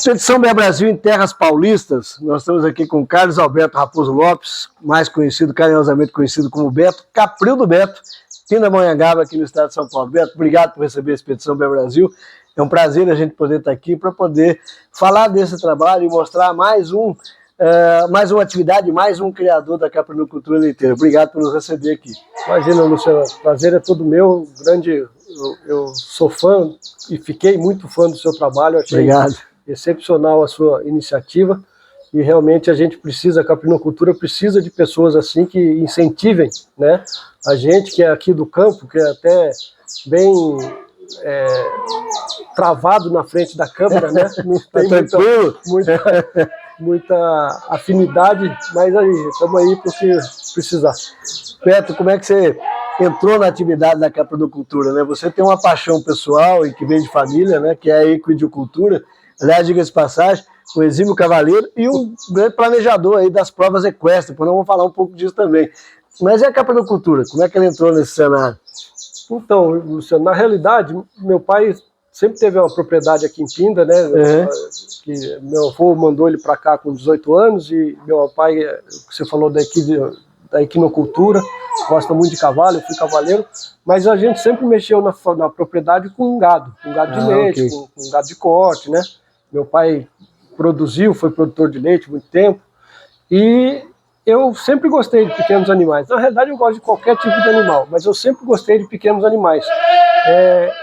Expedição Bem Brasil em Terras Paulistas. Nós estamos aqui com Carlos Alberto Raposo Lopes, mais conhecido, carinhosamente conhecido como Beto, Capril do Beto, Pindamonhangaba, aqui no estado de São Paulo. Beto, obrigado por receber a Expedição Bem Brasil. É um prazer a gente poder estar aqui para poder falar desse trabalho e mostrar mais uma atividade, mais um criador da caprinocultura leiteira. Obrigado por nos receber aqui. Imagina, Luciano, o prazer é todo meu. Eu sou fã e fiquei muito fã do seu trabalho. Achei Obrigado. Excepcional a sua iniciativa e realmente a gente precisa, a caprinocultura precisa de pessoas assim que incentivem, né? A gente que é aqui do campo, que é até bem travado na frente da câmera, né? Não tem muita afinidade, mas aí, estamos aí porque precisar. Beto, como é que você entrou na atividade da caprinocultura, né? Você tem uma paixão pessoal e que vem de família, né? Que é a equidicultura. Aliás, diga-se de passagem, um exímio cavaleiro e um grande planejador aí das provas equestres, nós vamos falar um pouco disso também. Mas e a caprinocultura? Como é que ele entrou nesse cenário? Então, Luciano, na realidade, meu pai sempre teve uma propriedade aqui em Pinda, né? Que meu avô mandou ele para cá com 18 anos e meu pai, você falou da equinocultura, gosta muito de cavalo, eu fui cavaleiro, mas a gente sempre mexeu na propriedade com gado de leite, com gado de corte, né? Meu pai foi produtor de leite há muito tempo, e eu sempre gostei de pequenos animais. Na realidade eu gosto de qualquer tipo de animal, mas eu sempre gostei de pequenos animais.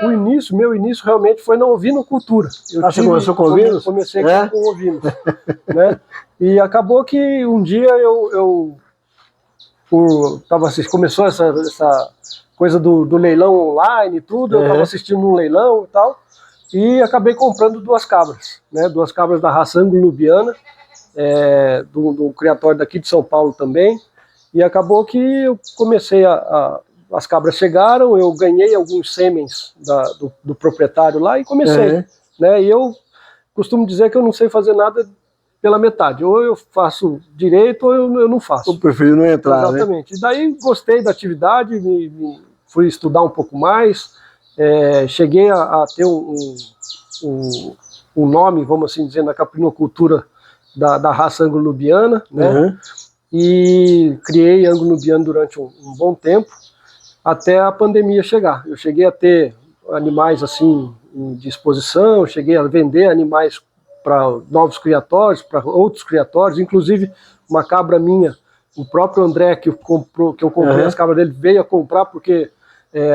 Meu início realmente foi na ovinocultura. Você começou com ovinos? Comecei com ovinos, né? E acabou que um dia começou essa coisa do leilão online e tudo, eu estava assistindo um leilão e tal, e acabei comprando duas cabras, né? Duas cabras da raça anglo-nubiana, do criatório daqui de São Paulo também, e acabou que eu comecei as cabras chegaram, eu ganhei alguns sêmens do proprietário lá e comecei, né? E eu costumo dizer que eu não sei fazer nada pela metade, ou eu faço direito ou eu não faço. Eu prefiro não entrar, exatamente. Né? E daí gostei da atividade, fui estudar um pouco mais, cheguei a ter um nome, vamos assim dizer, na caprinocultura da raça anglo-nubiana, né? E criei anglo-nubiano durante um bom tempo, até a pandemia chegar. Eu cheguei a ter animais assim de exposição, cheguei a vender animais para novos criatórios, para outros criatórios, inclusive uma cabra minha, o próprio André, que eu comprei as cabras dele, veio a comprar porque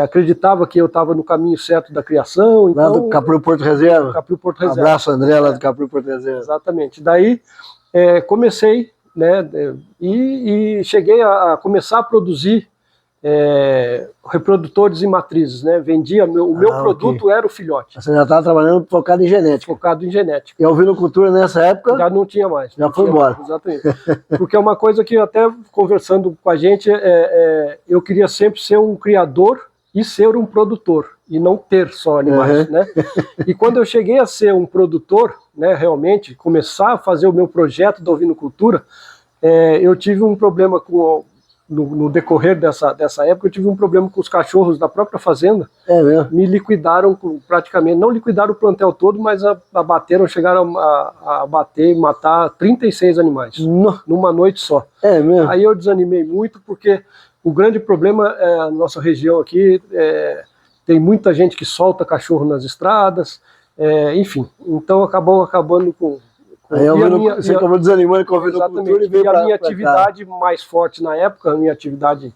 acreditava que eu estava no caminho certo da criação. Então, lá do Capril Porto Reserva. Capril Porto Reserva. Abraço, André, lá do Capril Porto Reserva. Exatamente. Daí comecei, né, e cheguei a começar a produzir reprodutores e matrizes, né? Vendia, o meu produto era o filhote. Você já estava trabalhando focado em genética. Focado em genética. E a ovinocultura nessa época? Já não tinha mais. Já foi embora. Exatamente. Porque é uma coisa que até conversando com a gente, eu queria sempre ser um criador e ser um produtor, e não ter só animais, né? E quando eu cheguei a ser um produtor, né, realmente, começar a fazer o meu projeto da ovinocultura, eu tive um problema no decorrer dessa época, eu tive um problema com os cachorros da própria fazenda. Me liquidaram praticamente, não liquidaram o plantel todo, mas chegaram a bater e matar 36 animais, numa noite só. Mesmo? Aí eu desanimei muito, porque o grande problema é a nossa região aqui, tem muita gente que solta cachorro nas estradas, enfim, então acabando com... Você acabou desanimando com a ovinocultura e veio para cá. A minha atividade mais forte na época, a minha atividade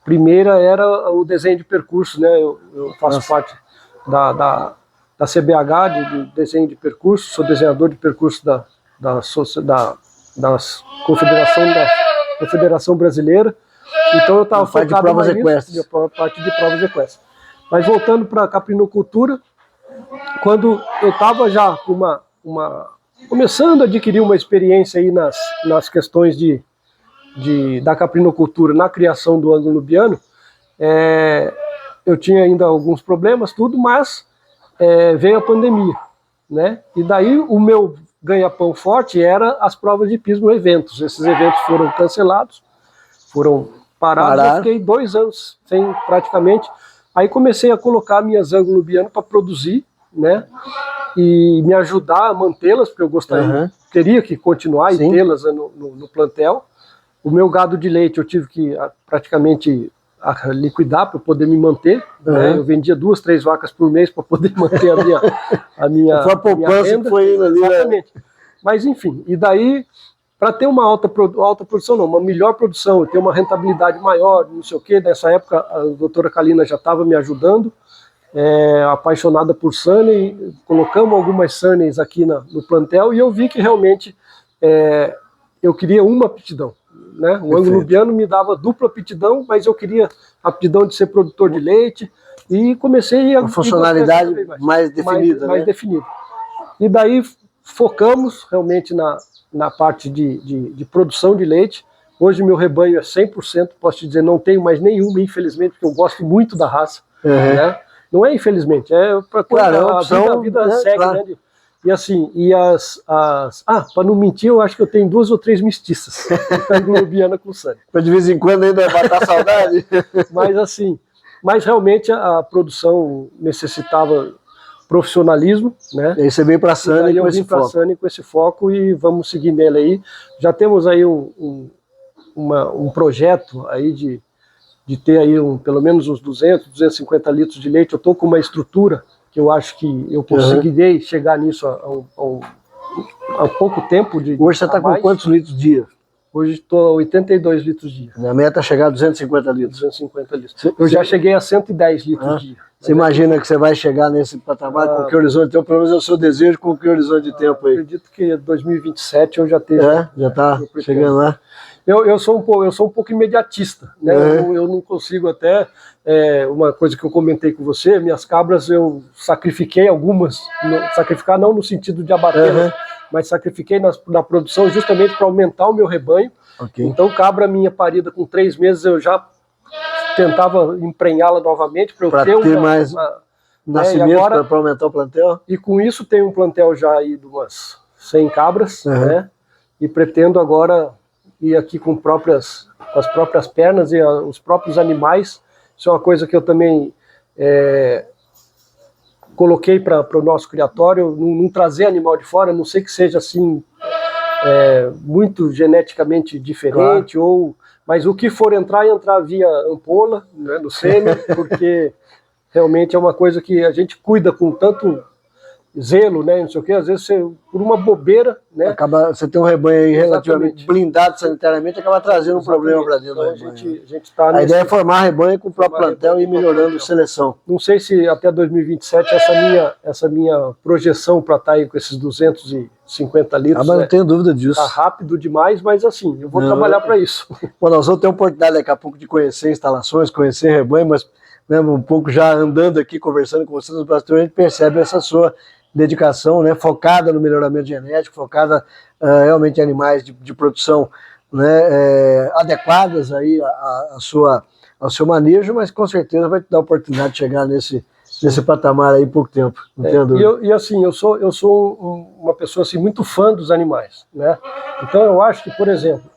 primeira era o desenho de percurso, né? Eu faço parte da CBH, de desenho de percurso, sou desenhador de percurso da Confederação Brasileira, então eu estava focado mais nisso, parte de provas equestres. Mas voltando para a caprinocultura, quando eu estava já com começando a adquirir uma experiência aí nas questões da caprinocultura, na criação do anglo-nubiano, eu tinha ainda alguns problemas, mas veio a pandemia, né? E daí o meu ganha-pão forte era as provas de hipismo eventos. Esses eventos foram cancelados, foram parados, eu fiquei 2 anos sem praticamente. Aí comecei a colocar minhas anglo-nubianas para produzir, né? e me ajudar a mantê-las, porque eu gostaria, teria que continuar e tê-las no plantel. O meu gado de leite eu tive que praticamente liquidar para poder me manter. Né? Eu vendia 2, 3 vacas por mês para poder manter a minha foi a poupança renda. Que foi indo ali. Exatamente. Mas enfim, e daí, para ter uma alta produção, não, uma melhor produção, ter uma rentabilidade maior, não sei o quê, nessa época a doutora Kalina já estava me ajudando, apaixonada por Sunny, colocamos algumas Sunnies aqui no plantel e eu vi que realmente eu queria uma aptidão. Né? O anglo-nubiano me dava dupla aptidão, mas eu queria a aptidão de ser produtor de leite e comecei a... Uma funcionalidade mais definida. Mais definida. E daí focamos realmente na parte de produção de leite. Hoje meu rebanho é 100%, posso te dizer, não tenho mais nenhuma, infelizmente, porque eu gosto muito da raça. Né? Não é infelizmente, é para a vida segue, claro. Né? E assim, para não mentir, eu acho que eu tenho 2 ou 3 mestiças, anglo-nubiana com Sunny. Para de vez em quando ainda matar saudade. Mas realmente a produção necessitava profissionalismo, né? E aí você veio para a Sunny com esse foco. Sunny com esse foco e vamos seguir nele aí. Já temos aí um projeto aí de ter aí pelo menos uns 200, 250 litros de leite. Eu estou com uma estrutura que eu acho que eu conseguirei chegar nisso há pouco tempo. Hoje você está com quantos litros dia? Hoje estou a 82 litros dia. A meta é chegar a 250 litros. 250 litros. Eu já cheguei a 110 litros dia. Você imagina que você vai chegar nesse patamar com que horizonte de tempo? Pelo menos é o seu desejo, com que horizonte de tempo aí? Acredito que 2027 eu já esteja. Já está chegando lá? Eu sou um pouco imediatista, né? Eu não consigo até, uma coisa que eu comentei com você, minhas cabras eu sacrifiquei algumas, sacrificar não no sentido de abater, mas sacrifiquei na produção justamente para aumentar o meu rebanho. Então cabra minha parida com 3 meses eu já tentava emprenhá-la novamente para eu ter mais nascimento para aumentar o plantel. E com isso tem um plantel já aí de umas 100 cabras, né? E pretendo agora ir aqui com as próprias pernas e os próprios animais. Isso é uma coisa que eu também coloquei para o nosso criatório, não trazer animal de fora, a não sei que seja assim muito geneticamente diferente, mas o que for entrar via ampola, né, do sêmen, porque realmente é uma coisa que a gente cuida com tanto zelo, né, não sei o que, às vezes por uma bobeira, né? Você tem um rebanho aí relativamente blindado sanitariamente, acaba trazendo um problema para dentro do rebanho. A ideia é formar rebanho com o próprio plantel e ir melhorando a seleção. Não sei se até 2027 essa minha projeção para estar aí com esses 250 litros. Mas não tenho dúvida disso. Está rápido demais, mas assim, eu vou trabalhar para isso. Bom, nós vamos ter a oportunidade daqui a pouco de conhecer instalações, conhecer rebanho, mas um pouco já andando aqui, conversando com vocês nos bastidores, a gente percebe essa sua dedicação, né, focada no melhoramento genético, focada realmente em animais de produção, né, adequadas aí ao seu manejo, mas com certeza vai te dar a oportunidade de chegar nesse patamar aí em pouco tempo. Não tenho dúvida. E assim, eu sou uma pessoa assim, muito fã dos animais, né? Então eu acho que, por exemplo,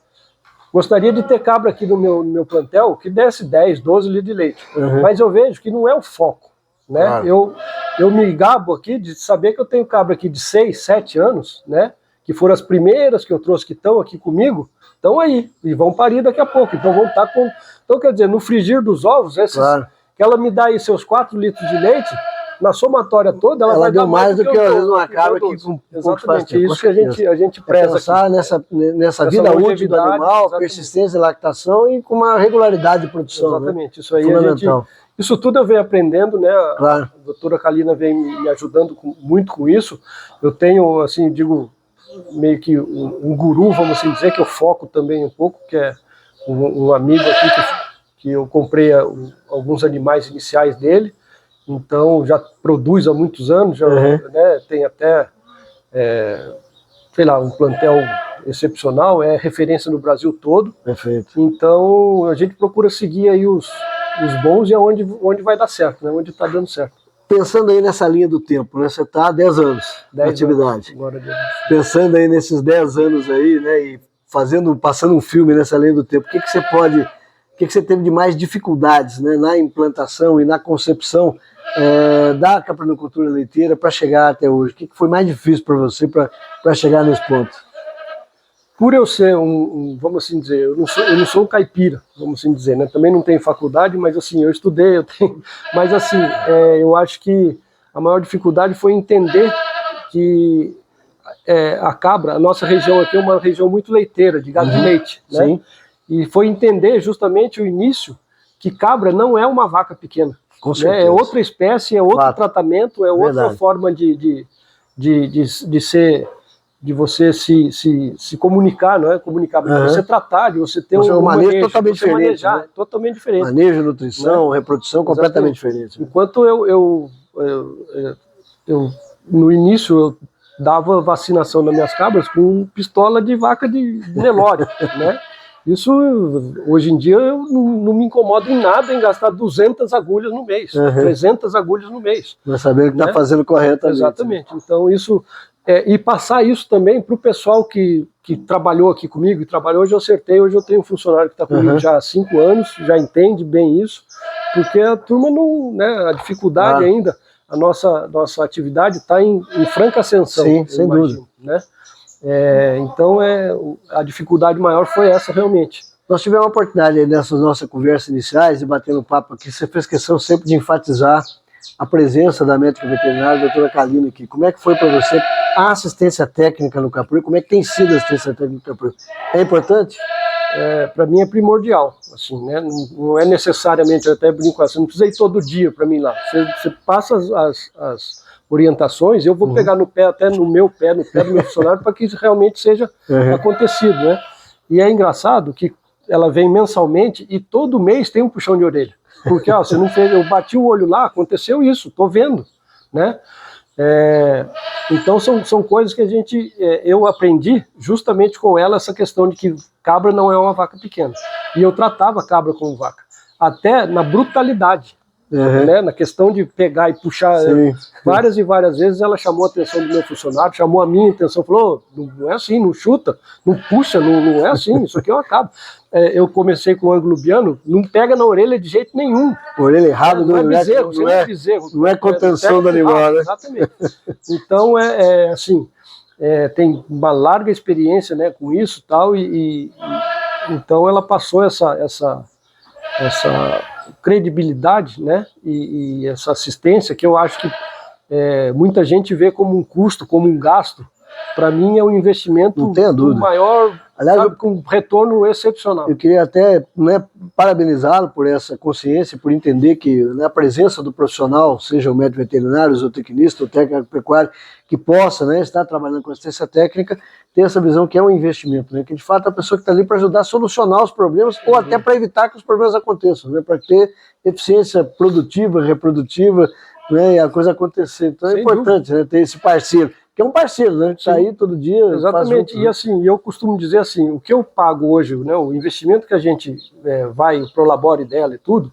gostaria de ter cabra aqui no meu plantel que desse 10, 12 litros de leite, mas eu vejo que não é o foco. Né? Claro. Eu me gabo aqui de saber que eu tenho cabra aqui de 6, 7 anos, né? Que foram as primeiras que eu trouxe que estão aqui comigo, estão aí, e vão parir daqui a pouco. Então vão estar com. Então, quer dizer, no frigir dos ovos, que ela me dá aí seus 4 litros de leite, na somatória toda, ela vai deu dar mais do que às vezes uma cabra que com exatamente, isso que a gente preza. Pensar nessa vida útil do animal, persistência e lactação e com uma regularidade de produção. Exatamente, né? Isso aí isso tudo eu venho aprendendo, né? Claro. A doutora Kalina vem me ajudando muito com isso. Eu tenho, assim, digo, meio que um guru, vamos assim dizer, que eu foco também um pouco, que é um amigo aqui que eu comprei alguns animais iniciais dele, então já produz há muitos anos, já, né, tem até, sei lá, um plantel excepcional, é referência no Brasil todo. Perfeito. Então a gente procura seguir aí os bons e onde vai dar certo, né? Onde está dando certo. Pensando aí nessa linha do tempo, né? Você está há 10 anos de atividade. Agora, pensando aí nesses 10 anos aí, né? E passando um filme nessa linha do tempo, o que que você teve de mais dificuldades, né, na implantação e na concepção da caprinocultura leiteira para chegar até hoje? O que foi mais difícil para você para chegar nesse ponto? Por eu ser vamos assim dizer, eu não sou um caipira, vamos assim dizer, né? Também não tenho faculdade, mas assim, eu estudei, mas assim, eu acho que a maior dificuldade foi entender que a cabra, a nossa região aqui é uma região muito leiteira, de gado de leite, né? Sim. E foi entender justamente o início que cabra não é uma vaca pequena. Com certeza. É outra espécie, é outro tratamento, é outra Verdade. forma de ser, de você se comunicar, não é comunicar, mas você tratar, de você ter um manejo totalmente diferente, manejar, né? Totalmente diferente. Manejo, nutrição, né? reprodução completamente diferente. Né? Enquanto eu no início eu dava vacinação nas minhas cabras com pistola de vaca de Nelore, né? Isso, hoje em dia, eu não me incomodo em nada em gastar 200 agulhas no mês, 300 agulhas no mês. Mas sabendo que está fazendo corretamente. Exatamente. Então, isso... e passar isso também para o pessoal que trabalhou aqui comigo, e trabalhou, hoje eu acertei, hoje eu tenho um funcionário que está comigo já há 5 anos, já entende bem isso, porque a turma não... né, a dificuldade ainda, a nossa atividade está em franca ascensão. Sim, sem dúvida. Né? Então a dificuldade maior foi essa realmente. Nós tivemos a oportunidade aí nessas nossas conversas iniciais de bater um papo aqui, você fez questão sempre de enfatizar a presença da médica veterinária, a doutora Kalina aqui. Como é que foi para você a assistência técnica no Caprino? Como é que tem sido a assistência técnica no Caprino? É importante? Para mim é primordial, assim, né? Não é necessariamente, eu até brinco assim, não precisa ir todo dia para mim lá. Você passa as orientações, eu vou pegar no pé, até no pé do meu funcionário, para que isso realmente seja acontecido, né? E é engraçado que ela vem mensalmente e todo mês tem um puxão de orelha. Porque, ó, você não fez, eu bati o olho lá, aconteceu isso, tô vendo, né? Então são coisas que eu aprendi justamente com ela, essa questão de que cabra não é uma vaca pequena. E eu tratava a cabra como vaca, até na brutalidade. Né, na questão de pegar e puxar, várias e várias vezes ela chamou a atenção do meu funcionário, chamou a minha atenção, falou, não é assim, não chuta, não puxa, não é assim, isso aqui é uma cabra. Eu comecei com o ângulo biano, não pega na orelha de jeito nenhum. Orelha errada não é bezerro, não é contenção do animal, né? Exatamente. Então, assim, tem uma larga experiência, né, com isso tal, então ela passou essa credibilidade, né, e essa assistência que eu acho que muita gente vê como um custo, como um gasto. Para mim é um investimento maior, aliás, com retorno excepcional. Eu queria até, né, parabenizá-lo por essa consciência, por entender que, né, a presença do profissional, seja o médico veterinário, o zootecnista, o técnico agropecuário, que possa, né, estar trabalhando com assistência técnica, ter essa visão que é um investimento, né, que de fato é a pessoa que está ali para ajudar a solucionar os problemas ou até para evitar que os problemas aconteçam, né, para ter eficiência produtiva, reprodutiva, né, e a coisa acontecer. Então é importante, né, ter esse parceiro. Que é um parceiro, né? Que tá aí todo dia. Exatamente. E assim, eu costumo dizer assim, o que eu pago hoje, né, o investimento que a gente vai, o Prolabore dela e tudo,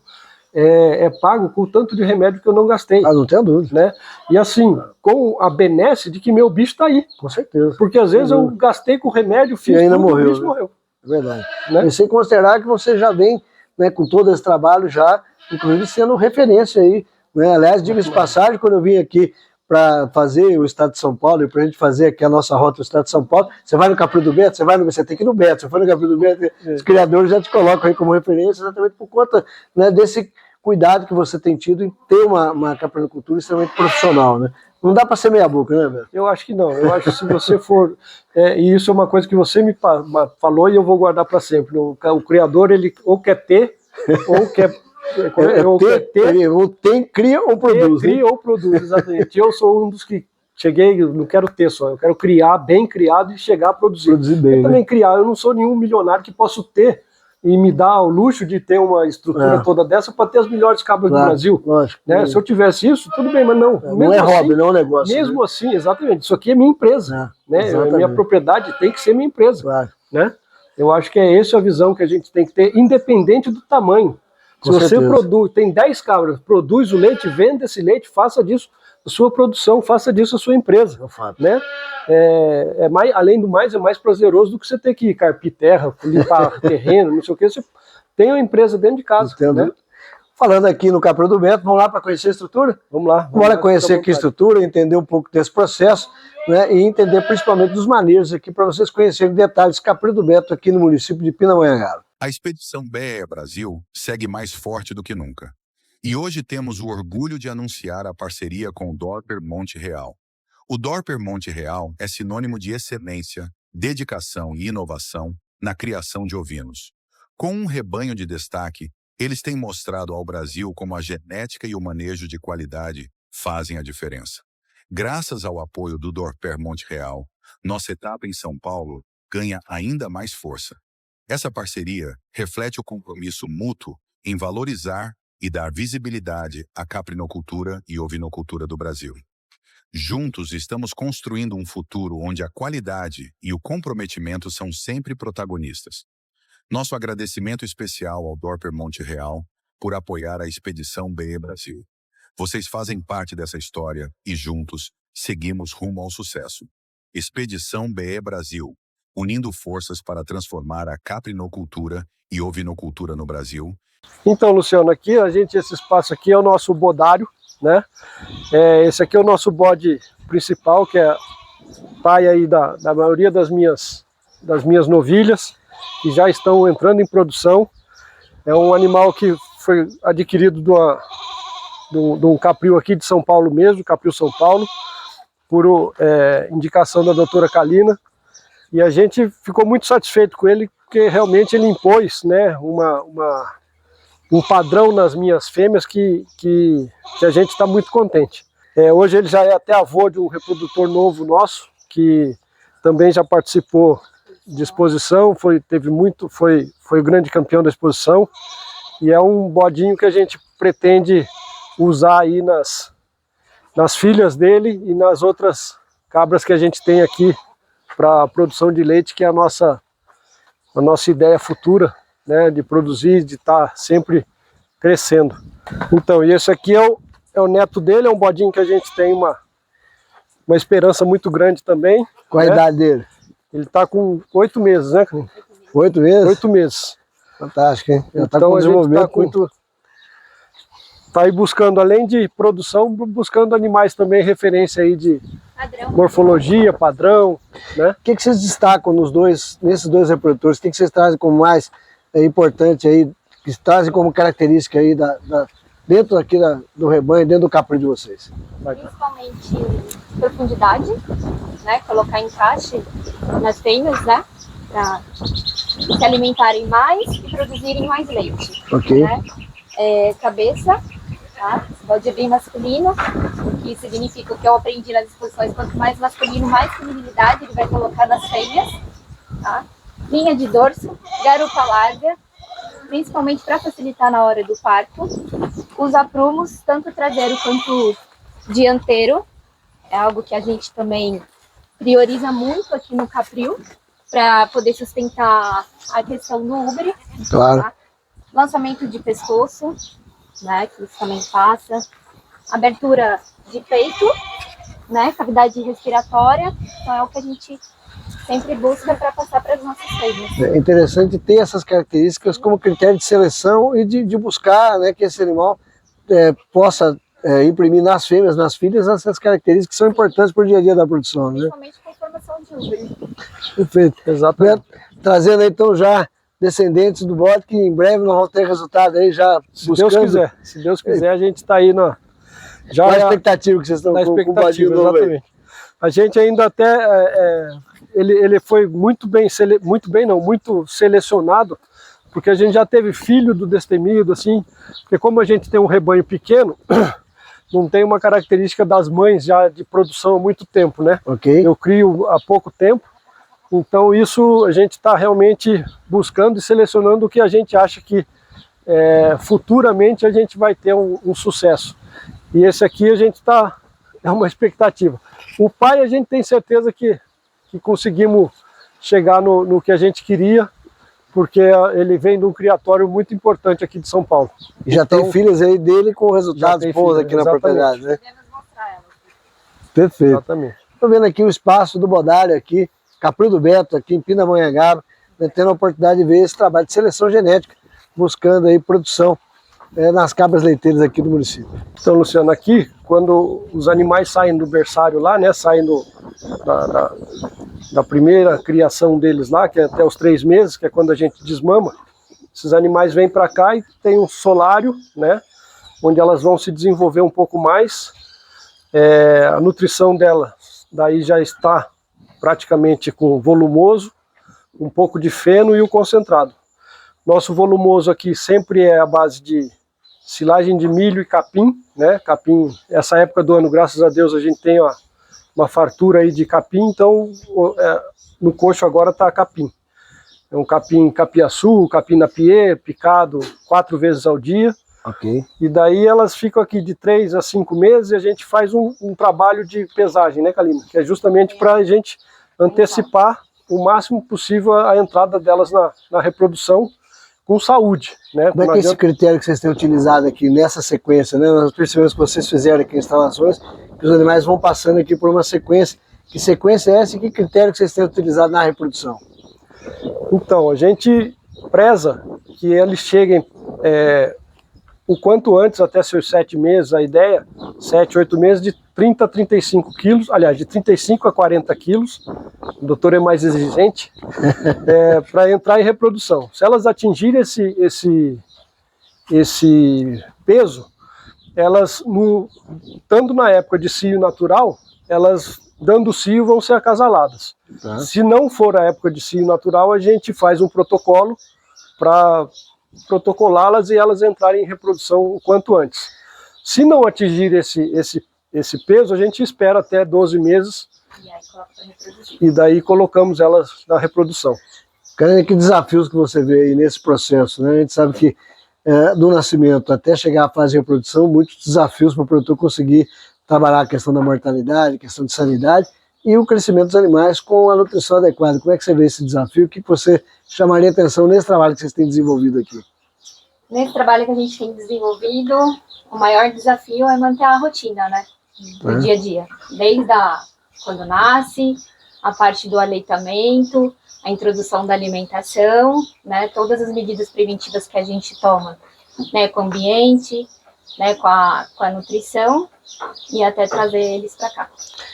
é pago com o tanto de remédio que eu não gastei. Não tenho dúvida. Né? E assim, com a benesse de que meu bicho tá aí. Com certeza. Porque às vezes eu gastei com remédio, fiz e ainda tudo, morreu, o bicho né? morreu. É verdade. Né? E sem considerar que você já vem, né, com todo esse trabalho já, inclusive sendo referência aí. Né? Aliás, diga-se de passagem, quando eu vim aqui para fazer o estado de São Paulo, e para a gente fazer aqui a nossa rota do estado de São Paulo, você vai no Caprino do Beto, você tem que ir no Beto, você foi no Caprino do Beto, os criadores já te colocam aí como referência, exatamente por conta, né, desse cuidado que você tem tido em ter uma caprinocultura extremamente profissional, né? Não dá para ser meia boca, né, Beto? Eu acho que não, eu acho que se você for, e isso é uma coisa que você me falou e eu vou guardar para sempre, o criador, ele ou quer ter, ou quer... Cria ou produz. Cria ou produz, exatamente. Eu sou um dos que cheguei, não quero ter só, eu quero criar bem criado e chegar a produzir. Produzir bem, eu também criar, eu não sou nenhum milionário que posso ter e me dar o luxo de ter uma estrutura toda dessa para ter as melhores cabras do Brasil. Lógico, né? Se eu tivesse isso, tudo bem, mas não. Não é hobby, não é um negócio. Mesmo assim, exatamente, isso aqui é minha empresa. Né? Minha propriedade tem que ser minha empresa. Claro. Né? Eu acho que é essa a visão que a gente tem que ter, independente do tamanho. Se você produz, tem 10 cabras, produz o leite, vende esse leite, faça disso a sua produção, faça disso a sua empresa. É um fato. Né? Além do mais, é mais prazeroso do que você ter que carpir terra, limpar terreno, não sei o que. Você tem uma empresa dentro de casa. Né? Falando aqui no Capril do Beto, vamos lá para conhecer a estrutura? Vamos lá. Bora conhecer aqui a estrutura, entender um pouco desse processo, né, e entender principalmente dos manejos aqui, para vocês conhecerem detalhes Capril do Beto aqui no município de Pindamonhangaba. A Expedição BE Brasil segue mais forte do que nunca. E hoje temos o orgulho de anunciar a parceria com o Dorper Monte Real. O Dorper Monte Real é sinônimo de excelência, dedicação e inovação na criação de ovinos. Com um rebanho de destaque, eles têm mostrado ao Brasil como a genética e o manejo de qualidade fazem a diferença. Graças ao apoio do Dorper Monte Real, nossa etapa em São Paulo ganha ainda mais força. Essa parceria reflete o compromisso mútuo em valorizar e dar visibilidade à caprinocultura e ovinocultura do Brasil. Juntos estamos construindo um futuro onde a qualidade e o comprometimento são sempre protagonistas. Nosso agradecimento especial ao Dorper Monte Real por apoiar a Expedição BE Brasil. Vocês fazem parte dessa história e juntos seguimos rumo ao sucesso. Expedição BE Brasil, unindo forças para transformar a caprinocultura e ovinocultura no Brasil. Então, Luciano, aqui esse espaço aqui é o nosso bodário, né? Esse aqui é o nosso bode principal, que é pai aí da maioria das minhas novilhas, que já estão entrando em produção. É um animal que foi adquirido de um capril aqui de São Paulo mesmo, Capril São Paulo, por indicação da doutora Kalina. E a gente ficou muito satisfeito com ele, porque realmente ele impôs, né, um padrão nas minhas fêmeas que a gente está muito contente. Hoje ele já é até avô de um reprodutor novo nosso, que também já participou de exposição, foi o grande campeão da exposição, e é um bodinho que a gente pretende usar aí nas filhas dele e nas outras cabras que a gente tem aqui para a produção de leite, que é a nossa ideia futura, né, de produzir, de estar sempre crescendo. Então, e esse aqui é o neto dele, é um bodinho que a gente tem uma esperança muito grande também. Qual a idade dele? Ele está com 8 meses, né? 8 meses? 8 meses. Fantástico, hein? Já então tá com a gente desenvolvimento. Tá aí buscando, além de produção, buscando animais também, referência aí de padrão, morfologia, padrão, né? O que vocês destacam nesses dois reprodutores? O que vocês trazem como mais importante aí, que trazem como característica aí dentro aqui do rebanho, dentro do capril de vocês? Principalmente profundidade, né? Colocar encaixe nas fêmeas, né? Para se alimentarem mais e produzirem mais leite. Ok. Né? Cabeça, tá? Bode bem masculino, o que significa que eu aprendi nas exposições, quanto mais masculino, mais feminilidade ele vai colocar nas fêmeas. Tá? Linha de dorso, garupa larga, principalmente para facilitar na hora do parto. Os aprumos, tanto traseiro quanto dianteiro, é algo que a gente também prioriza muito aqui no capril, para poder sustentar a questão do úbere. Claro. Tá? Lançamento de pescoço, né, que isso também passa. Abertura de peito, né, cavidade respiratória. Então é o que a gente sempre busca para passar para as nossas fêmeas. É interessante ter essas características como critério de seleção e de buscar, né, que esse animal possa imprimir nas fêmeas, nas filhas, essas características que são importantes para o dia a dia da produção. Principalmente, né? Com a formação de úbere. Perfeito. Exatamente. Trazendo aí, então, já descendentes do bode, que em breve nós vamos ter resultado aí já buscando. Se Deus quiser, a gente está aí na expectativa que vocês estão com o bodinho novo. Exatamente. A gente ainda até, ele foi muito selecionado, porque a gente já teve filho do destemido, assim, porque como a gente tem um rebanho pequeno, não tem uma característica das mães já de produção há muito tempo, né? Okay. Eu crio há pouco tempo, então isso a gente está realmente buscando e selecionando o que a gente acha que futuramente a gente vai ter um sucesso. E esse aqui a gente é uma expectativa. O pai a gente tem certeza que conseguimos chegar no que a gente queria, porque ele vem de um criatório muito importante aqui de São Paulo. E já tem filhas aí dele com resultados bons aqui na propriedade, né? Podemos mostrar elas. Perfeito. Exatamente. Estou vendo aqui o espaço do Bodário aqui, Capril do Beto, aqui em Pindamonhangaba, né, tendo a oportunidade de ver esse trabalho de seleção genética, buscando aí produção nas cabras leiteiras aqui do município. Então, Luciano, aqui, quando os animais saem do berçário lá, né, saem da primeira criação deles lá, que é até os 3 meses, que é quando a gente desmama, esses animais vêm para cá e tem um solário, né, onde elas vão se desenvolver um pouco mais. A nutrição delas daí já está praticamente com volumoso, um pouco de feno e o concentrado. Nosso volumoso aqui sempre é a base de silagem de milho e capim, né? Capim, essa época do ano, graças a Deus, a gente tem uma fartura aí de capim, então no coxo agora está capim. É um capim capiaçu, capim napier, picado 4 vezes ao dia. Ok. E daí elas ficam aqui de 3 a 5 meses e a gente faz um trabalho de pesagem, né, Kalina? Que é justamente para a gente antecipar o máximo possível a entrada delas na reprodução com saúde, né? Como é que é esse critério que vocês têm utilizado aqui nessa sequência, né? Nós percebemos que vocês fizeram aqui instalações, que os animais vão passando aqui por uma sequência. Que sequência é essa e que critério que vocês têm utilizado na reprodução? Então, a gente preza que eles cheguem o quanto antes, até seus 7 meses, a ideia, 7, 8 meses, de 30 a 35 quilos, aliás, de 35 a 40 quilos, o doutor é mais exigente, para entrar em reprodução. Se elas atingirem esse peso, elas, estando na época de cio natural, elas, dando cio, vão ser acasaladas. Tá. Se não for a época de cio natural, a gente faz um protocolo para protocolá-las e elas entrarem em reprodução o quanto antes. Se não atingir esse peso, a gente espera até 12 meses e daí colocamos elas na reprodução. Cara, que desafios que você vê aí nesse processo, né? A gente sabe que do nascimento até chegar à fase de reprodução, muitos desafios para o produtor conseguir trabalhar a questão da mortalidade, a questão de sanidade e o crescimento dos animais com a nutrição adequada. Como é que você vê esse desafio? O que você chamaria atenção nesse trabalho que vocês têm desenvolvido aqui? Nesse trabalho que a gente tem desenvolvido, o maior desafio é manter a rotina, né? Do dia a dia. Desde quando nasce, a parte do aleitamento, a introdução da alimentação, né? Todas as medidas preventivas que a gente toma, né? Com o ambiente, né? Com a nutrição e até trazer eles para cá.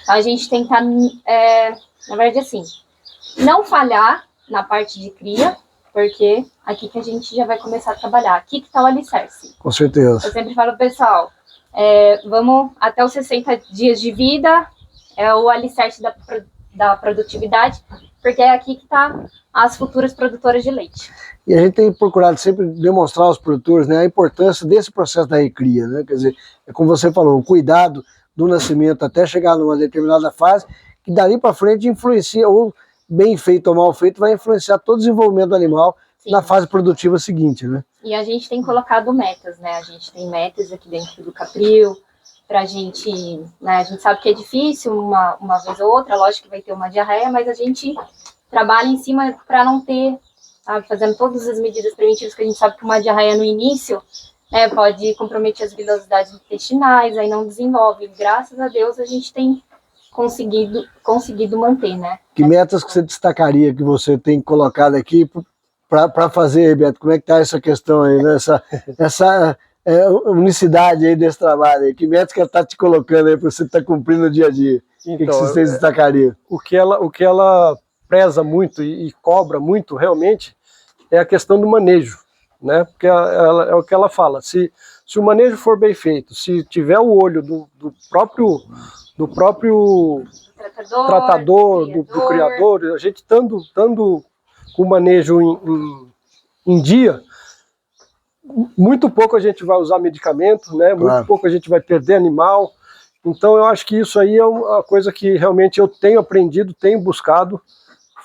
Então, a gente tenta, na verdade, assim, não falhar na parte de cria, porque aqui que a gente já vai começar a trabalhar. Aqui que está o alicerce. Com certeza. Eu sempre falo pro pessoal, vamos até os 60 dias de vida, é o alicerce da produtividade, porque é aqui que está as futuras produtoras de leite. E a gente tem procurado sempre demonstrar aos produtores, né, a importância desse processo da recria, né? Quer dizer, é como você falou, o cuidado do nascimento até chegar numa determinada fase, que dali para frente influencia, ou bem feito ou mal feito, vai influenciar todo o desenvolvimento do animal. Sim. Na fase produtiva seguinte, né? E a gente tem colocado metas, né? A gente tem metas aqui dentro do Capril, pra gente, né? A gente sabe que é difícil uma vez ou outra, lógico que vai ter uma diarreia, mas a gente trabalha em cima para não ter, sabe, fazendo todas as medidas preventivas, que a gente sabe que uma diarreia no início, né, pode comprometer as vilosidades intestinais, aí não desenvolve. Graças a Deus a gente tem conseguido manter, né? Que metas que você destacaria que você tem colocado aqui para fazer, Beto? Como é que está essa questão aí, né? Essa unicidade aí desse trabalho aí? Que metas que ela está te colocando aí para você estar cumprindo no dia a dia? Então, o que você destacaria? O que ela preza muito e cobra muito realmente é a questão do manejo, né? Porque é o que ela fala, se o manejo for bem feito, se tiver o olho do próprio tratador, do criador, a gente estando com o manejo em dia, muito pouco a gente vai usar medicamento, né? Muito claro. Pouco a gente vai perder animal. Então eu acho que isso aí é uma coisa que realmente eu tenho aprendido, tenho buscado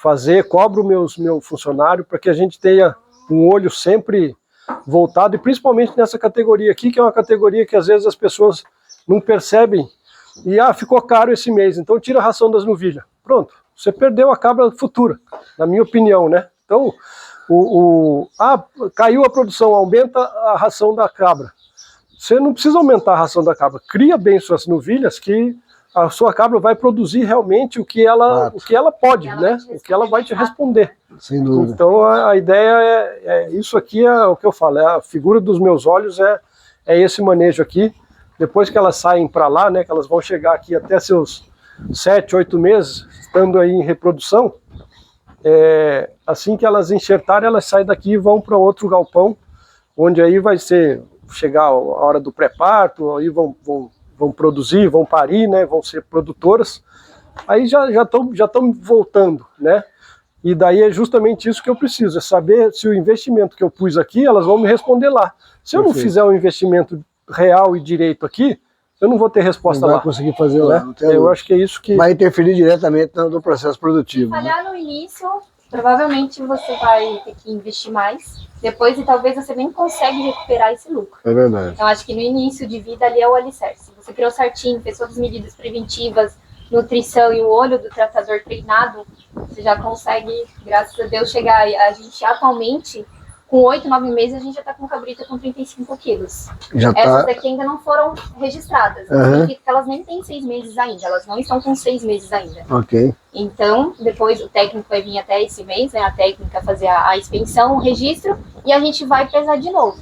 fazer, cobro meu funcionário para que a gente tenha um olho sempre voltado, e principalmente nessa categoria aqui, que é uma categoria que às vezes as pessoas não percebem. E ficou caro esse mês, então tira a ração das novilhas. Pronto, você perdeu a cabra futura, na minha opinião, né? Então, caiu a produção, aumenta a ração da cabra. Você não precisa aumentar a ração da cabra, cria bem suas novilhas que a sua cabra vai produzir realmente o que ela pode, né? O que ela vai te responder. Sem dúvida. Então a ideia isso aqui é o que eu falo, a figura dos meus olhos é esse manejo aqui. Depois que elas saem para lá, né, que elas vão chegar aqui até seus 7, 8 meses, estando aí em reprodução, assim que elas enxertarem, elas saem daqui e vão para outro galpão, onde aí vai chegar a hora do pré-parto, aí vão produzir, vão parir, né, vão ser produtoras, aí já estão voltando, né? E daí é justamente isso que eu preciso, é saber se o investimento que eu pus aqui, elas vão me responder lá. Se eu não fizer um investimento real e direito aqui, eu não vou ter resposta lá. Não vai conseguir fazer lá. Né? Eu acho que é isso que... Vai interferir diretamente no processo produtivo. Se falhar no início, provavelmente você vai ter que investir mais, depois e talvez você nem consegue recuperar esse lucro. É verdade. Então acho que no início de vida ali é o alicerce. Você criou certinho, fez todas as medidas preventivas, nutrição e o olho do tratador treinado, você já consegue, graças a Deus, chegar. A gente atualmente, com 8, 9 meses, a gente já está com cabrita com 35 quilos. Essas daqui ainda não foram registradas. Significa que elas nem têm 6 meses ainda, elas não estão com 6 meses ainda. Ok. Então, depois o técnico vai vir até esse mês, né, a técnica fazer a expensão, o registro, e a gente vai pesar de novo.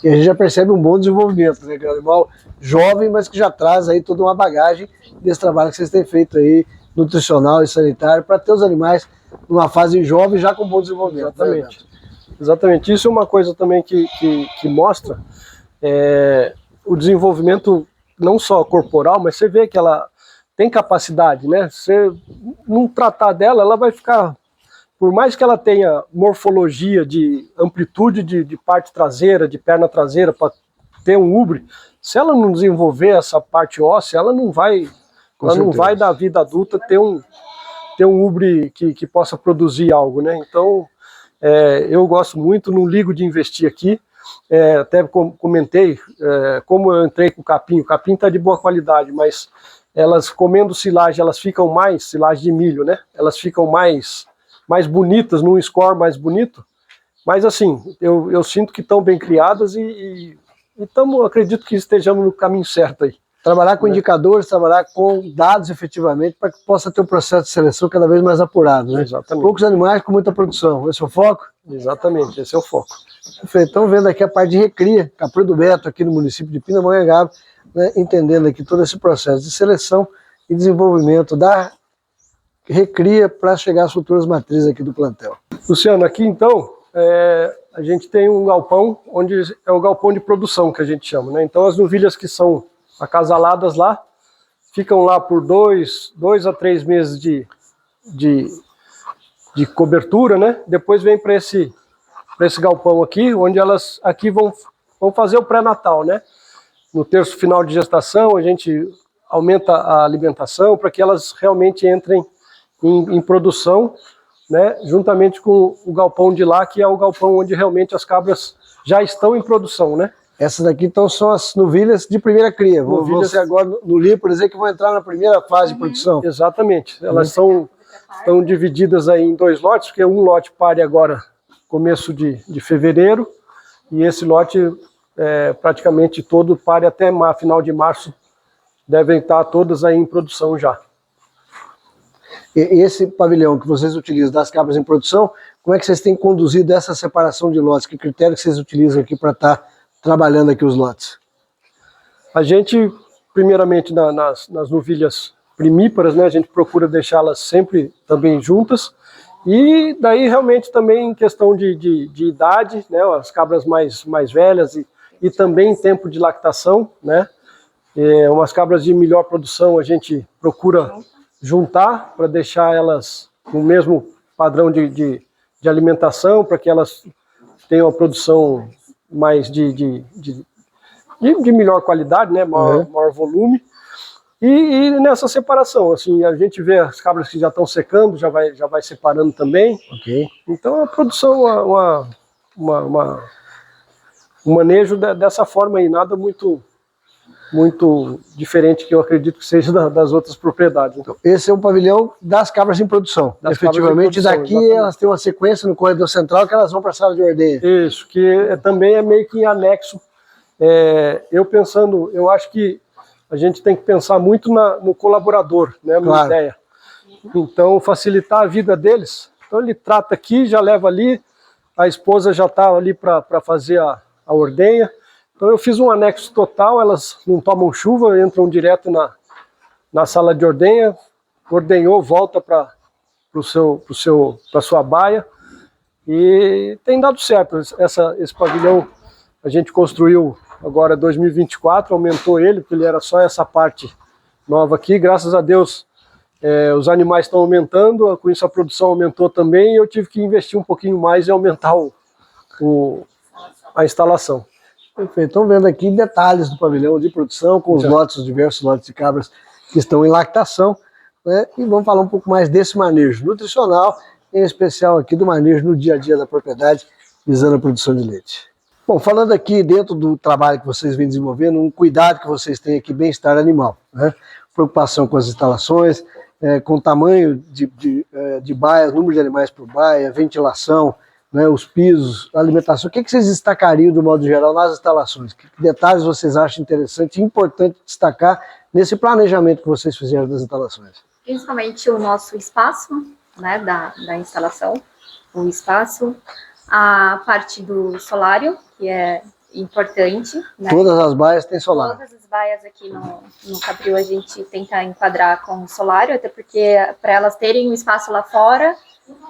E a gente já percebe um bom desenvolvimento, né? Que é um animal jovem, mas que já traz aí toda uma bagagem desse trabalho que vocês têm feito aí, nutricional e sanitário, para ter os animais numa fase jovem já com bom desenvolvimento. Exatamente. Né? Exatamente. Isso é uma coisa também que mostra o desenvolvimento não só corporal, mas você vê que ela tem capacidade, né? Você não tratar dela, ela vai ficar... Por mais que ela tenha morfologia de amplitude de parte traseira, de perna traseira, para ter um ubre, se ela não desenvolver essa parte óssea, ela não vai da vida adulta ter um ubre que possa produzir algo, né? Então, eu gosto muito, não ligo de investir aqui. Até comentei, como eu entrei com o capim está de boa qualidade, mas elas comendo silagem, elas ficam mais, silagem de milho, né? Elas ficam mais bonitas, num score mais bonito, mas assim, eu sinto que estão bem criadas e acredito que estejamos no caminho certo aí. Trabalhar com indicadores, trabalhar com dados efetivamente, para que possa ter um processo de seleção cada vez mais apurado, né? Exatamente. Poucos animais com muita produção, esse é o foco? Exatamente, esse é o foco. Perfeito. Então, vendo aqui a parte de recria, Capril do Beto, aqui no município de Pindamonhangaba, né, entendendo aqui todo esse processo de seleção e desenvolvimento da recria para chegar às futuras matrizes aqui do plantel. Luciano, aqui então, a gente tem um galpão, onde é o galpão de produção que a gente chama, né? Então as novilhas que são acasaladas lá, ficam lá por 2 a 3 meses de cobertura, né? Depois vem para esse galpão aqui, onde elas aqui vão fazer o pré-natal, né? No terço final de gestação, a gente aumenta a alimentação para que elas realmente entrem em produção, né, juntamente com o galpão de lá, que é o galpão onde realmente as cabras já estão em produção, né? Essas daqui então são as novilhas de primeira cria. Vão ser agora no livro, por exemplo, que vão entrar na primeira fase de produção. Exatamente. Elas estão divididas aí em 2 lotes, porque um lote pare agora começo de fevereiro, e esse lote praticamente todo pare até final de março, devem estar todas aí em produção já. E esse pavilhão que vocês utilizam das cabras em produção, como é que vocês têm conduzido essa separação de lotes? Que critério que vocês utilizam aqui para estar trabalhando aqui os lotes? A gente, primeiramente nas novilhas primíparas, né, a gente procura deixá-las sempre também juntas, e daí realmente também em questão de idade, né, as cabras mais velhas e também tempo de lactação, né, umas cabras de melhor produção a gente procura juntar para deixar elas com o mesmo padrão de alimentação, para que elas tenham a produção mais de melhor qualidade, né, maior volume. E nessa separação, assim, a gente vê as cabras que já estão secando, já vai separando também. Ok. Então a produção, um manejo dessa forma aí, nada muito diferente que eu acredito que seja das outras propriedades. Então, esse é um pavilhão das cabras em produção. Efetivamente, daqui exatamente. Elas têm uma sequência no corredor central que elas vão para a sala de ordenha. Isso, que também é meio que em anexo. Eu acho que a gente tem que pensar muito no colaborador, né, na Claro. ideia. Então, facilitar a vida deles. Então, ele trata aqui, já leva ali, a esposa já está ali para fazer a ordenha. Então, eu fiz um anexo total, elas não tomam chuva, entram direto na sala de ordenha, ordenhou, volta para sua baia. E tem dado certo. Esse pavilhão a gente construiu agora 2024, aumentou ele, porque ele era só essa parte nova aqui. Graças a Deus, os animais estão aumentando, com isso a produção aumentou também, e eu tive que investir um pouquinho mais e aumentar a instalação. Perfeito. Estão vendo aqui detalhes do pavilhão de produção, com os diversos lotes de cabras que estão em lactação, né? E vamos falar um pouco mais desse manejo nutricional, em especial aqui do manejo no dia a dia da propriedade, visando a produção de leite. Bom, falando aqui dentro do trabalho que vocês vêm desenvolvendo, um cuidado que vocês têm aqui, bem-estar animal, né? Preocupação com as instalações, com o tamanho de baias, número de animais por baia, ventilação, né, os pisos, a alimentação. O que vocês destacariam, do modo geral, nas instalações? Que detalhes vocês acham interessante e importante destacar nesse planejamento que vocês fizeram das instalações? Principalmente o nosso espaço, né, da instalação, o espaço, a parte do solário, que é importante, né? Todas as baias têm solar. Todas as baias aqui no Capril a gente tenta enquadrar com solário, até porque para elas terem um espaço lá fora,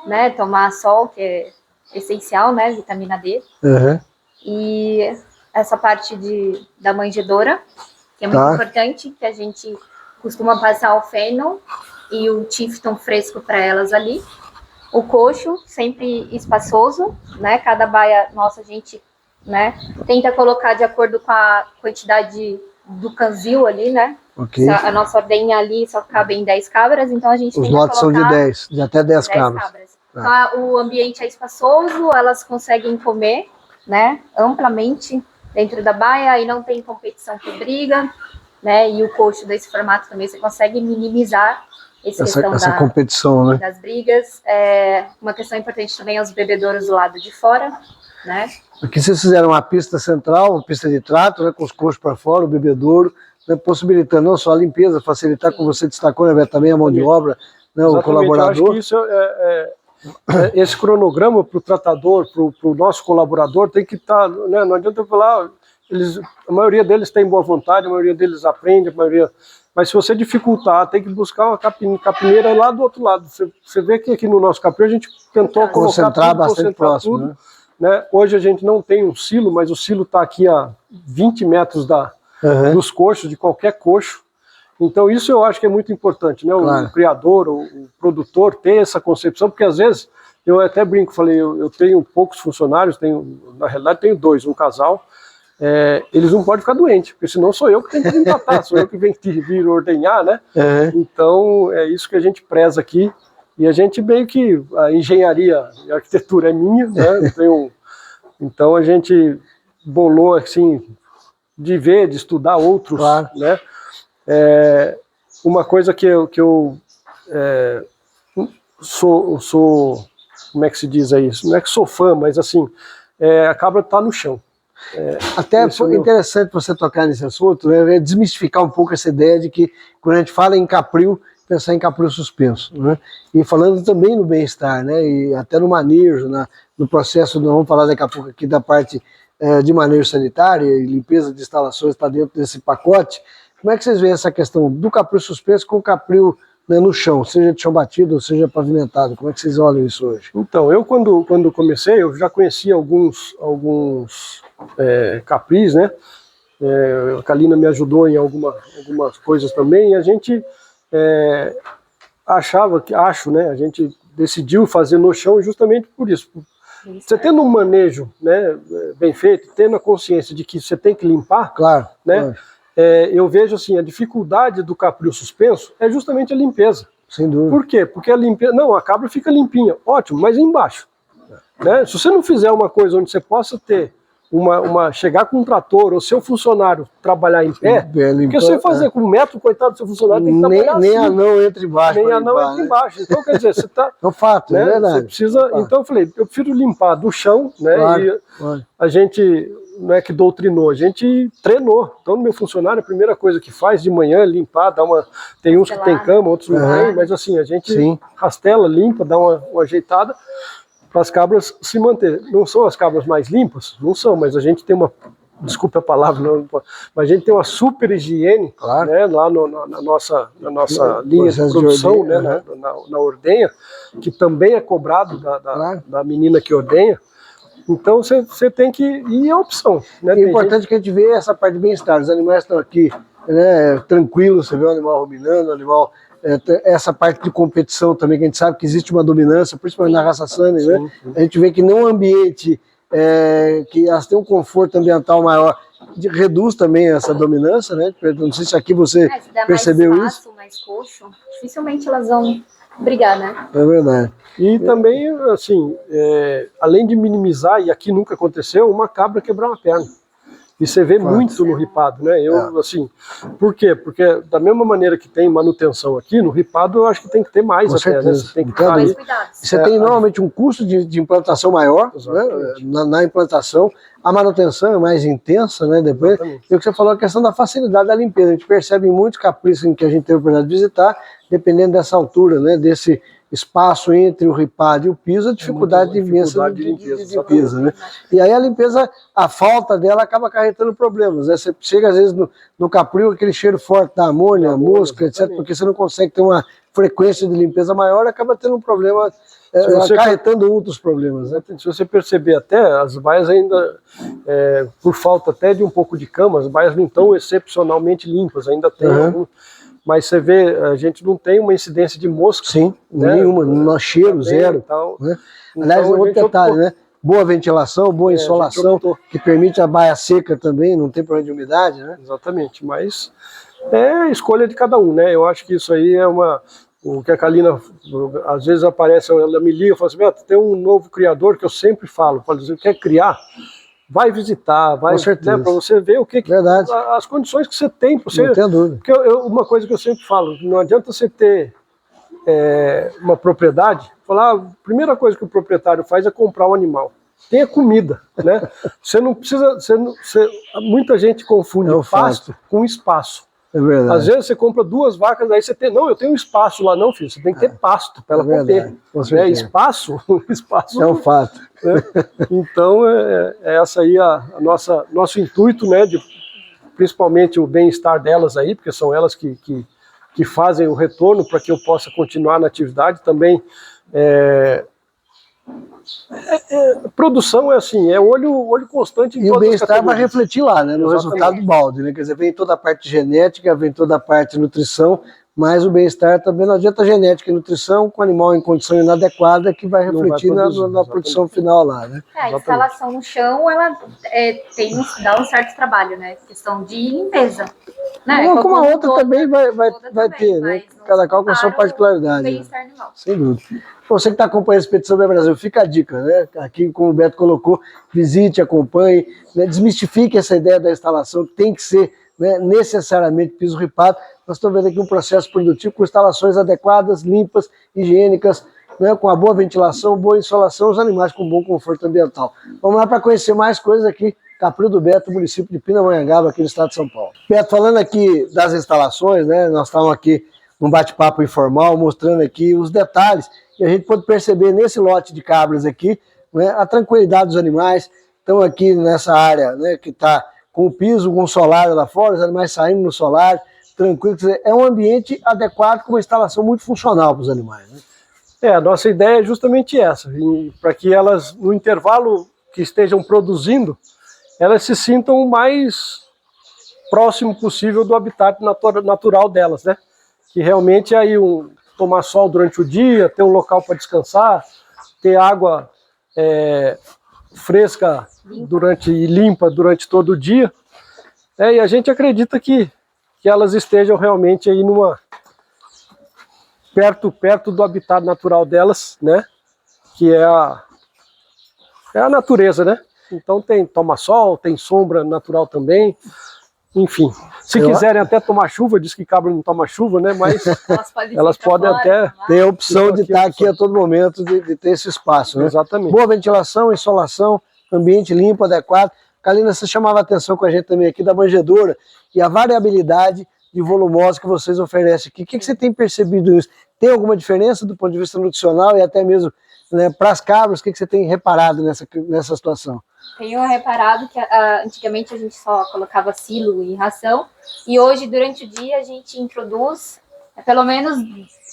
né, tomar sol, que é essencial, né, vitamina D. Uhum. E essa parte da manjedoura, que é muito importante, que a gente costuma passar o feno e o tifton fresco para elas ali. O coxo, sempre espaçoso, né? Cada baia nossa a gente, né, tenta colocar de acordo com a quantidade do canzil ali, né? Okay. A nossa ordenha ali só cabem 10 cabras, então a gente os tenta lotes colocar são de 10, de até 10 cabras. Então, o ambiente é espaçoso, elas conseguem comer, né, amplamente dentro da baia e não tem competição por briga, né? E o coxo desse formato também você consegue minimizar essa competição, né? Das brigas. Uma questão importante também é os bebedouros do lado de fora, né? Aqui vocês fizeram uma pista central, uma pista de trato, né, com os coxos para fora, o bebedouro, né, possibilitando não só a limpeza, facilitar, como você destacou, né, também a mão de obra, né, o colaborador. Eu acho que isso esse cronograma para o tratador, para o nosso colaborador, tem que estar, né, não adianta eu falar, a maioria deles tem boa vontade, a maioria deles aprende, mas se você dificultar, tem que buscar uma capineira lá do outro lado. Você vê que aqui no nosso capim a gente tentou concentrar bastante próximo, tudo, né? Hoje a gente não tem um silo, mas o silo está aqui a 20 metros dos coxos, de qualquer coxo. Então isso eu acho que é muito importante, né? O criador, o produtor ter essa concepção, porque às vezes, eu até brinco, falei, eu tenho poucos funcionários, na realidade tenho 2, um casal, eles não podem ficar doentes, porque senão sou eu que tenho que empatar, sou eu que venho vir ordenhar, né? Então é isso que a gente preza aqui, e a gente meio que, a engenharia e a arquitetura é minha, né? Então a gente bolou assim, de ver, de estudar outros, né? Uma coisa que eu sou, como é que se diz aí? Não é que sou fã, mas assim, a cabra está no chão. Até foi interessante você tocar nesse assunto, né? Desmistificar um pouco essa ideia de que quando a gente fala em capril, pensar em capril suspenso, né? E falando também no bem-estar, né? E até no manejo, no processo, nós vamos falar daqui a pouco aqui da parte de manejo sanitário e limpeza de instalações, está dentro desse pacote. Como é que vocês veem essa questão do capril suspenso com o capril, né, no chão, seja de chão batido ou seja pavimentado? Como é que vocês olham isso hoje? Então, eu quando comecei, eu já conhecia alguns capris, né? A Kalina me ajudou em algumas coisas também, e a gente né? A gente decidiu fazer no chão justamente por isso. Você tendo um manejo, né, bem feito, tendo a consciência de que você tem que limpar, né? Eu vejo assim, a dificuldade do capril suspenso é justamente a limpeza. Sem dúvida. Por quê? Porque a limpeza, a cabra fica limpinha, ótimo, mas embaixo, né? Se você não fizer uma coisa onde você possa ter chegar com um trator ou seu funcionário trabalhar em pé, porque você fazer com um metro, coitado do seu funcionário, tem que trabalhar nem assim. Anão entra embaixo. Nem anão entra embaixo. Então, quer dizer, você está... É um fato, né? É verdade. Você precisa... Então eu falei, eu prefiro limpar do chão, né? A gente não é que doutrinou, a gente treinou. Então, no meu funcionário, a primeira coisa que faz de manhã é limpar, tem uns que tem cama, outros não tem, mas assim, a gente rastela, limpa, dá uma ajeitada para as cabras se manter. Não são as cabras mais limpas? Não são, mas a gente tem uma, desculpe a palavra, não, mas a gente tem uma super higiene, né, lá na nossa linha de produção, né, na ordenha, que também é cobrado da menina que ordenha. Então você tem que ir à opção. Né? É importante que a gente vê essa parte de bem-estar. Os animais estão aqui, né, tranquilos, você vê o animal ruminando, o animal... essa parte de competição também, que a gente sabe que existe uma dominância, principalmente na raça Sunny, né? A gente vê que num ambiente que elas têm um conforto ambiental maior, reduz também essa dominância, né? Não sei se aqui você percebeu mais espaço, isso. Mais coxo, dificilmente elas vão brigar, né? É verdade. E também, assim, além de minimizar, e aqui nunca aconteceu, uma cabra quebrar uma perna. E você vê muito no ripado, né? Assim, por quê? Porque da mesma maneira que tem manutenção aqui, no ripado eu acho que tem que ter mais com até, certeza. né? Você tem que ter mais cuidado. Você tem normalmente um custo de implantação maior, né? Na implantação, a manutenção é mais intensa, né? Depois, e o que você falou, a questão da facilidade da limpeza. A gente percebe em muitos caprichos em que a gente teve a oportunidade de visitar, dependendo dessa altura, né? Desse espaço entre o ripado e o piso, a dificuldade imensa de limpeza, né? E aí a limpeza, a falta dela acaba acarretando problemas, né? Você chega às vezes no capril, aquele cheiro forte da amônia, mosca, etc., porque você não consegue ter uma frequência de limpeza maior, acaba tendo um problema, acarretando outros problemas, né? Se você perceber até, as baias ainda, por falta até de um pouco de cama, as baias não estão excepcionalmente limpas, ainda tem algum... Mas você vê, a gente não tem uma incidência de mosca. Sim, né? Nenhuma, no cheiro, zero. Então, né? Aliás, outro detalhe, né? Boa ventilação, boa insolação, que permite a baia seca também, não tem problema de umidade, né? Exatamente, mas é escolha de cada um, né? Eu acho que isso aí é o que a Kalina, às vezes aparece, ela me liga e fala assim, Beto, tem um novo criador que eu sempre falo, você quer criar? Vai visitar, vai, né, para você ver o que as condições que você tem. Você, não tem dúvida. Porque uma coisa que eu sempre falo, não adianta você ter uma propriedade, falar, a primeira coisa que o proprietário faz é comprar um animal. Tenha comida, né? Você não precisa, muita gente confunde pasto com espaço. É verdade. Às vezes você compra 2 vacas, aí você tem, não, eu tenho um espaço lá, não, filho, você tem que ter pasto para ela comer. Espaço é um fato. Né? Então, essa aí nosso intuito, né, de principalmente o bem-estar delas aí, porque são elas que fazem o retorno para que eu possa continuar na atividade também. Produção é assim, é olho constante em e todas o bem-estar vai refletir lá, né, no Exatamente. resultado do balde, né? Quer dizer, vem toda a parte genética, vem toda a parte de nutrição, mas o bem-estar também não adianta genética e nutrição com animal em condição inadequada que vai refletir na produção final lá, né? A instalação no chão, ela dá um certo trabalho, né? Questão de limpeza. Né? Uma como a outra também vai ter, né? Cada qual com a sua particularidade. Bem-estar animal. Sem dúvida. Você que está acompanhando a Expedição Bem Brasil, fica a dica, né? Aqui, como o Beto colocou, visite, acompanhe, né? Desmistifique essa ideia da instalação, que tem que ser, né, necessariamente piso ripado. Nós estamos vendo aqui um processo produtivo com instalações adequadas, limpas, higiênicas, né, com a boa ventilação, boa insolação, os animais com bom conforto ambiental. Vamos lá para conhecer mais coisas aqui, Capril do Beto, município de Pindamonhangaba, aqui no estado de São Paulo. Beto, falando aqui das instalações, né, nós estamos aqui num bate-papo informal, mostrando aqui os detalhes, e a gente pode perceber nesse lote de cabras aqui, né, a tranquilidade dos animais. Estão aqui nessa área, né, que está com o piso, com o solar lá fora, os animais saindo no solar, tranquilo. Quer dizer, é um ambiente adequado com uma instalação muito funcional para os animais, né? A nossa ideia é justamente essa, para que elas, no intervalo que estejam produzindo, elas se sintam o mais próximo possível do habitat natural delas, né? Que realmente aí tomar sol durante o dia, ter um local para descansar, ter água fresca e limpa durante todo o dia. E a gente acredita que elas estejam realmente aí perto do habitat natural delas, né? Que é a natureza, né? Então toma sol, tem sombra natural também. Enfim, se quiserem até tomar chuva, diz que cabra não toma chuva, né? Mas elas podem até ter a opção de estar aqui a todo momento, de ter esse espaço, né? Exatamente. Boa ventilação, insolação, ambiente limpo, adequado. Kalina, você chamava a atenção com a gente também aqui da manjedoura e a variabilidade de volumosa que vocês oferecem aqui. O que você tem percebido nisso? Tem alguma diferença do ponto de vista nutricional e até mesmo, né, para as cabras? O que você tem reparado nessa situação? Tenho reparado que antigamente a gente só colocava silo e ração, e hoje, durante o dia, a gente introduz pelo menos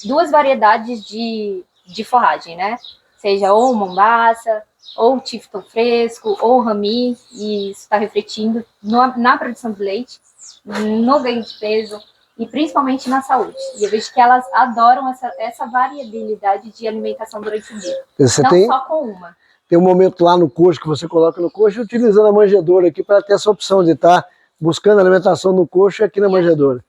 2 variedades de forragem, né? Seja ou mombaça, ou tifton fresco, ou rami, e isso está refletindo na produção de leite, no ganho de peso e principalmente na saúde. E eu vejo que elas adoram essa variabilidade de alimentação durante o dia. Você não tem... só com uma. Tem um momento lá no coxo que você coloca no coxo utilizando a manjedoura aqui para ter essa opção de estar buscando alimentação no coxo e aqui na manjedoura.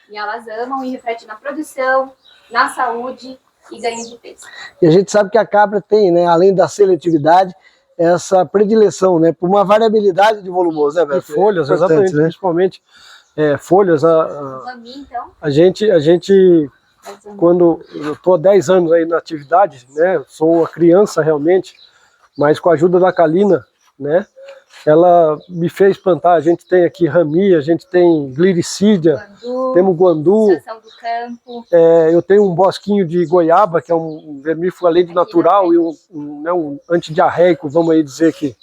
E elas amam e refletem na produção, na saúde e ganho de peso. E a gente sabe que a cabra tem, né, além da seletividade, essa predileção, né, por uma variabilidade de volumoso, né, Beto? E folhas, exatamente, né? Principalmente folhas. Então, a gente quando eu estou há 10 anos aí na atividade, né, sou uma criança realmente, mas com a ajuda da Kalina, né, ela me fez plantar. A gente tem aqui rami, a gente tem gliricídia, temos guandu, estação do campo. Eu tenho um bosquinho de goiaba, que é um vermífugo além de natural e um antidiarreico, vamos aí dizer que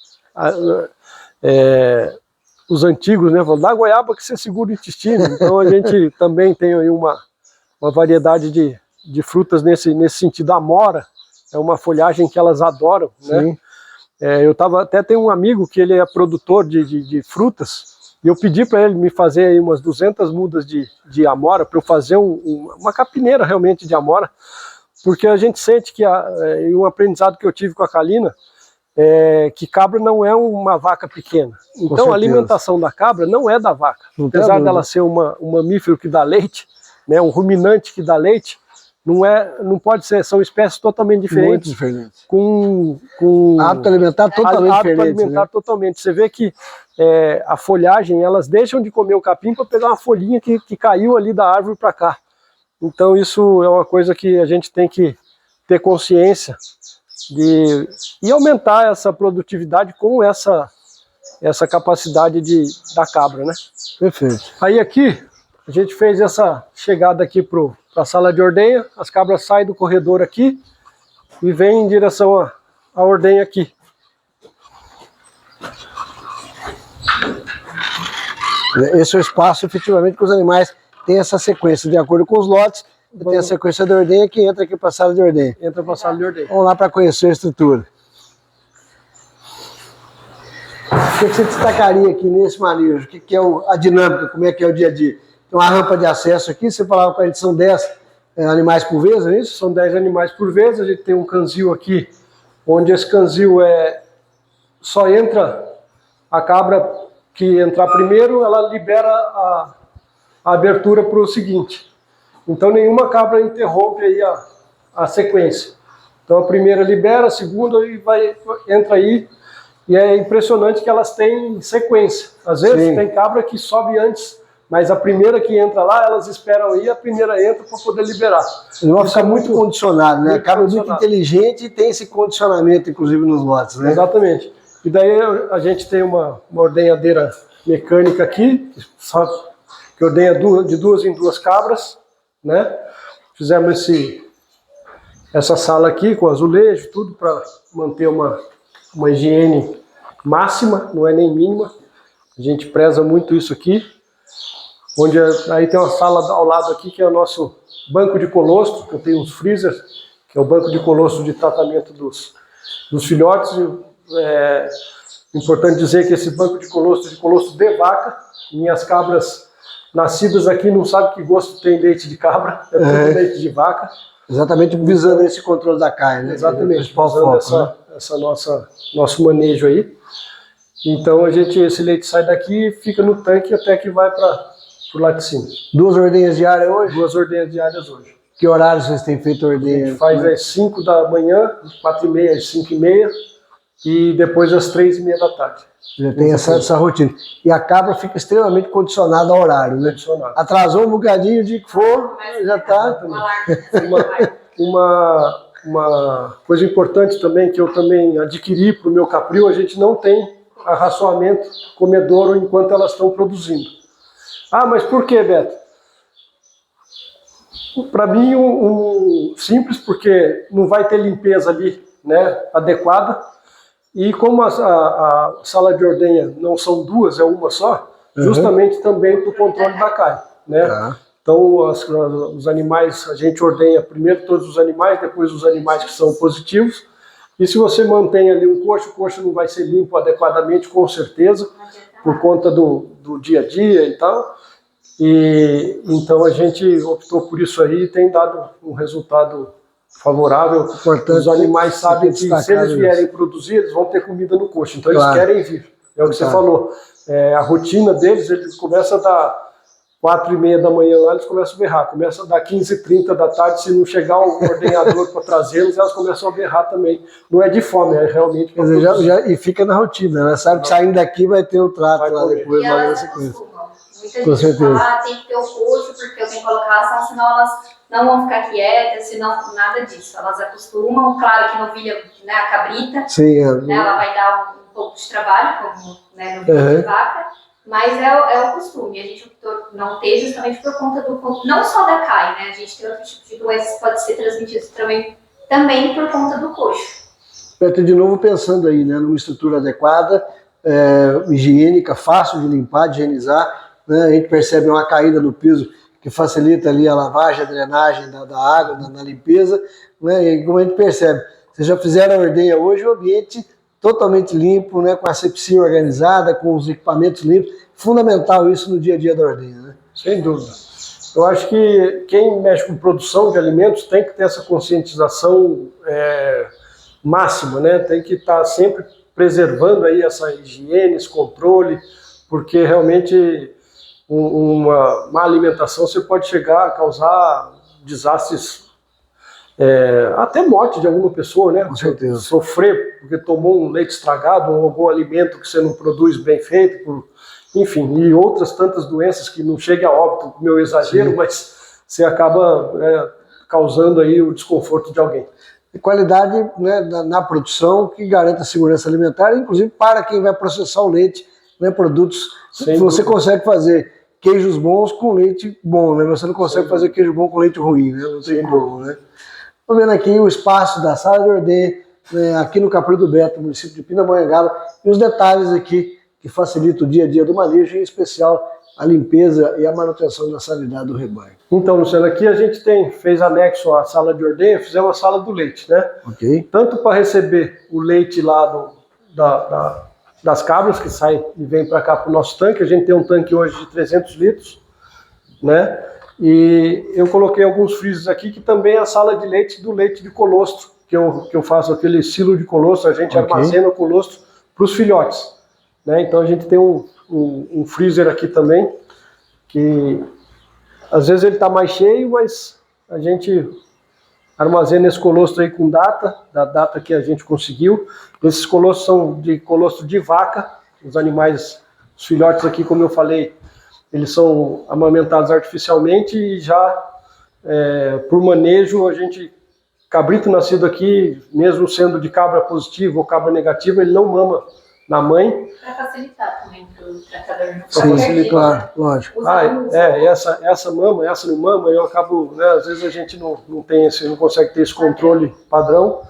os antigos, né, falam, dá goiaba que você segura o intestino. Então a gente também tem aí uma variedade de frutas nesse sentido. A amora é uma folhagem que elas adoram, né? Eu até tenho um amigo que ele é produtor de frutas, e eu pedi para ele me fazer aí umas 200 mudas de amora, para eu fazer uma capineira realmente de amora, porque a gente sente que, um aprendizado que eu tive com a Kalina, que cabra não é uma vaca pequena. Então a alimentação da cabra não é da vaca. Apesar dela ser um mamífero que dá leite, né, um ruminante que dá leite, não pode ser, são espécies totalmente diferentes. Muito diferentes. Com hábito alimentar totalmente diferente. Né? Totalmente. Você vê que a folhagem, elas deixam de comer o capim para pegar uma folhinha que caiu ali da árvore para cá. Então isso é uma coisa que a gente tem que ter consciência e aumentar essa produtividade com essa capacidade da cabra, né? Perfeito. Aí aqui, a gente fez essa chegada aqui para a sala de ordenha. As cabras saem do corredor aqui e vêm em direção à ordenha aqui. Esse é o espaço, efetivamente, que os animais têm essa sequência, de acordo com os lotes, tem a sequência de ordenha que entra aqui para a sala de ordenha. Entra para a sala de ordenha. Vamos lá para conhecer a estrutura. O que você destacaria aqui nesse manejo? O que é a dinâmica, como é que é o dia a dia? Tem uma rampa de acesso aqui, você falava que a gente são 10 animais por vez, não é isso? São 10 animais por vez. A gente tem um canzil aqui, onde esse canzil só entra a cabra que entrar primeiro, ela libera a abertura para o seguinte. Então nenhuma cabra interrompe aí a sequência. Então a primeira libera, a segunda entra aí, e é impressionante que elas têm sequência. Às vezes tem cabra que sobe antes, mas a primeira que entra lá, elas esperam aí, a primeira entra para poder liberar. Ele vai ficar muito condicionado, né? A cabra é muito inteligente e tem esse condicionamento, inclusive, nos lotes, né? Exatamente. E daí a gente tem uma ordenhadeira mecânica aqui, que ordenha de 2 em 2 cabras, né? Fizemos essa sala aqui com azulejo, tudo para manter uma higiene máxima, não é nem mínima. A gente preza muito isso aqui. Aí tem uma sala ao lado aqui que é o nosso banco de colostro, que eu tenho uns freezers, que é o banco de colostro de tratamento dos filhotes. É importante dizer que esse banco de colostro de vaca, minhas cabras nascidas aqui não sabem que gosto tem leite de cabra, é tudo leite de vaca. Exatamente visando esse controle da carne, né? Exatamente, visando essa nosso manejo aí. Então esse leite sai daqui e fica no tanque até que vai para o laticínio. 2 ordenhas diárias hoje? 2 ordenhas diárias hoje. Que horário vocês têm feito a ordenha? A gente faz às 5 da manhã, 4h30, às 5h30 e depois às 3h30 da tarde. Já tem essa rotina. E a cabra fica extremamente condicionada ao horário, né? Condicionado. Atrasou um bocadinho de que for, já está. Uma coisa importante também que eu também adquiri para o meu capril, a gente não tem arraçoamento comedouro enquanto elas estão produzindo. Ah, mas por que, Beto? Para mim, simples, porque não vai ter limpeza ali, né, adequada. E como a sala de ordenha não são duas, é uma só, justamente também para o controle da carne, né? Então, os animais, a gente ordenha primeiro todos os animais, depois os animais que são positivos. E se você mantém ali o coxo não vai ser limpo adequadamente, com certeza, por conta do dia a dia e tal. E então a gente optou por isso aí e tem dado um resultado favorável. Os animais sabem que se eles vierem produzir, eles vão ter comida no coxo. Então eles querem vir. É o que você falou. A rotina deles, eles começam a dar 4h30 da manhã lá, eles começam a berrar. Começa a dar 15h30 da tarde, se não chegar o ordenhador para trazê-los, elas começam a berrar também. Não é de fome, é realmente... Quer dizer, e fica na rotina, né? Sabe que saindo daqui vai ter o trato lá depois, logo na sequência. Muita gente fala, tem que ter o coxo porque eu tenho que colocar ração, senão elas não vão ficar quietas, senão nada disso. Elas acostumam, claro que novilha, né, a cabrita, sim, né, ela vai dar um pouco de trabalho, como, né, novilha de vaca, mas é o costume. A gente optou não ter justamente por conta não só da CAI, né, a gente tem outro tipo de doenças que pode ser transmitido também por conta do coxo. Beto, de novo pensando aí, né, numa estrutura adequada, higiênica, fácil de limpar, de higienizar, né, a gente percebe uma caída no piso que facilita ali a lavagem, a drenagem da água, na limpeza, né, e como a gente percebe, vocês já fizeram a ordenha hoje, o ambiente totalmente limpo, né, com a asepsia organizada, com os equipamentos limpos, fundamental isso no dia a dia da ordenha, né? Sem dúvida. Eu acho que quem mexe com produção de alimentos tem que ter essa conscientização máxima, né, tem que estar sempre preservando aí essa higiene, esse controle, porque realmente uma má alimentação você pode chegar a causar desastres, até morte de alguma pessoa, né? Com certeza. Sofrer porque tomou um leite estragado ou algum alimento que você não produz bem feito, enfim, e outras tantas doenças que não chegam a óbito, meu exagero, sim, mas você acaba causando aí o desconforto de alguém. E qualidade, né, na produção que garanta a segurança alimentar, inclusive para quem vai processar o leite, né, produtos que você consegue fazer queijos bons com leite bom, né? Você não consegue fazer queijo bom com leite ruim, né? Não tem como, né? Estou vendo aqui o espaço da sala de ordenha, né, aqui no Capril do Beto, município de Pindamonhangaba, e os detalhes aqui que facilitam o dia a dia do manejo, em especial a limpeza e a manutenção da sanidade do rebanho. Então, Luciano, aqui a gente fez anexo à sala de ordenha, fizemos a sala do leite, né? Ok. Tanto para receber o leite lá das cabras que saem e vêm para cá para o nosso tanque. A gente tem um tanque hoje de 300 litros, né? E eu coloquei alguns freezers aqui que também é a sala de leite do leite de colostro, que eu faço aquele silo de colostro, a gente armazena o colostro para os filhotes, né? Então a gente tem um freezer aqui também, que às vezes ele está mais cheio, mas a gente armazena esse colostro aí com da data que a gente conseguiu. Esses colostros são de colostro de vaca, os animais, os filhotes aqui, como eu falei, eles são amamentados artificialmente e já por manejo, cabrito nascido aqui, mesmo sendo de cabra positiva ou cabra negativa, ele não mama na mãe. Para facilitar também para o tratador não Sim, claro, lógico. Essa mama, essa não mama, eu acabo, né, às vezes a gente não consegue ter esse controle padrão,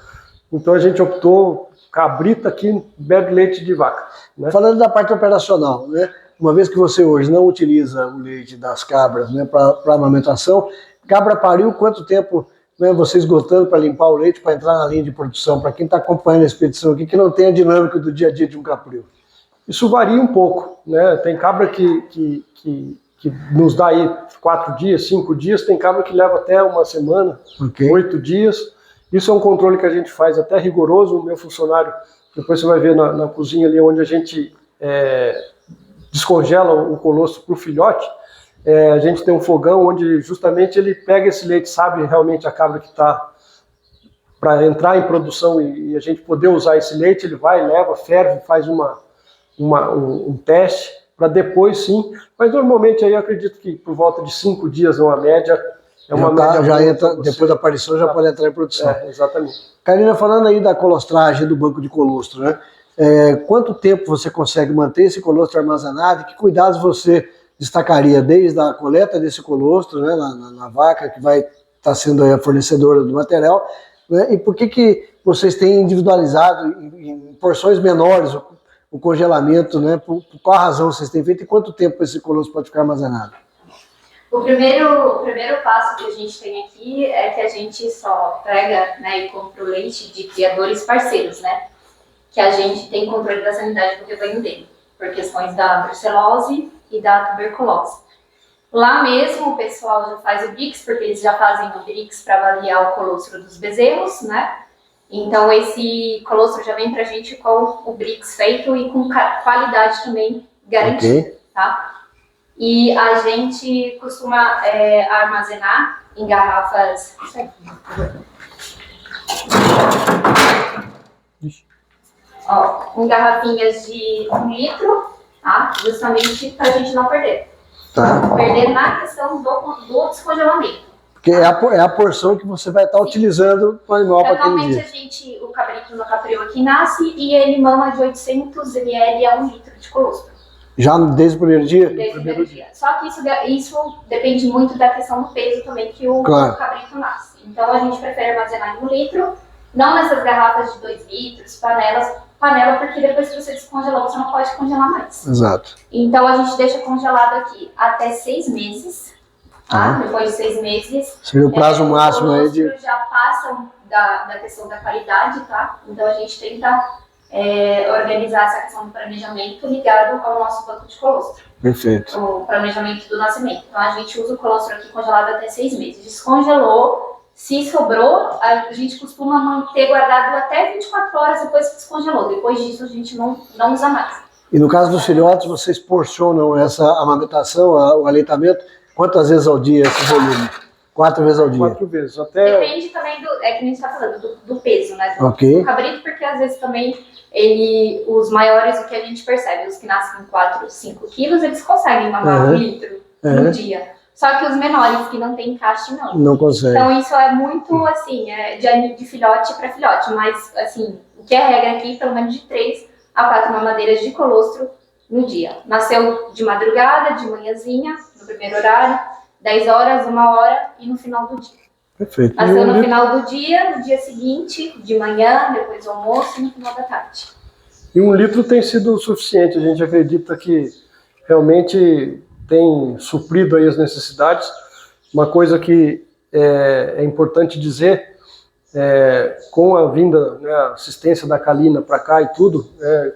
então a gente optou, cabrita aqui bebe leite de vaca, né? Falando da parte operacional, né, uma vez que você hoje não utiliza o leite das cabras, né, para amamentação, cabra pariu, quanto tempo, né, você esgotando para limpar o leite, para entrar na linha de produção, para quem está acompanhando a expedição aqui, que não tem a dinâmica do dia a dia de um capril? Isso varia um pouco, né? Tem cabra que nos dá aí 4 dias, 5 dias, tem cabra que leva até uma semana, 8 dias. Isso é um controle que a gente faz até rigoroso. O meu funcionário, depois você vai ver na cozinha ali onde a gente descongela o colostro para o filhote, a gente tem um fogão onde justamente ele pega esse leite, sabe realmente a cabra que está para entrar em produção e a gente poder usar esse leite, ele vai, leva, ferve, faz um teste para depois sim, mas normalmente aí eu acredito que por volta de 5 dias, uma média, já entra, depois da aparição já pode entrar em produção. Exatamente. Karina, falando aí da colostragem do banco de colostro, né? quanto tempo você consegue manter esse colostro armazenado? Que cuidados você destacaria desde a coleta desse colostro, né, na vaca que vai estar sendo aí a fornecedora do material, né, e por que vocês têm individualizado em porções menores o congelamento, né, por qual razão vocês têm feito e quanto tempo esse colostro pode ficar armazenado? O primeiro passo que a gente tem aqui é que a gente só pega, né, e compra o leite de criadores parceiros, né, que a gente tem controle da sanidade do rebanho dele, por questões da brucelose e da tuberculose. Lá mesmo o pessoal já faz o BRICS, porque eles já fazem o BRICS para avaliar o colostro dos bezerros, né? Então esse colostro já vem pra gente com o BRICS feito e com qualidade também garantida, tá? E a gente costuma armazenar em garrafas... Ó, em garrafinhas de 1 litro, tá? Justamente pra gente não perder. Tá. Perder na questão do descongelamento. Porque é a porção que você vai estar utilizando para o animal para aquele dia. Normalmente o cabrito no capril aqui nasce e ele mama de 800 ml a 1 litro de colostro. Já desde o primeiro dia? Desde o primeiro dia. Só que isso depende muito da questão do peso também que o cabrito nasce. Então a gente prefere armazenar em 1 litro, não nessas garrafas de 2 litros, panela, porque depois que você descongelou, você não pode congelar mais. Exato. Então a gente deixa congelado aqui até 6 meses. Tá? Depois de 6 meses. Seria o prazo máximo aí de. Já passam da questão da qualidade, tá? Então a gente tenta organizar essa questão do planejamento ligado ao nosso banco de colostro. Perfeito. O planejamento do nascimento. Então a gente usa o colostro aqui congelado até 6 meses. Descongelou, se sobrou, a gente costuma manter guardado até 24 horas depois que descongelou. Depois disso a gente não usa mais. E no caso dos filhotes, vocês porcionam essa amamentação, o aleitamento, quantas vezes ao dia esse volume? 4 vezes ao dia? 4 vezes. Até... Depende também que a gente está falando, do peso, né? Do cabrito, porque às vezes também os maiores, o que a gente percebe, os que nascem com 4, 5 quilos, eles conseguem mamar 1 litro no dia. Só que os menores, que não tem encaixe, não. Não consegue. Então isso é muito, assim, de filhote para filhote. Mas, assim, o que é regra aqui, pelo menos de 3 a 4 mamadeiras de colostro no dia. Nasceu de madrugada, de manhãzinha, no primeiro horário, 10 horas, 1 hora e no final do dia. Perfeito. Nasceu no final do dia, no dia seguinte, de manhã, depois do almoço e no final da tarde. E 1 litro tem sido o suficiente. A gente acredita que realmente tem suprido aí as necessidades. Uma coisa que é importante dizer, com a vinda, né, a assistência da Kalina para cá e tudo,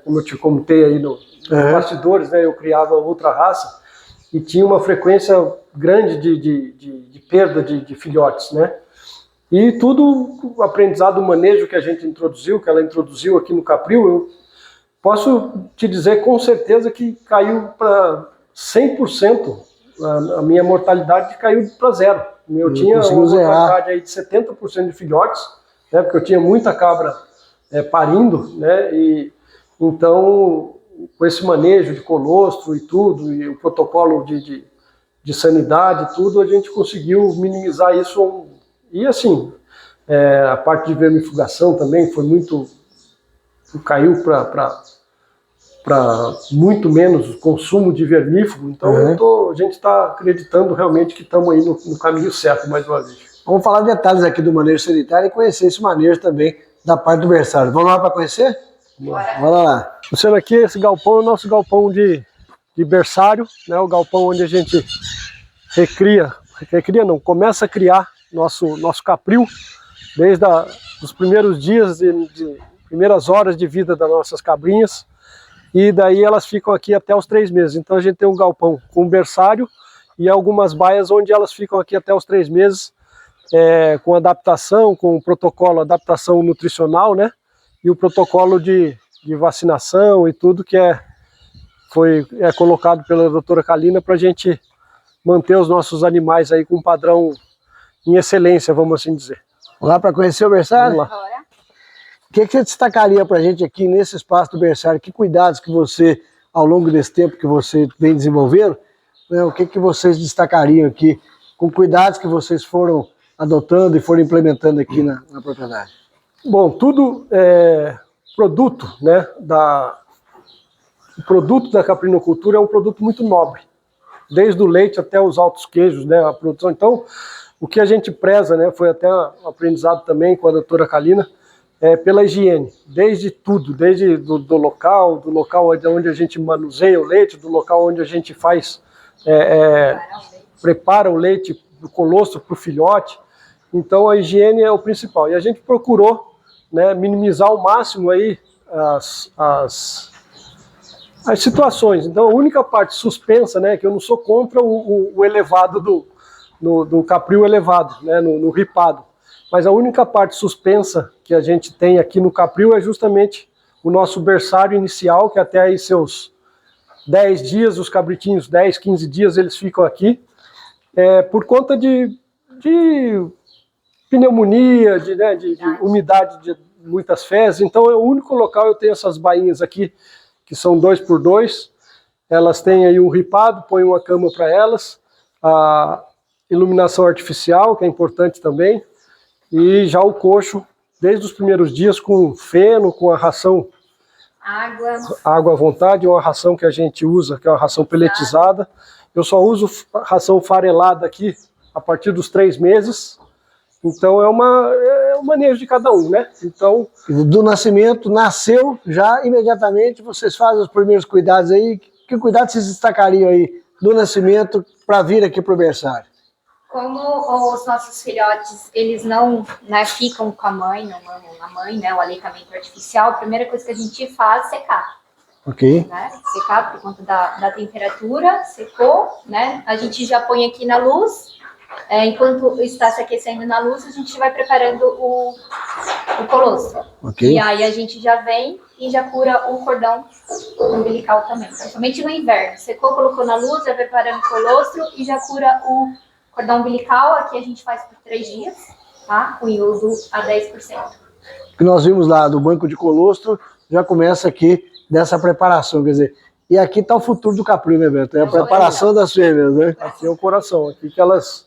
como eu te comentei aí nos bastidores, né, eu criava outra raça e tinha uma frequência grande de perda de filhotes, né? E tudo o aprendizado, o manejo que a gente introduziu, que ela introduziu aqui no Capril, eu posso te dizer com certeza que caiu para 100%, a minha mortalidade caiu para 0. Eu tinha uma mortalidade aí de 70% de filhotes, né, porque eu tinha muita cabra parindo, né, e então com esse manejo de colostro e tudo, e o protocolo de sanidade e tudo, a gente conseguiu minimizar isso. E assim, a parte de vermifugação também foi muito, caiu para muito menos consumo de vermífugo, então a gente está acreditando realmente que estamos aí no caminho certo, mais uma vez. Vamos falar detalhes aqui do manejo sanitário e conhecer esse manejo também da parte do berçário. Vamos lá para conhecer? Bora lá. Luciano, aqui esse galpão é o nosso galpão de berçário, né, o galpão onde a gente começa a criar nosso capril, desde os primeiros dias, primeiras horas de vida das nossas cabrinhas, e daí elas ficam aqui até os 3 meses. Então a gente tem um galpão com berçário e algumas baias onde elas ficam aqui até os 3 meses, com adaptação, com o protocolo adaptação nutricional, né? E o protocolo de vacinação e tudo que é colocado pela doutora Kalina para a gente manter os nossos animais aí com um padrão em excelência, vamos assim dizer. Vamos lá para conhecer o berçário? Vamos lá. O que você destacaria para a gente aqui nesse espaço do berçário? Que cuidados que você, ao longo desse tempo que você vem desenvolvendo, né, o que vocês destacariam aqui, com cuidados que vocês foram adotando e foram implementando aqui na propriedade? Bom, tudo produto, né, o produto da caprinocultura é um produto muito nobre, desde o leite até os altos queijos, né, a produção. Então, o que a gente preza, né, foi até um aprendizado também com a doutora Kalina, pela higiene, desde tudo, desde do local onde a gente manuseia o leite, do local onde a gente faz, prepara o leite do colostro para o filhote. Então a higiene é o principal. E a gente procurou, né, minimizar ao máximo aí as situações. Então a única parte suspensa, né, que eu não sou contra o elevado do capril elevado, né, no ripado. Mas a única parte suspensa que a gente tem aqui no capril é justamente o nosso berçário inicial, que até aí seus 10 dias, os cabritinhos, 10, 15 dias, eles ficam aqui, por conta de pneumonia, de umidade de muitas fezes. Então é o único local. Eu tenho essas bainhas aqui, que são 2x2, elas têm aí um ripado, põe uma cama para elas, a iluminação artificial, que é importante também, e já o coxo, desde os primeiros dias, com feno, com a ração água à vontade, uma ração que a gente usa, que é uma ração peletizada. Eu só uso ração farelada aqui a partir dos 3 meses, então é um manejo de cada um, né? Então, do nascimento, nasceu, já imediatamente vocês fazem os primeiros cuidados aí. Que cuidados vocês destacariam aí do nascimento para vir aqui para o berçário? Como os nossos filhotes, eles não, né, ficam com a mãe, não mamam na mãe, né, o aleitamento artificial, a primeira coisa que a gente faz é secar. Ok. Né, secar por conta da temperatura, secou, né, a gente já põe aqui na luz, enquanto está se aquecendo na luz, a gente vai preparando o colostro. Ok. E aí a gente já vem e já cura o cordão umbilical também, principalmente no inverno. Secou, colocou na luz, já vai preparando o colostro e já cura o cordão umbilical. Aqui a gente faz por 3 dias, tá? Com iodo a 10%. Que nós vimos lá do banco de colostro, já começa aqui dessa preparação, quer dizer, e aqui está o futuro do capril, né, Beto? É a preparação das fêmeas, né? aqui é o coração, aqui que elas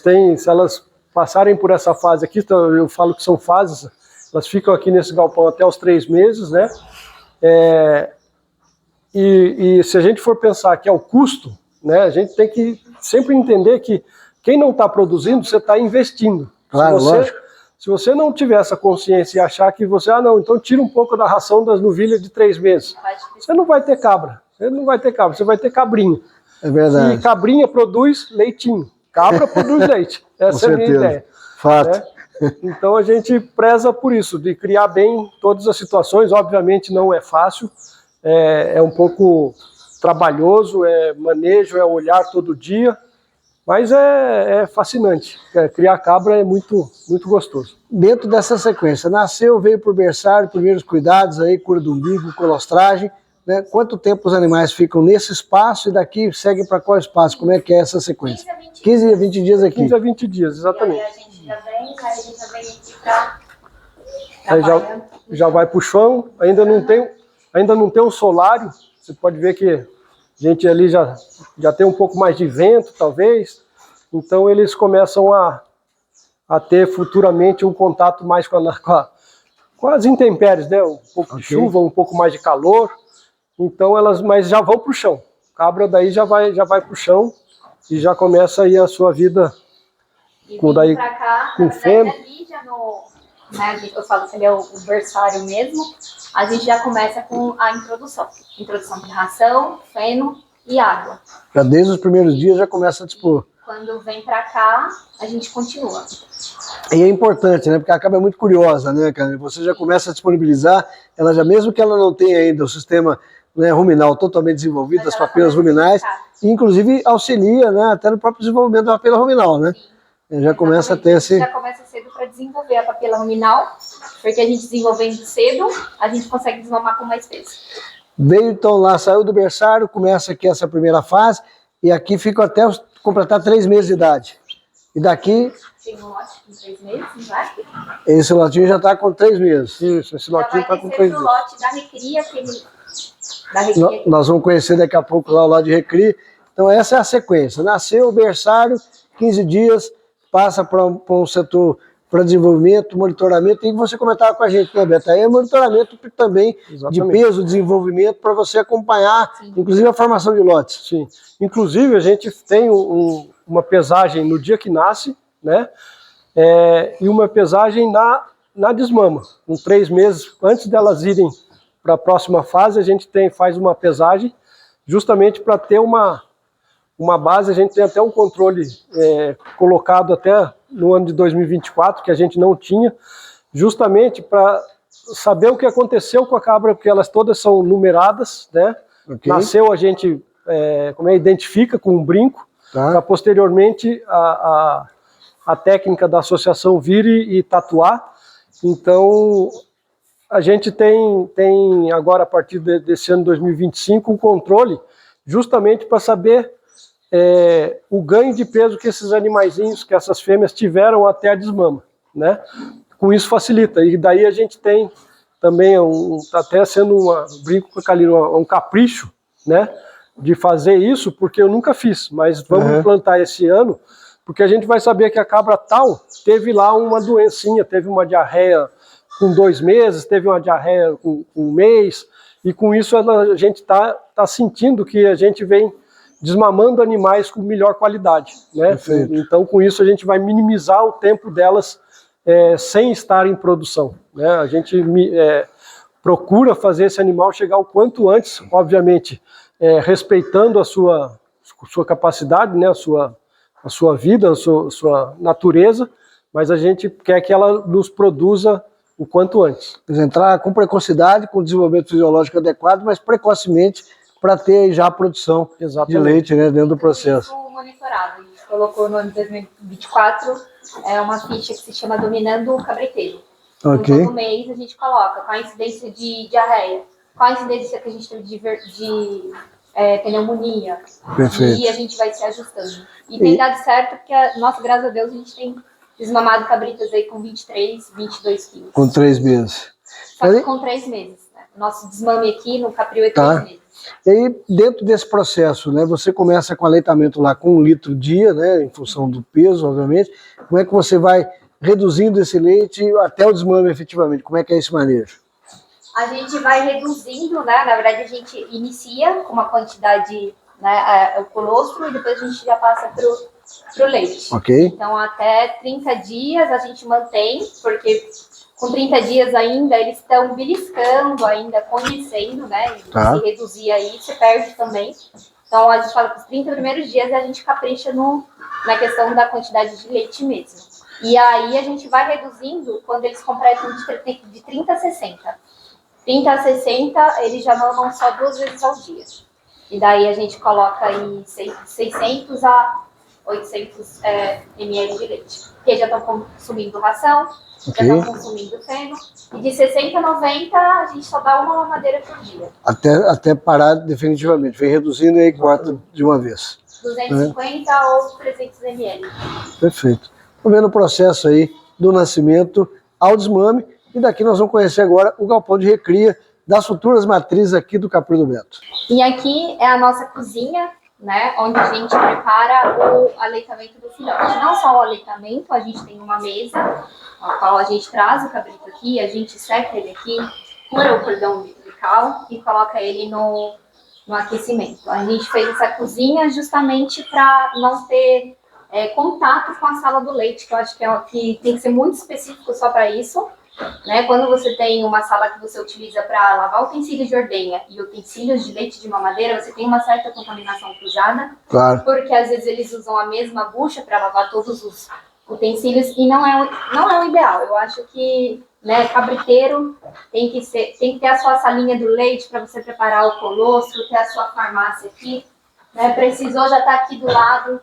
têm, se elas passarem por essa fase aqui, então eu falo que são fases, elas ficam aqui nesse galpão até os 3 meses, né? E se a gente for pensar que é o custo, né, a gente tem que sempre entender que quem não está produzindo, você está investindo. Claro, lógico. Se você não tiver essa consciência e achar que você, não, então tira um pouco da ração das novilhas de 3 meses. Você não vai ter cabra, você vai ter cabrinha. É verdade. E cabrinha produz leitinho, cabra produz leite. Essa é a minha ideia. Fato. Né? Então a gente preza por isso, de criar bem todas as situações. Obviamente não é fácil, é um pouco trabalhoso, é manejo, é olhar todo dia, mas é fascinante. Criar cabra é muito, muito gostoso. Dentro dessa sequência, nasceu, veio para o berçário, primeiros cuidados, aí, cura do umbigo, colostragem, né? Quanto tempo os animais ficam nesse espaço e daqui seguem para qual espaço? Como é que é essa sequência? 15 a 20 dias aqui. 15 a 20 dias, exatamente. E aí a gente já vem, aí a gente já vem aqui para... Aí já vai para o chão, ainda não tem um solário, você pode ver que a gente ali já tem um pouco mais de vento, talvez, então eles começam a ter futuramente um contato mais com as intempéries, né? Um pouco de chuva, um pouco mais de calor, então mas já vão para o chão. Cabra daí já vai para o chão e já começa aí a sua vida com fêmea. Ali já né, eu falo que ele é o berçário mesmo, a gente já começa com a introdução de ração, feno e água. Já desde os primeiros dias já começa a dispor. Quando vem pra cá, a gente continua. E é importante, né? Porque a cabra é muito curiosa, né, cara? Você já começa a disponibilizar, ela já, mesmo que ela não tenha ainda o sistema, né, ruminal totalmente desenvolvido, as papilas ruminais, inclusive auxilia, né, até no próprio desenvolvimento da papila ruminal, né? Já começa a ter esse... Já começa cedo para desenvolver a papila ruminal, porque a gente desenvolvendo cedo, a gente consegue desmamar com mais peso. Veio então lá, saiu do berçário, começa aqui essa primeira fase, e aqui fica até completar 3 meses de idade. E daqui... Tem um lote com 3 meses, não vai? Esse lotinho já está com 3 meses. Isso, esse lotinho está com 3 meses. O lote da recria, Nós vamos conhecer daqui a pouco lá o lote de recria. Então essa é a sequência. Nasceu o berçário, 15 dias, passa para um setor para desenvolvimento, monitoramento, e você comentava com a gente, né, Beto? Aí é monitoramento também Exatamente. de peso, desenvolvimento, para você acompanhar, Sim. inclusive a formação de lotes. Sim. Inclusive, a gente tem uma pesagem no dia que nasce, né? E uma pesagem na desmama. Com 3 meses, antes delas irem para a próxima fase, a gente faz uma pesagem, justamente para ter uma base. A gente tem até um controle colocado até no ano de 2024, que a gente não tinha, justamente para saber o que aconteceu com a cabra, porque elas todas são numeradas, né? Okay. Nasceu, a gente identifica com um brinco, Tá. para posteriormente a técnica da associação vir e tatuar. Então, a gente tem agora, a partir desse ano 2025, um controle justamente para saber o ganho de peso que esses animaizinhos, que essas fêmeas tiveram até a desmama, né? Com isso facilita. E daí a gente tem também, até sendo brinco com a Kalina, um capricho, né? De fazer isso, porque eu nunca fiz, mas vamos implantar esse ano, porque a gente vai saber que a cabra tal teve lá uma doencinha, teve uma diarreia com 2 meses, teve uma diarreia com 1 mês, e com isso a gente tá sentindo que a gente vem desmamando animais com melhor qualidade, né? Perfeito. Então, com isso, a gente vai minimizar o tempo delas sem estar em produção, né? A gente procura fazer esse animal chegar o quanto antes, obviamente, respeitando a sua capacidade, né? A sua vida, a sua natureza, mas a gente quer que ela nos produza o quanto antes. Entrar com precocidade, com desenvolvimento fisiológico adequado, mas precocemente, para ter já a produção de leite, né, dentro do processo. Isso monitorado. A gente colocou no ano de 2024 uma ficha que se chama Dominando o Cabreteiro. Ok. Todo mês a gente coloca qual a incidência de diarreia, qual a incidência que a gente teve de pneumonia. Perfeito. E a gente vai se ajustando. E tem dado certo, porque, nossa, graças a Deus, a gente tem desmamado cabritas aí com 23, 22 quilos. Com 3 meses. Só que com 3 meses. Né? Nosso desmame aqui no Capril é 3 meses. E aí, dentro desse processo, né, você começa com aleitamento lá com 1 litro dia, né, em função do peso, obviamente. Como é que você vai reduzindo esse leite até o desmame efetivamente? Como é que é esse manejo? A gente vai reduzindo, né? Na verdade, a gente inicia com uma quantidade, né, o colostro, e depois a gente já passa pro leite. Ok. Então, até 30 dias a gente mantém, porque com 30 dias ainda eles estão beliscando, ainda conhecendo, né? E Tá. se reduzir aí, você perde também. Então, a gente fala que os 30 primeiros dias a gente capricha na questão da quantidade de leite mesmo. E aí a gente vai reduzindo quando eles completam de 30 a 60. 30 a 60, eles já mamam só 2 vezes ao dia. E daí a gente coloca aí 600 a 800 ml de leite. Porque já estão consumindo ração, Ok. já estão consumindo feno. E de 60 a 90, a gente só dá uma mamadeira por dia. Até parar definitivamente. Vem reduzindo e aí corta de uma vez. 250 ou 300 ml. Perfeito. Estamos vendo o processo aí do nascimento ao desmame. E daqui nós vamos conhecer agora o galpão de recria das futuras matrizes aqui do Capril do Beto. E aqui é a nossa cozinha, né, onde a gente prepara o aleitamento do filhote. Não só o aleitamento, a gente tem uma mesa, a qual a gente traz o cabrito aqui, a gente seca ele aqui, fura o cordão umbilical e coloca ele no aquecimento. A gente fez essa cozinha justamente para não ter contato com a sala do leite, que eu acho que tem que ser muito específico só para isso. Né? Quando você tem uma sala que você utiliza para lavar utensílios de ordenha e utensílios de leite de mamadeira, você tem uma certa contaminação cruzada, Claro. porque às vezes eles usam a mesma bucha para lavar todos os utensílios e não é o ideal. Eu acho que, né, cabriteiro tem que ter a sua salinha do leite para você preparar o colostro, ter a sua farmácia aqui, né? Precisou, já tá aqui do lado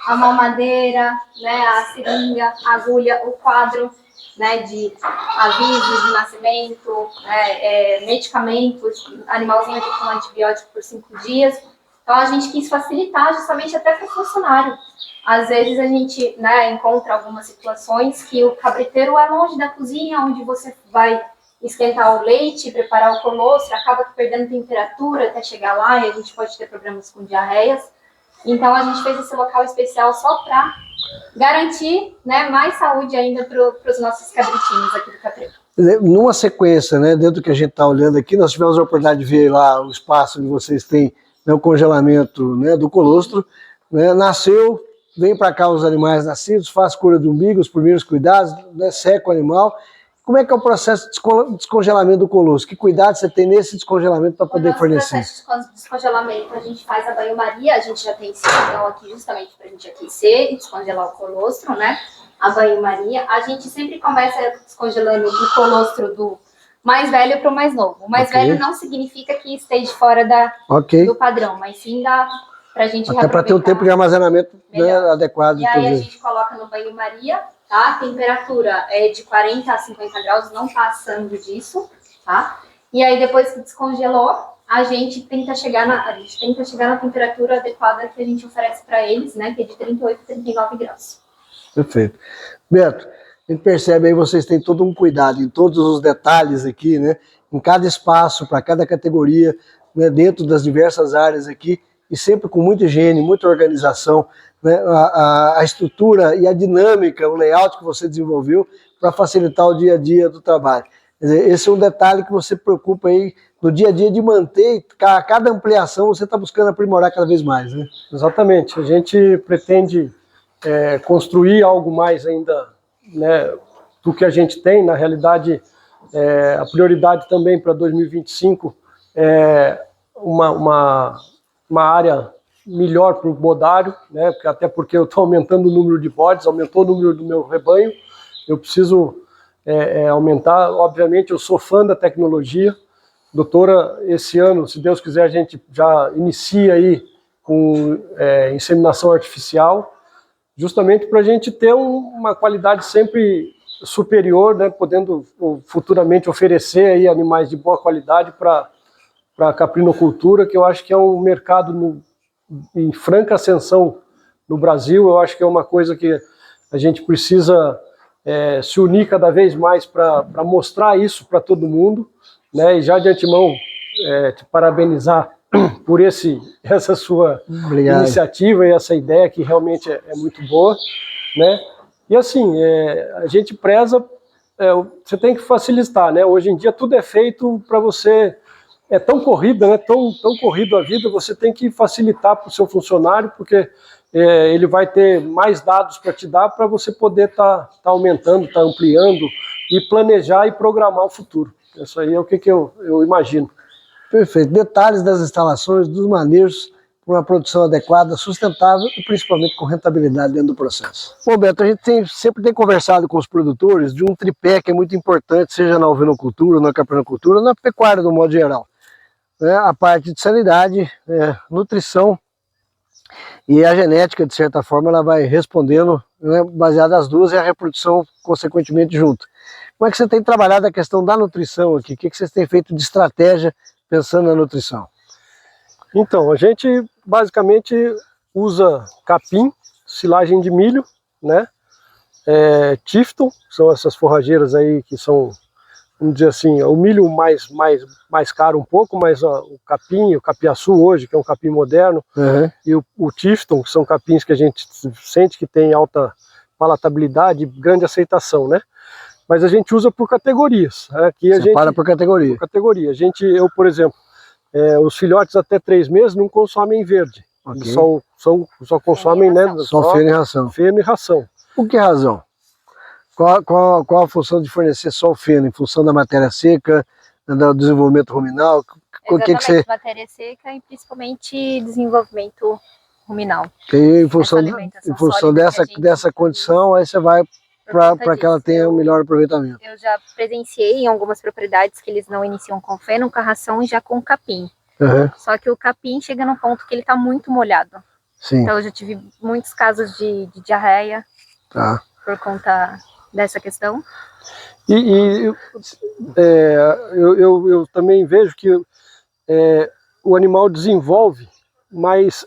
a mamadeira, né, a seringa, a agulha, o quadro, né, de avisos de nascimento, medicamentos, animalzinho aqui com antibiótico por 5 dias. Então a gente quis facilitar justamente até para o funcionário. Às vezes a gente, né, encontra algumas situações que o cabriteiro é longe da cozinha, onde você vai esquentar o leite, preparar o colostro, acaba perdendo temperatura até chegar lá e a gente pode ter problemas com diarreias. Então a gente fez esse local especial só para garantir, né, mais saúde ainda para os nossos cabritinhos aqui do Caprino. Numa sequência, né, dentro do que a gente está olhando aqui, nós tivemos a oportunidade de ver lá o espaço onde vocês têm, né, o congelamento, né, do colostro, né, nasceu, vem para cá os animais nascidos, faz cura de umbigo, os primeiros cuidados, né, seca o animal. Como é que é o processo de descongelamento do colostro? Que cuidado você tem nesse descongelamento para poder fornecer? No processo de descongelamento, a gente faz a banho-maria, a gente já tem esse fogão aqui justamente para a gente aquecer e descongelar o colostro, né? A banho-maria. A gente sempre começa descongelando o colostro do mais velho para o mais novo. O mais velho não significa que esteja fora do padrão, mas sim para a gente até para ter um tempo de armazenamento, né, adequado. E aí a gente coloca no banho-maria, tá? A temperatura é de 40 a 50 graus, não passando disso, tá? E aí depois que descongelou, a gente tenta chegar na temperatura adequada que a gente oferece para eles, né? Que é de 38 a 39 graus. Perfeito. Beto, a gente percebe aí, vocês têm todo um cuidado em todos os detalhes aqui, né? Em cada espaço, para cada categoria, né? Dentro das diversas áreas aqui, e sempre com muita higiene, muita organização, né? A estrutura e a dinâmica, o layout que você desenvolveu para facilitar o dia a dia do trabalho. Quer dizer, esse é um detalhe que você preocupa aí no dia a dia de manter, a cada ampliação você está buscando aprimorar cada vez mais, né? Exatamente, a gente pretende construir algo mais ainda, né, do que a gente tem. Na realidade, a prioridade também para 2025 é uma área melhor para o bodário, né, até porque eu estou aumentando o número de bodes, aumentou o número do meu rebanho, eu preciso aumentar. Obviamente eu sou fã da tecnologia. Doutora, esse ano, se Deus quiser, a gente já inicia aí com inseminação artificial, justamente para a gente ter uma qualidade sempre superior, né, podendo futuramente oferecer aí animais de boa qualidade para a caprinocultura, que eu acho que é um mercado em franca ascensão no Brasil. Eu acho que é uma coisa que a gente precisa se unir cada vez mais para mostrar isso para todo mundo, né, e já de antemão te parabenizar por essa sua iniciativa e essa ideia que realmente é muito boa, né? E assim, a gente preza, você tem que facilitar, né? Hoje em dia tudo é feito para você, é tão corrida, né? Tão corrido a vida, você tem que facilitar para o seu funcionário, porque ele vai ter mais dados para te dar, para você poder tá aumentando, tá ampliando e planejar e programar o futuro. Isso aí é o que eu imagino. Perfeito. Detalhes das instalações, dos manejos, para uma produção adequada, sustentável e principalmente com rentabilidade dentro do processo. Bom, Beto, a gente sempre tem conversado com os produtores de um tripé que é muito importante, seja na ovinocultura, na caprinocultura, na pecuária do modo geral. A parte de sanidade, nutrição e a genética, de certa forma, ela vai respondendo, né, baseada nas duas, e a reprodução, consequentemente, junto. Como é que você tem trabalhado a questão da nutrição aqui? O que vocês têm feito de estratégia pensando na nutrição? Então, a gente basicamente usa capim, silagem de milho, né? Tifton, são essas forrageiras aí que são, vamos dizer assim, o milho mais caro um pouco, mas o capim, o capiaçu hoje, que é um capim moderno, e o Tifton, que são capins que a gente sente que tem alta palatabilidade e grande aceitação, né? Mas a gente usa por categorias. Aqui Separa por categoria. Por categoria. Eu, por exemplo, os filhotes até 3 meses não consomem verde. Okay. Eles só consomem, né? Só feno e ração. Feno e ração. Por que razão? Qual a função de fornecer só o feno? Em função da matéria seca, do desenvolvimento ruminal? Exatamente, matéria seca e principalmente desenvolvimento ruminal. E em função dessa condição, aí você vai para que ela tenha um melhor aproveitamento. Eu já presenciei em algumas propriedades que eles não iniciam com feno, com ração e já com capim. Só que o capim chega num ponto que ele está muito molhado. Sim. Então eu já tive muitos casos de diarreia por conta dessa questão. Eu também vejo que o animal desenvolve mais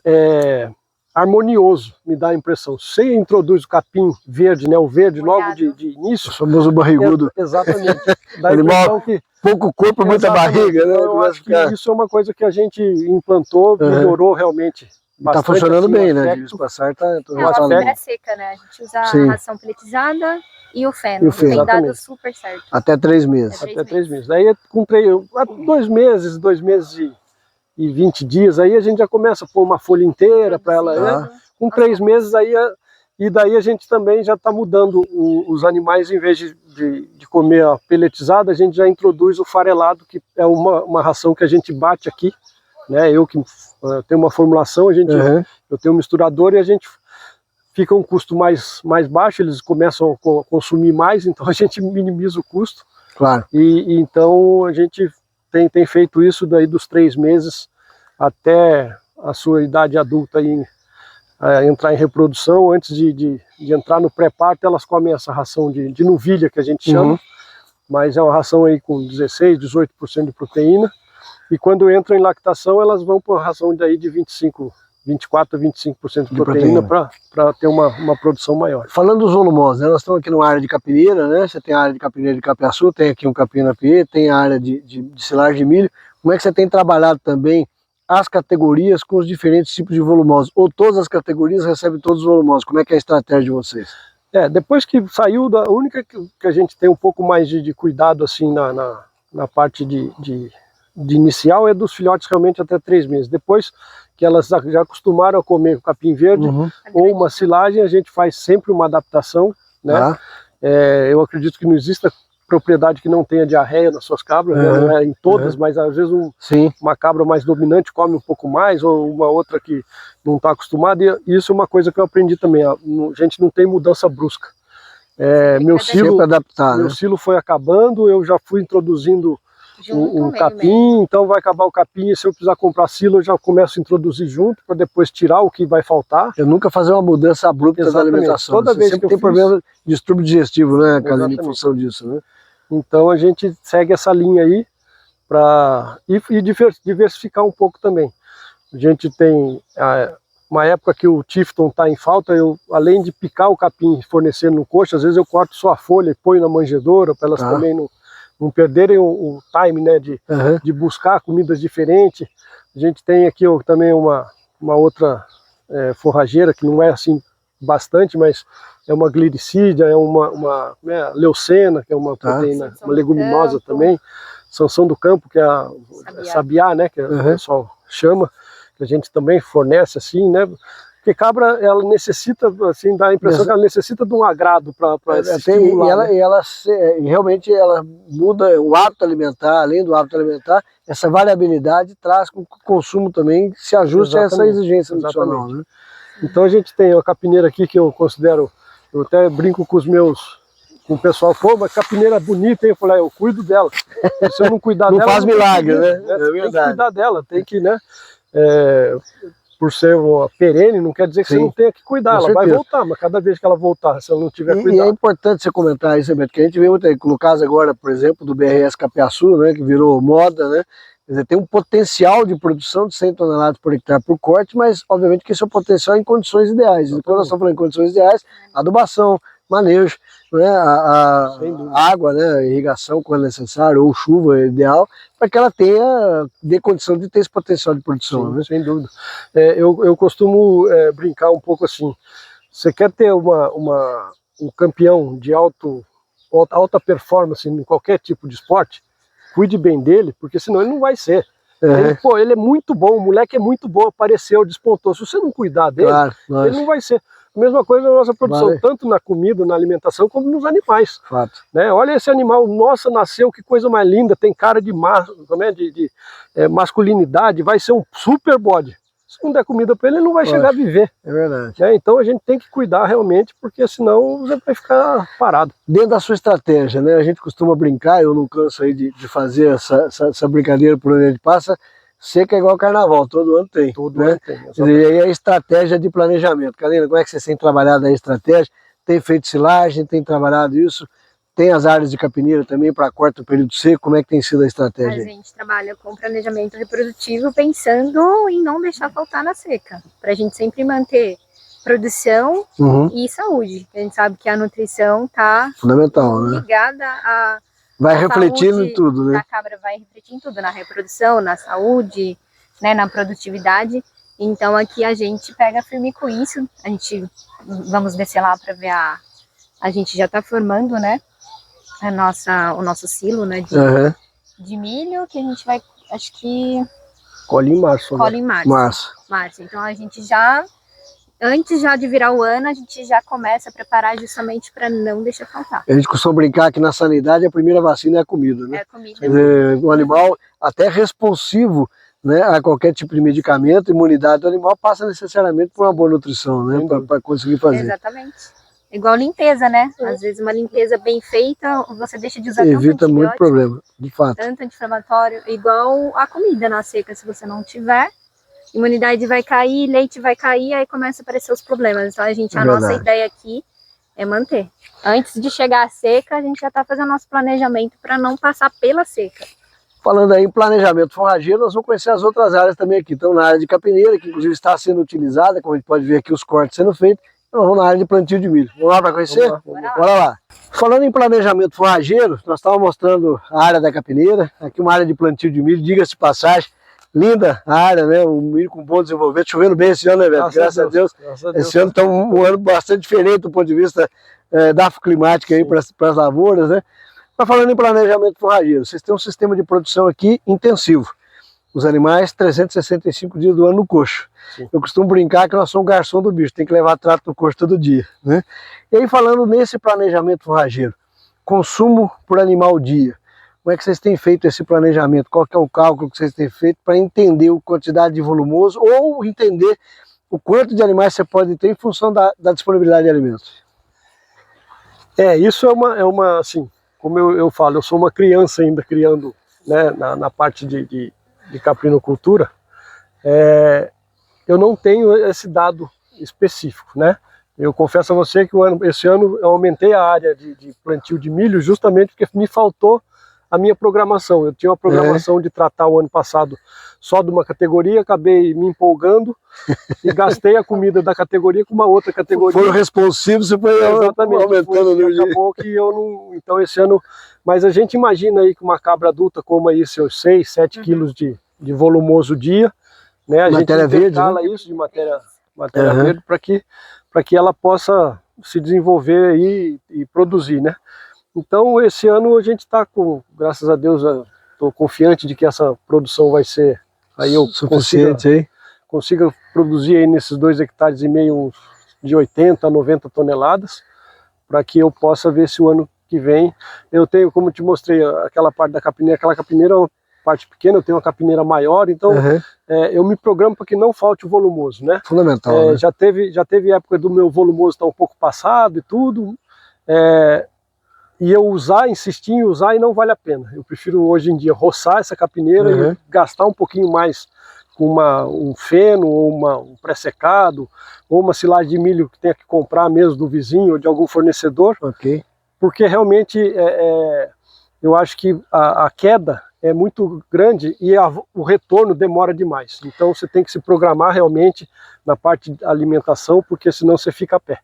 harmonioso, me dá a impressão. Você introduz o capim verde, né, o verde logo de início. O famoso barrigudo. Exatamente. Dá animal que pouco corpo e muita barriga, né? Eu acho que isso é uma coisa que a gente implantou, melhorou realmente Tá bastante, funcionando assim, bem, o né? aspecto. Diga-se passar, tá É uma aspecto- fibra seca, né? A gente usa Sim. a ração peletizada e o feno. E o feno. Tem dado Exatamente. super certo. Até 3 meses. Até Até 3 meses. Daí com 2 meses, 2 meses e 20 dias, aí a gente já começa a pôr uma folha inteira para ela. Tá. Com 3 meses aí, e daí a gente também já está mudando os animais, em vez de comer a peletizada, a gente já introduz o farelado, que é uma ração que a gente bate aqui, né? Eu que tenho uma formulação, Uhum. eu tenho um misturador e a gente fica um custo mais baixo, eles começam a consumir mais, então a gente minimiza o custo. Claro. E então a gente tem feito isso daí dos 3 meses até a sua idade adulta aí, entrar em reprodução. Antes de entrar no pré-parto, elas comem essa ração de novilha, que a gente chama, Uhum. mas é uma ração aí com 16, 18% de proteína. E quando entram em lactação, elas vão para uma ração daí de 24 a 25% de proteína para ter uma produção maior. Falando dos volumosos, né? Nós estamos aqui numa área de capineira, né? Você tem a área de capineira de capiaçu, tem aqui um capim na pie, tem a área de silagem de milho. Como é que você tem trabalhado também as categorias com os diferentes tipos de volumosos? Ou todas as categorias recebem todos os volumosos? Como é que é a estratégia de vocês? Depois que saiu, a única que a gente tem um pouco mais de cuidado assim na parte de inicial é dos filhotes realmente até 3 meses. Depois que elas já acostumaram a comer capim verde, ou uma silagem, a gente faz sempre uma adaptação, né? Tá. Eu acredito que não exista propriedade que não tenha diarreia nas suas cabras, né? Não é em todas, mas às vezes uma cabra mais dominante come um pouco mais, ou uma outra que não está acostumada, e isso é uma coisa que eu aprendi também, a gente não tem mudança brusca. Meu silo foi acabando, eu já fui introduzindo um capim, então vai acabar o capim, e se eu precisar comprar silo, eu já começo a introduzir junto, para depois tirar o que vai faltar. Eu nunca fazer uma mudança abrupta da alimentação. Toda vez sempre tem problema de distúrbio digestivo, né, Carlinhos, em função disso, né? Então a gente segue essa linha aí e diversificar um pouco também. A gente tem uma época que o Tifton está em falta, eu, além de picar o capim e fornecer no coxo, às vezes eu corto só a folha e ponho na manjedoura, para elas também não perderem o time, né, de buscar comidas diferentes. A gente tem aqui também uma outra forrageira, que não é assim bastante, mas é uma glicídia, é uma leucena, que é uma proteína, uma leguminosa também, Sansão do Campo, que é a sabiá, né, que o pessoal chama, que a gente também fornece assim, né? Porque cabra, ela necessita, assim, dá a impressão que ela necessita de um agrado para se estimular. Realmente ela muda o hábito alimentar, além do hábito alimentar, essa variabilidade traz com que o consumo também se ajuste a essa exigência nutricional, né? Então a gente tem a capineira aqui que eu considero, eu até brinco com o pessoal, pô, mas capineira bonita, hein? Eu falei, eu cuido dela. Se eu não cuidar não dela... faz milagre, né? Tem que cuidar dela, tem que, né? Por ser uma perene, não quer dizer que você não tenha que cuidar, ela vai voltar, mas cada vez que ela voltar, se ela não tiver cuidado... E é importante você comentar isso, Beto, que a gente vê muito aí, no caso agora, por exemplo, do BRS Capiaçu, né, que virou moda, né? Quer dizer, tem um potencial de produção de 100 toneladas por hectare por corte, mas obviamente que esse é o potencial em condições ideais. E quando nós estamos falando em condições ideais, adubação, manejo, né, a água, né, a irrigação quando necessário, ou chuva é ideal, para que ela dê condição de ter esse potencial de produção. Sim, né? sem dúvida. Eu costumo brincar um pouco assim, você quer ter um campeão de alta performance em qualquer tipo de esporte, cuide bem dele, porque senão ele não vai ser. Ele é muito bom, o moleque é muito bom, apareceu, despontou. Se você não cuidar dele, ele não vai ser. A mesma coisa na nossa produção, tanto na comida, na alimentação, como nos animais. Fato. Né? Olha esse animal, nossa, nasceu, que coisa mais linda, tem cara de masculinidade, vai ser um super bode. Se não der comida para ele, ele não vai chegar a viver. É verdade. Então a gente tem que cuidar realmente, porque senão você vai ficar parado. Dentro da sua estratégia, né? A gente costuma brincar, eu não canso aí de fazer essa brincadeira por onde a gente passa, seca é igual carnaval, todo ano tem. Todo né? ano tem. E aí a estratégia de planejamento. Carolina, como é que você tem trabalhado a estratégia? Tem feito silagem, tem trabalhado isso? Tem as áreas de capineira também para corte do período seco, como é que tem sido a estratégia? A gente trabalha com planejamento reprodutivo pensando em não deixar faltar na seca, para a gente sempre manter produção e saúde. A gente sabe que a nutrição está fundamental, né? Ligada a vai refletindo em tudo, né? A cabra vai refletir em tudo, na reprodução, na saúde, né, na produtividade. Então aqui a gente pega firme com isso. A gente vamos descer lá para ver a gente já está formando, né? O nosso silo, né? De milho, que a gente vai, acho que Colhe em março. colhe em março. Massa. Então a gente já, antes já de virar o ano, a gente já começa a preparar justamente para não deixar faltar. A gente costuma brincar que na sanidade a primeira vacina é a comida, né? É a comida. Quer dizer, o animal até responsivo, né, a qualquer tipo de medicamento, a imunidade do animal passa necessariamente por uma boa nutrição, né? Para conseguir fazer. Exatamente. Igual limpeza, né? Às vezes uma limpeza bem feita, você deixa de usar Evita muito problema, de fato. tanto anti-inflamatório, igual a comida na seca, se você não tiver, imunidade vai cair, leite vai cair, aí começa a aparecer os problemas. Então a nossa ideia aqui é manter. Antes de chegar a seca, a gente já está fazendo nosso planejamento para não passar pela seca. Falando aí em planejamento forrageiro, nós vamos conhecer as outras áreas também aqui. Então, na área de capineira, que inclusive está sendo utilizada, como a gente pode ver aqui os cortes sendo feitos, nós vamos na área de plantio de milho. Vamos lá para conhecer? Bora lá. Falando em planejamento forrageiro, nós estávamos mostrando a área da capineira, aqui uma área de plantio de milho, diga-se de passagem, linda a área, né? O milho com bom desenvolvimento, chovendo bem esse ano, né, Beto? Graças a Deus. Esse ano está um ano bastante diferente do ponto de vista da climática aí para as lavouras, né? Mas falando em planejamento forrageiro, vocês têm um sistema de produção aqui intensivo. Os animais, 365 dias do ano no coxo. Sim. Eu costumo brincar que nós somos garçom do bicho, tem que levar trato no coxo todo dia, né? E aí, falando nesse planejamento forrageiro, consumo por animal dia, como é que vocês têm feito esse planejamento? Qual que é o cálculo que vocês têm feito para entender a quantidade de volumoso ou entender o quanto de animais você pode ter em função da disponibilidade de alimentos? Isso é uma assim, como eu falo, eu sou uma criança ainda criando, né, na parte de caprinocultura. Eu não tenho esse dado específico, né? Eu confesso a você que esse ano eu aumentei a área de plantio de milho justamente porque me faltou a minha programação. Eu tinha uma programação de tratar o ano passado só de uma categoria, acabei me empolgando e gastei a comida da categoria com uma outra categoria. Foram responsivos, você foi aumentando no dia. Acabou que eu não... Então esse ano... Mas a gente imagina aí que uma cabra adulta coma aí seus 6, 7 quilos de volumoso dia, né? A matéria gente verde, né? isso de matéria verde para que ela possa se desenvolver aí e produzir, né? Então esse ano a gente está com, graças a Deus, estou confiante de que essa produção vai ser, aí eu suficiente, consiga produzir aí nesses 2,5 hectares uns de 80 a 90 toneladas, para que eu possa ver se o ano que vem, eu tenho, como te mostrei, aquela parte da capineira, aquela capineira é uma parte pequena, eu tenho uma capineira maior, então eu me programo para que não falte o volumoso, né? Fundamental, né? Já teve época do meu volumoso estar um pouco passado e tudo, e eu insistir em usar e não vale a pena. Eu prefiro hoje em dia roçar essa capineira e gastar um pouquinho mais com um feno, ou um pré-secado, ou uma silagem de milho que tenha que comprar mesmo do vizinho ou de algum fornecedor, porque realmente eu acho que a queda é muito grande e o retorno demora demais. Então você tem que se programar realmente na parte de alimentação, porque senão você fica a pé.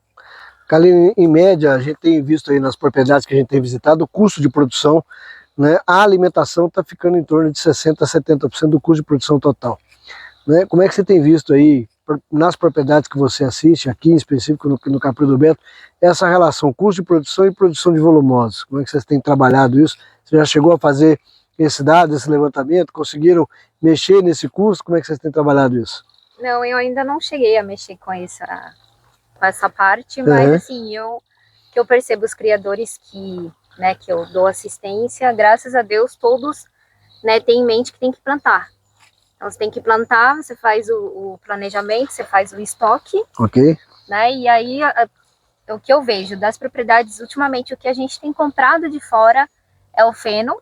Kaline, em média, a gente tem visto aí nas propriedades que a gente tem visitado, o custo de produção, né, a alimentação está ficando em torno de 60% a 70% do custo de produção total. Né? Como é que você tem visto aí, nas propriedades que você assiste, aqui em específico no Caprino do Beto, essa relação custo de produção e produção de volumosos? Como é que vocês têm trabalhado isso? Você já chegou a fazer esse dado, esse levantamento? Conseguiram mexer nesse custo? Como é que vocês têm trabalhado isso? Não, eu ainda não cheguei a mexer com essa parte, mas assim, que eu percebo os criadores que eu dou assistência, graças a Deus, todos, né, têm em mente que tem que plantar. Então você tem que plantar, você faz o planejamento, você faz o estoque, né, e aí o que eu vejo das propriedades, ultimamente, o que a gente tem comprado de fora é o feno,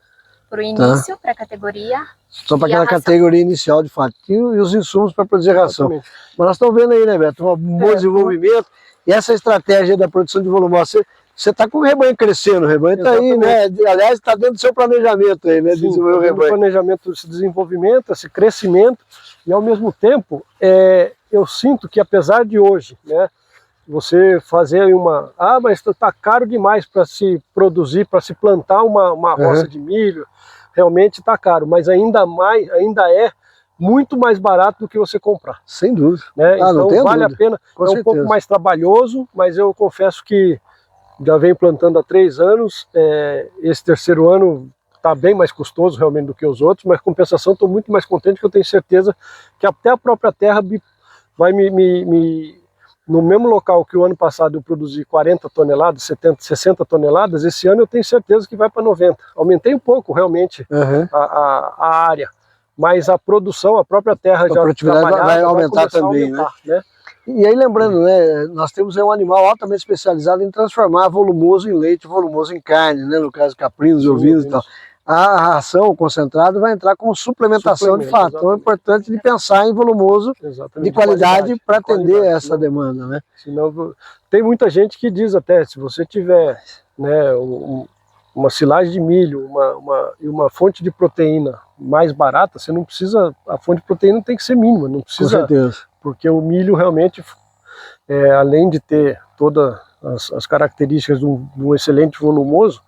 para o início, para a categoria. Só para aquela categoria inicial, de fato. E os insumos para produzir ração. Mas nós estamos vendo aí, né, Beto? Um bom desenvolvimento. E essa estratégia da produção de volume, você está com o rebanho crescendo, o rebanho está aí, né? Aliás, está dentro do seu planejamento aí, né? Sim, desenvolver o rebanho. Planejamento, esse desenvolvimento, esse crescimento, e ao mesmo tempo, eu sinto que apesar de hoje, né, você fazer mas está caro demais para se produzir, para se plantar uma roça de milho, realmente está caro, mas ainda é muito mais barato do que você comprar. Sem dúvida. Né? Ah, não Então tenho vale dúvida. a pena, Com é um certeza. pouco mais trabalhoso, mas eu confesso que já venho plantando há 3 anos, esse terceiro ano está bem mais custoso realmente do que os outros, mas compensação estou muito mais contente, porque eu tenho certeza que até a própria terra vai no mesmo local que o ano passado eu produzi 40 toneladas, 70, 60 toneladas, esse ano eu tenho certeza que vai para 90. Aumentei um pouco realmente Uhum. a área, mas a produção, a própria terra A já produtividade vai trabalhada aumentar começar a também, aumentar, né? E aí, lembrando, né, nós temos um animal altamente especializado em transformar volumoso em leite, volumoso em carne, né, no caso caprinos e ovinos e tal. A ração concentrada vai entrar como suplementação de fato. Então é importante de pensar em volumoso de qualidade para atender essa demanda, né? Senão, tem muita gente que diz até, se você tiver, né, uma silagem de milho e uma fonte de proteína mais barata, você não precisa, a fonte de proteína tem que ser mínima, não precisa. Com certeza. Porque o milho realmente, além de ter todas as características de um excelente volumoso,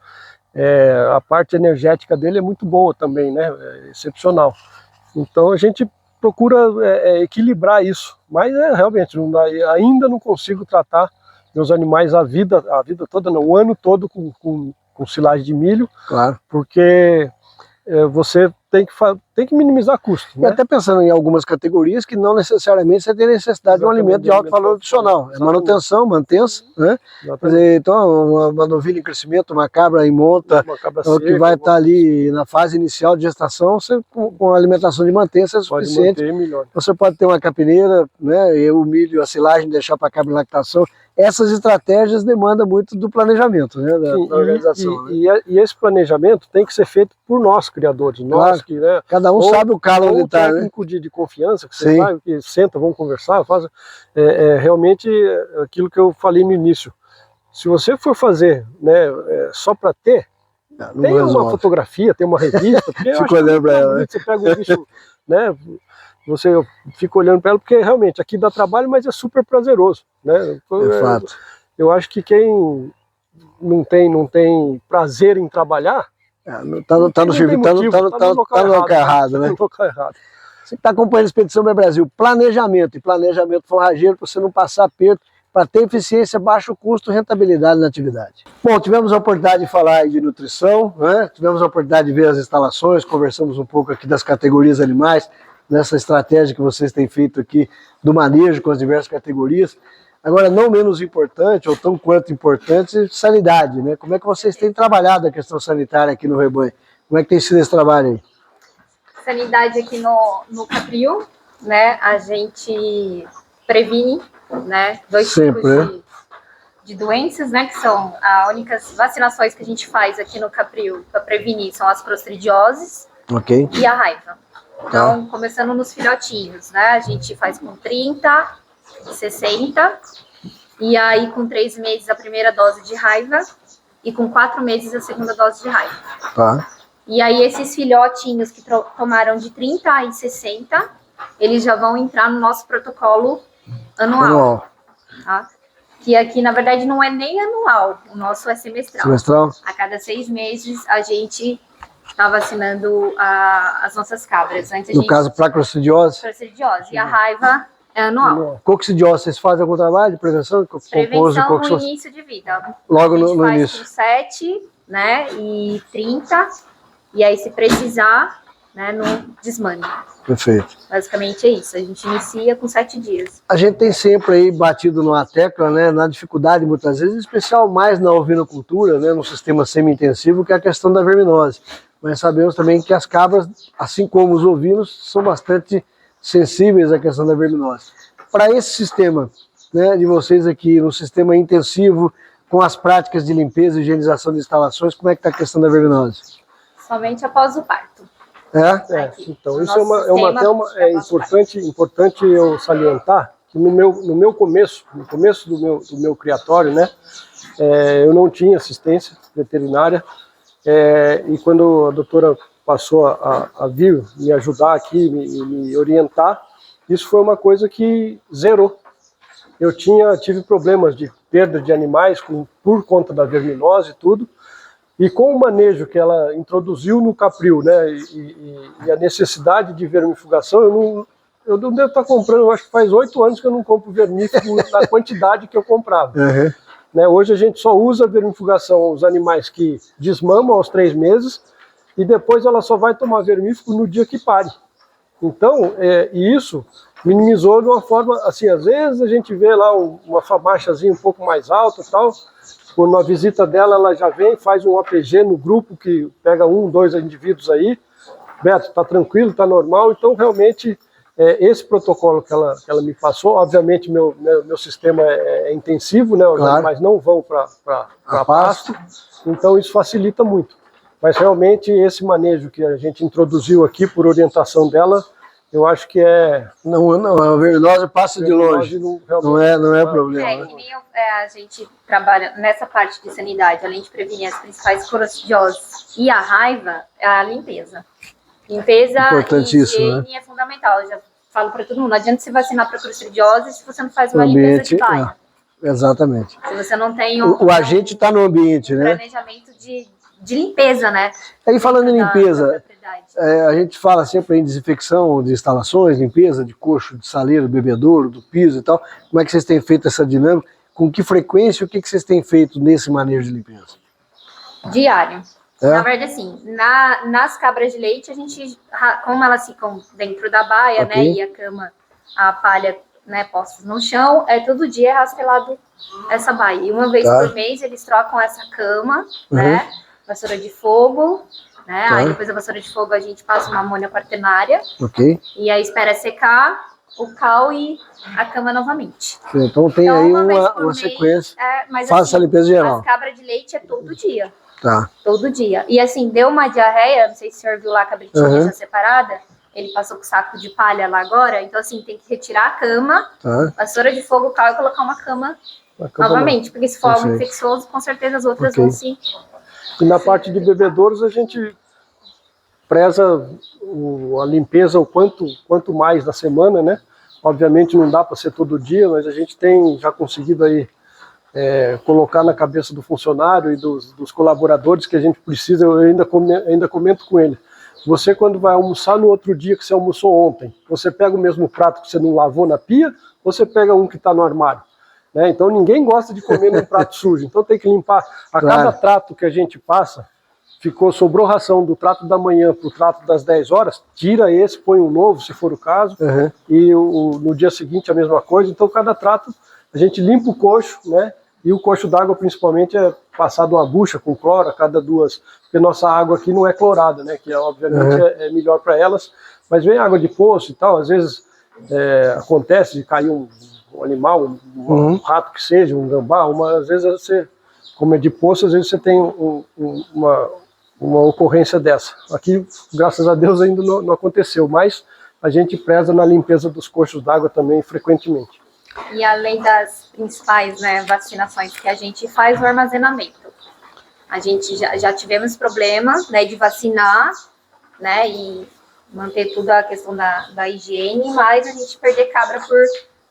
a parte energética dele é muito boa também, né? É excepcional. Então a gente procura equilibrar isso, mas realmente ainda não consigo tratar meus animais a vida toda, não, o ano todo com silagem de milho, claro, porque você tem que minimizar custos. E né? até pensando em algumas categorias que não necessariamente você tem necessidade de um alimento de alto valor nutricional. É manutenção, mantença, né? Quer dizer, então, uma novilha em crescimento, uma cabra em monta, o que vai estar ali na fase inicial de gestação, você, com alimentação de mantença é suficiente. Você pode ter uma capineira, né? E o milho, a silagem, deixar para a cabra em lactação. Essas estratégias demandam muito do planejamento, né, da organização. E esse planejamento tem que ser feito por nós, criadores. Nós, que, né, cada um sabe o calo onde está. Um técnico de confiança, que você vai, que senta, vamos conversar, faz, realmente aquilo que eu falei no início. Se você for fazer, né, só para ter, tem uma fotografia, tem uma revista, porque Fico olhando para ela. Você pega um bicho, né? Você fica olhando para ela, porque realmente aqui dá trabalho, mas é super prazeroso, né? Fato. Eu acho que quem não tem prazer em trabalhar, tá no local errado, né? Você que está acompanhando a Expedição Bem Brasil, planejamento e planejamento forrageiro para você não passar aperto, para ter eficiência, baixo custo, rentabilidade na atividade. Bom, tivemos a oportunidade de falar de nutrição, né? Tivemos a oportunidade de ver as instalações, conversamos um pouco aqui das categorias animais, nessa estratégia que vocês têm feito aqui do manejo com as diversas categorias. Agora, não menos importante, ou tão quanto importante, sanidade, né? Como é que vocês têm trabalhado a questão sanitária aqui no rebanho? Como é que tem sido esse trabalho aí? Sanidade aqui no Caprio, né? A gente previne, né? 2 tipos de doenças, né? Que são as únicas vacinações que a gente faz aqui no Caprio para prevenir são as clostridioses e a raiva. Então, começando nos filhotinhos, né? A gente faz com 30, 60, e aí com 3 meses a primeira dose de raiva e com 4 meses a segunda dose de raiva. E aí esses filhotinhos que tomaram de 30 e 60, eles já vão entrar no nosso protocolo anual. Tá? Que aqui, na verdade, não é nem anual, o nosso é semestral. A cada 6 meses a gente está vacinando as nossas cabras. Antes no caso, para clostridiose? Clostridiose. E a raiva é anual. Coccidiose, vocês fazem algum trabalho de prevenção? Prevenção no início de vida. Logo no início. A gente faz com 7, né, e 30, e aí se precisar, né, no desmame. Perfeito. Basicamente é isso, a gente inicia com 7 dias. A gente tem sempre aí batido numa tecla, né, na dificuldade muitas vezes, em especial mais na ovinocultura, né, no sistema semi-intensivo, que é a questão da verminose. Mas sabemos também que as cabras, assim como os ovinos, são bastante sensíveis à questão da verminose. Para esse sistema, né, de vocês aqui, no sistema intensivo, com as práticas de limpeza e higienização de instalações, como é que está a questão da verminose? Somente após o parto. Então isso é importante eu salientar que no meu começo, do meu criatório, né, eu não tinha assistência veterinária, e quando a doutora passou a vir me ajudar aqui, me orientar, isso foi uma coisa que zerou. Eu tive problemas de perda de animais por conta da verminose e tudo, E com o manejo que ela introduziu no Capril, né, e a necessidade de vermifugação, eu não devo estar comprando, eu acho que faz 8 anos que eu não compro vermífugo na quantidade que eu comprava. Uhum. Né, hoje a gente só usa vermifugação aos animais que desmamam aos 3 meses e depois ela só vai tomar vermífugo no dia que pare. Então, e isso minimizou de uma forma, assim, às vezes a gente vê lá uma famachazinha um pouco mais alta e tal, quando a visita dela, ela já vem, faz um APG no grupo, que pega 1, 2 indivíduos aí, Beto, tá tranquilo, tá normal, então realmente esse protocolo que ela me passou, obviamente meu sistema é intensivo, né, os animais não vão para pasto, então isso facilita muito. Mas realmente esse manejo que a gente introduziu aqui por orientação dela, eu acho que Não, a verminose passa de longe. Não é problema. Que nem a gente trabalha nessa parte de sanidade, além de prevenir as principais corossidioses e a raiva, é a limpeza. Limpeza e higiene é fundamental. Eu já falo para todo mundo, não adianta se vacinar para corossidiose se você não faz uma limpeza de baia. Exatamente. Se você não tem o agente está no ambiente, né? Planejamento de limpeza, né? Aí falando em limpeza, a gente fala sempre em desinfecção de instalações, limpeza de coxo, de saleiro, bebedouro, do piso e tal. Como é que vocês têm feito essa dinâmica? Com que frequência? O que vocês têm feito nesse manejo de limpeza? Diário. Na verdade, assim, nas cabras de leite, a gente, como elas ficam dentro da baia, né, e a cama, a palha, né, postos no chão, todo dia é raspelado essa baia. E uma vez por mês eles trocam essa cama, né, vassoura de fogo, né, aí depois da vassoura de fogo a gente passa uma amônia quaternária, e aí espera secar o cal e a cama novamente. Então tem aí uma sequência, mas, faça assim, a limpeza geral. As cabras de leite é todo dia. Tá. Todo dia. E assim, deu uma diarreia, não sei se o senhor viu lá a cabritinha já separada, ele passou com saco de palha lá agora, então assim, tem que retirar a cama, vassoura de fogo, cal e colocar uma cama novamente, porque se for algo infeccioso, com certeza as outras vão se... E na parte de bebedouros, a gente preza a limpeza o quanto mais na semana, né? Obviamente não dá para ser todo dia, mas a gente tem já conseguido aí colocar na cabeça do funcionário e dos colaboradores que a gente precisa. Eu ainda comento com ele. Você, quando vai almoçar no outro dia que você almoçou ontem, você pega o mesmo prato que você não lavou na pia, ou você pega um que está no armário? Né? Então ninguém gosta de comer num prato sujo, então tem que limpar. A cada trato que a gente passa, sobrou ração do trato da manhã para o trato das 10 horas, tira esse, põe um novo, se for o caso, e no dia seguinte a mesma coisa. Então cada trato a gente limpa o coxo, né? E o coxo d'água principalmente é passado uma bucha com cloro a cada 2, porque nossa água aqui não é clorada, né? Que obviamente é melhor para elas, mas vem água de poço e tal, às vezes acontece de cair um animal, um rato que seja, um gambá, às vezes você, como é de poço, às vezes você tem uma ocorrência dessa. Aqui, graças a Deus, ainda não aconteceu, mas a gente preza na limpeza dos coxos d'água também frequentemente. E além das principais, né, vacinações que a gente faz, o armazenamento. A gente já tivemos problema, né, de vacinar, né, e manter tudo a questão da higiene, mas a gente perder cabra por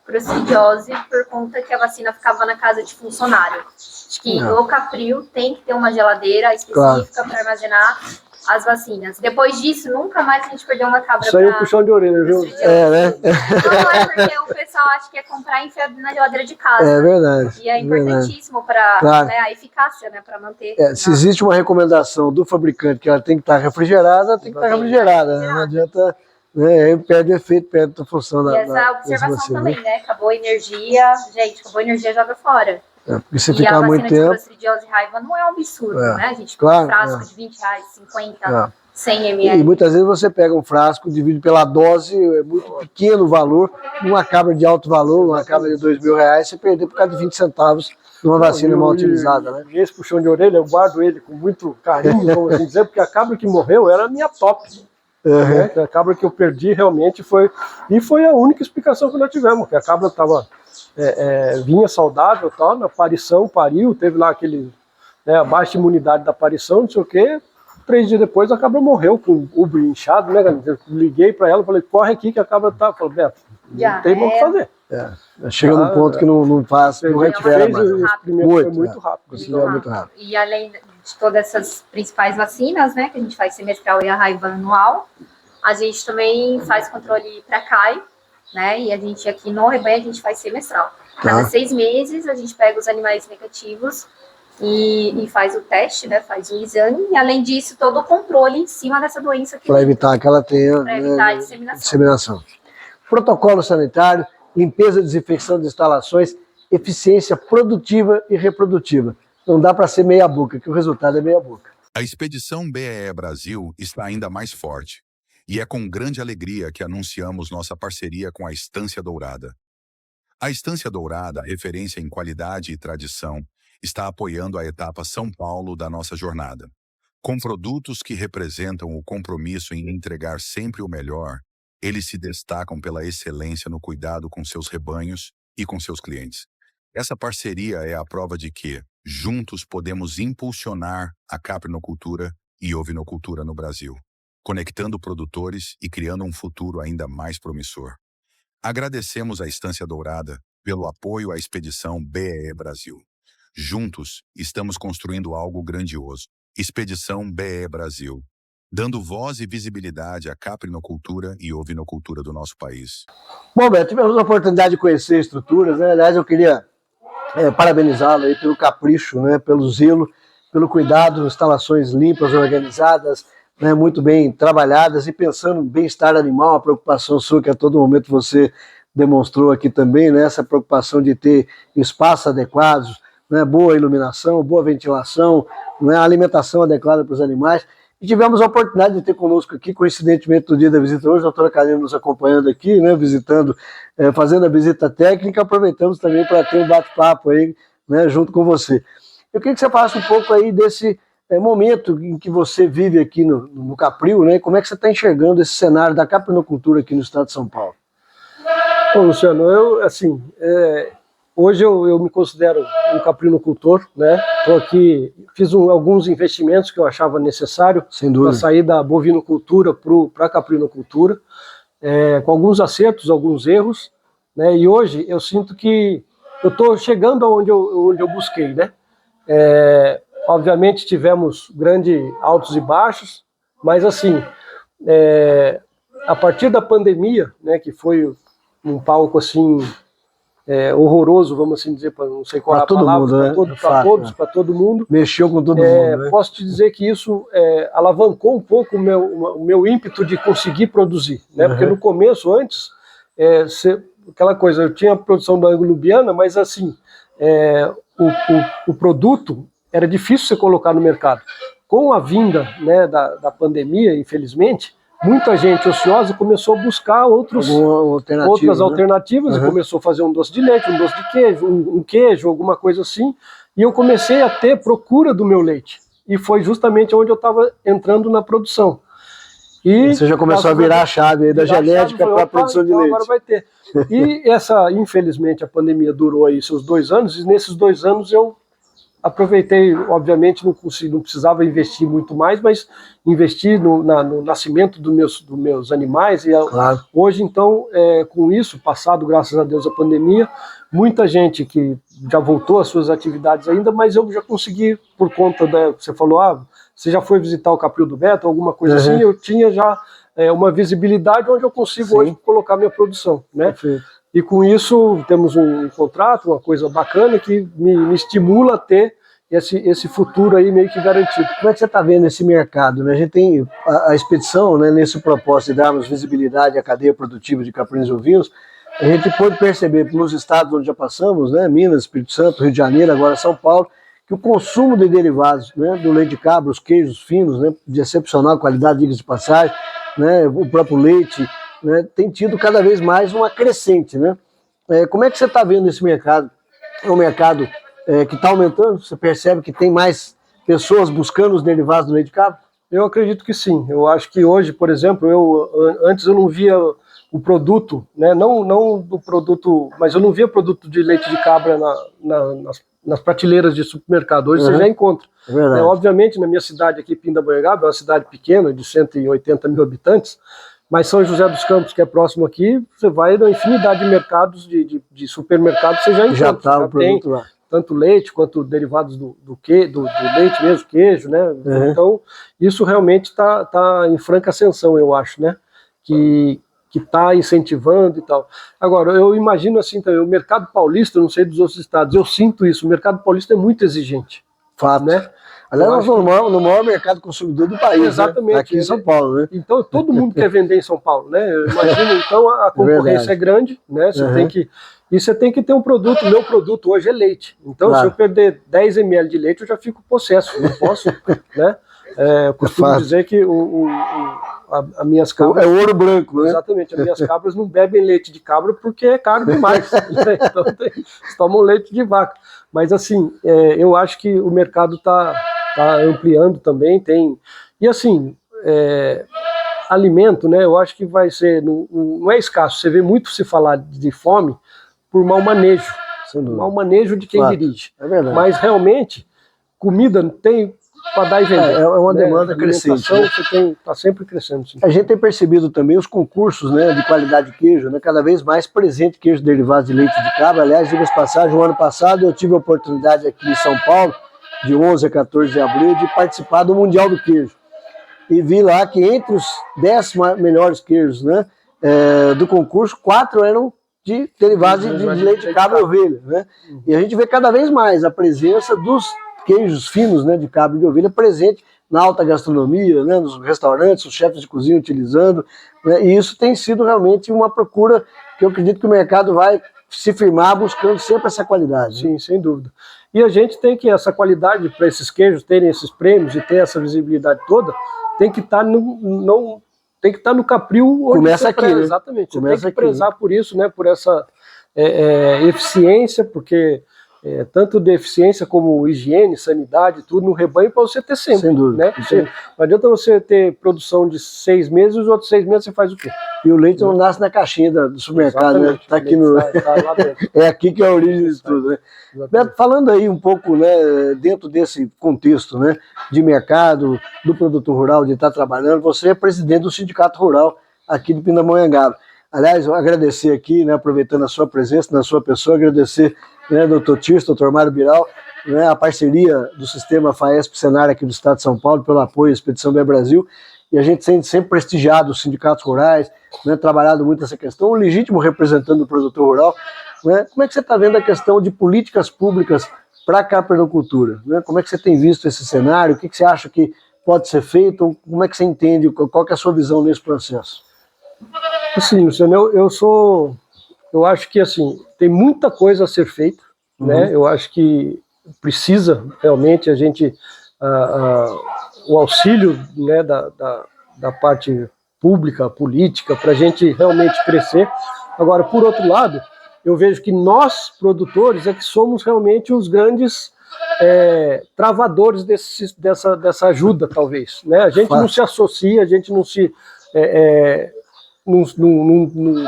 corossidiose por conta que a vacina ficava na casa de funcionário. Acho que o Capril tem que ter uma geladeira específica para armazenar as vacinas. Depois disso, nunca mais a gente perdeu uma cabra. Isso aí é um puxão de orelha, viu? Né? Não é porque o pessoal acha que é comprar e enfiar na geladeira de casa. É verdade. E é importantíssimo para a eficácia, né? Para manter. Se existe uma recomendação do fabricante que ela tem que estar refrigerada, tem que estar refrigerada. Não adianta, né? Perde o efeito, perde a função da. E essa observação também, né? Acabou a energia, gente, acabou a energia, joga fora. Porque se ficar muito tempo... E a vacina de corossidiose e raiva não é um absurdo, né? A gente põe um frasco de R$20, 50, 100 ml. E muitas vezes você pega um frasco, divide pela dose, é muito pequeno o valor, uma cabra de alto valor, uma cabra de R$2.000, você perdeu por causa de 20 centavos numa vacina mal utilizada, né? E esse puxão de orelha, eu guardo ele com muito carinho, vamos assim dizer, porque a cabra que morreu era a minha top. Né? A cabra que eu perdi realmente foi a única explicação que nós tivemos, que a cabra estava... vinha saudável, tal, na aparição, pariu, teve lá aquele, a baixa imunidade da aparição, não sei o quê. 3 dias depois a cabra morreu com o ubre inchado, né? Eu liguei para ela, falei, corre aqui que a cabra tá. Falei, Beto, não tem mais o que fazer. Chega num ponto que não faz, não recupera mais. Esse primeiro foi muito rápido. Muito rápido. E além de todas essas principais vacinas, né, que a gente faz semestral e a raiva anual. A gente também faz controle para CAI, né, e a gente aqui no rebanho a gente faz semestral. Cada 6 meses a gente pega os animais negativos e faz o teste, né, faz o exame, e além disso todo o controle em cima dessa doença. Para evitar que ela tenha, para evitar a disseminação. disseminação. Protocolo sanitário, limpeza e desinfecção de instalações, eficiência produtiva e reprodutiva. Não dá para ser meia boca, que o resultado é meia boca. A Expedição BEE Brasil está ainda mais forte. E é com grande alegria que anunciamos nossa parceria com a Estância Dourada. A Estância Dourada, referência em qualidade e tradição, está apoiando a etapa São Paulo da nossa jornada. Com produtos que representam o compromisso em entregar sempre o melhor, eles se destacam pela excelência no cuidado com seus rebanhos e com seus clientes. Essa parceria é a prova de que, juntos, podemos impulsionar a caprinocultura e ovinocultura no Brasil, conectando produtores e criando um futuro ainda mais promissor. Agradecemos à Estância Dourada pelo apoio à Expedição BEE Brasil. Juntos, estamos construindo algo grandioso. Expedição BEE Brasil, dando voz e visibilidade à caprinocultura e ovinocultura do nosso país. Bom, Beto, tivemos a oportunidade de conhecer estruturas, né? Aliás, eu queria parabenizá-lo aí pelo capricho, né? Pelo zelo, pelo cuidado, instalações limpas, organizadas, né? Muito bem trabalhadas e pensando no bem-estar animal, a preocupação sua que a todo momento você demonstrou aqui também, né? Essa preocupação de ter espaços adequados, né? Boa iluminação, boa ventilação, né? Alimentação adequada para os animais. E tivemos a oportunidade de ter conosco aqui, coincidentemente no dia da visita hoje, a doutora Karina nos acompanhando aqui, né, visitando, fazendo a visita técnica, aproveitamos também para ter um bate-papo aí, né, junto com você. Eu queria que você falasse um pouco aí desse momento em que você vive aqui no Capril, né, como é que você está enxergando esse cenário da caprinocultura aqui no estado de São Paulo? Bom, Luciano, eu, assim, hoje eu me considero um caprinocultor, né? Estou aqui, fiz alguns investimentos que eu achava necessário para sair da bovinocultura para a caprinocultura, com alguns acertos, alguns erros, né? E hoje eu sinto que eu estou chegando aonde eu busquei, né? Obviamente tivemos grandes altos e baixos, mas assim, a partir da pandemia, né? Que foi um palco assim horroroso, vamos assim dizer, para não sei qual é a palavra, para todo mundo. Mexeu com todo mundo, né? Posso te dizer que isso alavancou um pouco o meu ímpeto de conseguir produzir, né? Porque no começo, antes, aquela coisa, eu tinha a produção da anglo-lubiana, mas assim, o produto era difícil você colocar no mercado. Com a vinda, né, da pandemia, infelizmente, muita gente ociosa começou a buscar outras alternativas, e começou a fazer um doce de leite, um doce de queijo, um queijo, alguma coisa assim, e eu comecei a ter procura do meu leite. E foi justamente onde eu estava entrando na produção. E você já começou a virar a chave aí da genética para a produção de leite. Agora vai ter. E infelizmente, a pandemia durou aí seus 2 anos, e nesses 2 anos eu aproveitei, obviamente não precisava investir muito mais, mas investi no nascimento dos meus animais, e claro. Hoje então, com isso, passado graças a Deus a pandemia, muita gente que já voltou às suas atividades ainda, mas eu já consegui, por conta você falou, você já foi visitar o Capril do Beto, alguma coisa assim, eu tinha já uma visibilidade onde eu consigo hoje colocar minha produção, né? Perfeito. E com isso temos um contrato, uma coisa bacana que me estimula a ter esse futuro aí meio que garantido. Como é que você está vendo esse mercado, né? A gente tem a expedição, né, nesse propósito de darmos visibilidade à cadeia produtiva de caprinos e ovinos. A gente pode perceber nos estados onde já passamos, né, Minas, Espírito Santo, Rio de Janeiro, agora São Paulo, que o consumo de derivados, né, do leite de cabra, os queijos finos, né, de excepcional qualidade, diga-se de passagem, né, o próprio leite, né, tem tido cada vez mais uma crescente, né? Como é que você está vendo esse mercado? É um mercado que está aumentando? Você percebe que tem mais pessoas buscando os derivados do leite de cabra? Eu acredito que sim. Eu acho que hoje, por exemplo, antes eu não via o produto, né? Não do produto, mas eu não via produto de leite de cabra nas prateleiras de supermercado. Hoje você já encontra. É verdade. Obviamente, na minha cidade aqui, Pindamonhangaba, é uma cidade pequena, de 180 mil habitantes, mas São José dos Campos, que é próximo aqui, você vai na infinidade de mercados, de supermercados, você já encontra. Já está o produto lá. tanto leite quanto derivados do leite mesmo, queijo, né? Então, isso realmente está em franca ascensão, eu acho, né? Que está incentivando e tal. Agora, eu imagino assim também, o mercado paulista, não sei dos outros estados, eu sinto isso, o mercado paulista é muito exigente. Fato. Né? Aliás, nós somos no maior mercado consumidor do país, exatamente, né? Aqui em São Paulo, né? Então, todo mundo quer vender em São Paulo, né? Eu imagino, então, a concorrência é grande, né? Você tem que ter um produto, meu produto hoje é leite. Então, se eu perder 10 ml de leite, eu já fico possesso, não posso, né? Eu costumo dizer que as minhas cabras... É ouro branco, né? Exatamente, as minhas cabras não bebem leite de cabra porque é caro demais. Então, eles tomam leite de vaca. Mas, assim, eu acho que o mercado está ampliando também, E, assim, alimento, né? Eu acho que vai ser... Não é escasso, você vê muito se falar de fome por mau manejo. Mau manejo de quem dirige. É verdade. Mas, realmente, comida tem... para dar e vender. É uma demanda crescente. Né? Está sempre crescendo. Sim. A gente tem percebido também os concursos, né, de qualidade de queijo, né, cada vez mais presente queijo derivado de leite de cabra. Aliás, diga-se de passagem, o ano passado eu tive a oportunidade aqui em São Paulo, de 11 a 14 de abril, de participar do Mundial do Queijo. E vi lá que entre os 10 melhores queijos, né, do concurso, 4 eram de derivados de leite de cabra e ovelha. Né? E a gente vê cada vez mais a presença dos queijos finos, né, de cabra e de ovelha presente na alta gastronomia, né, nos restaurantes, os chefes de cozinha utilizando, né, e isso tem sido realmente uma procura que eu acredito que o mercado vai se firmar buscando sempre essa qualidade. Sim, né? Sem dúvida. E a gente tem que, essa qualidade para esses queijos terem esses prêmios e ter essa visibilidade toda, tem que estar no capril onde começa aqui, né? Exatamente. Você tem que prezar por isso, né, por essa eficiência, porque... tanto de eficiência como higiene, sanidade, tudo no rebanho para você ter sempre. Sem dúvida. Né? Não adianta você ter produção de 6 meses e os outros 6 meses você faz o quê? E o leite não nasce na caixinha do supermercado, né? Tá aqui no... Tá lá dentro. É aqui que é a origem disso tudo, né? Beto, falando aí um pouco, né, dentro desse contexto, né, de mercado, do produtor rural, de estar trabalhando, você é presidente do Sindicato Rural aqui de Pindamonhangaba. Aliás, eu agradecer aqui, né, aproveitando a sua presença, na sua pessoa, agradecer, né, doutor Tirso, doutor Mário Biral, né, a parceria do sistema FAESP-Senar aqui do Estado de São Paulo, pelo apoio à Expedição BR Brasil, e a gente sempre prestigiado os sindicatos rurais, né, trabalhado muito essa questão, o legítimo representante do produtor rural. Né, como é que você está vendo a questão de políticas públicas para a caprinocultura? Né, como é que você tem visto esse cenário? O que você acha que pode ser feito? Como é que você entende? Qual que é a sua visão nesse processo? Assim, Luciano, eu acho que assim, tem muita coisa a ser feita, né? Eu acho que precisa realmente a gente, o auxílio, né, da parte pública, política, para a gente realmente crescer. Agora, por outro lado, eu vejo que nós, produtores, é que somos realmente os grandes travadores dessa ajuda, talvez. Né? A gente não se associa, a gente não se... não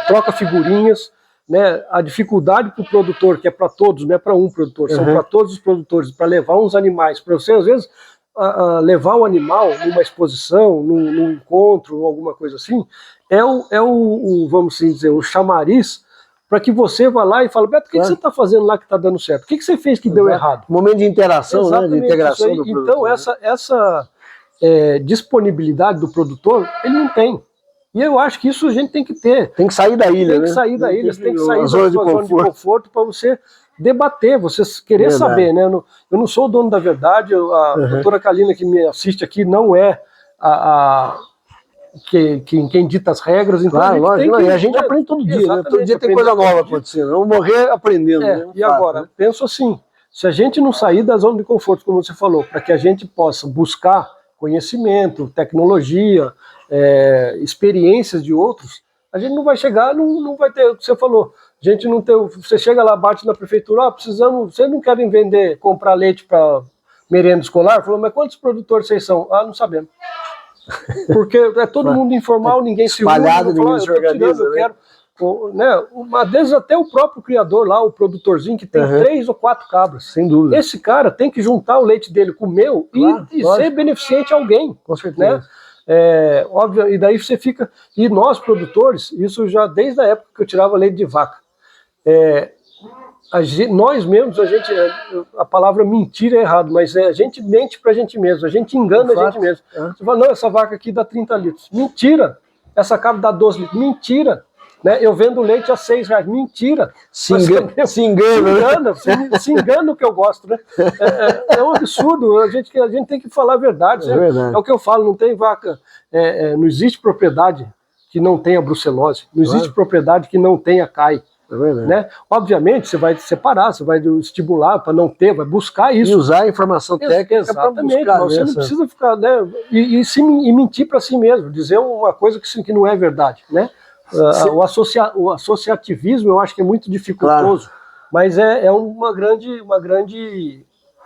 troca figurinhas, né? A dificuldade para o produtor, que é para todos, não é para um produtor, são para todos os produtores, para levar uns animais, para você às vezes levar o animal numa exposição, num encontro, alguma coisa assim, vamos dizer, o chamariz para que você vá lá e fale, Beto, o que você está fazendo lá que está dando certo? O que você fez que deu errado? Momento de interação, né? De integração do produtor. Então, essa disponibilidade do produtor, ele não tem. E eu acho que isso a gente tem que ter. Tem que sair da ilha, Tem que sair da ilha, você tem que sair da sua zona de conforto para você debater, você querer saber, né? Eu não sou o dono da verdade, a doutora Kalina que me assiste aqui não é quem dita as regras. Então a gente aprende todo dia, né? Todo dia tem coisa nova acontecendo. Vamos morrer aprendendo. Né? E agora, penso assim, se a gente não sair da zona de conforto, como você falou, para que a gente possa buscar conhecimento, tecnologia, experiências de outros, a gente não vai chegar, não vai ter o que você falou. A gente não tem, você chega lá, bate na prefeitura, precisamos, vocês não querem comprar leite para merenda escolar? Falou, mas quantos produtores vocês são? Não sabemos. Porque é todo mundo informal, ninguém se une. Espalhado, ninguém se organiza. Eu quero, né? Às vezes até o próprio criador lá, o produtorzinho que tem 3 ou 4 cabras. Sem dúvida. Esse cara tem que juntar o leite dele com o meu e ser beneficente a alguém. Com certeza. Né? Óbvio, e daí você fica... E nós, produtores, isso já desde a época que eu tirava leite de vaca, nós mesmos, a palavra mentira é errado, mas a gente mente pra gente mesmo, a gente engana a gente mesmo. Você fala, não, essa vaca aqui dá 30 litros. Mentira! Essa cabra dá 12 litros. Mentira! Né? Eu vendo leite a R$6. Mentira! Se engana. Se engana o que eu gosto, né? É um absurdo, a gente tem que falar a verdade. É o que eu falo, não tem vaca, não existe propriedade que não tenha brucelose, não existe propriedade que não tenha CAI. Né? Obviamente, você vai separar, você vai estimular para não ter, vai buscar isso. E usar a informação técnica. Exatamente, você não precisa ficar, né, e mentir para si mesmo, dizer uma coisa que não é verdade, né? O associativismo eu acho que é muito dificultoso, mas é uma grande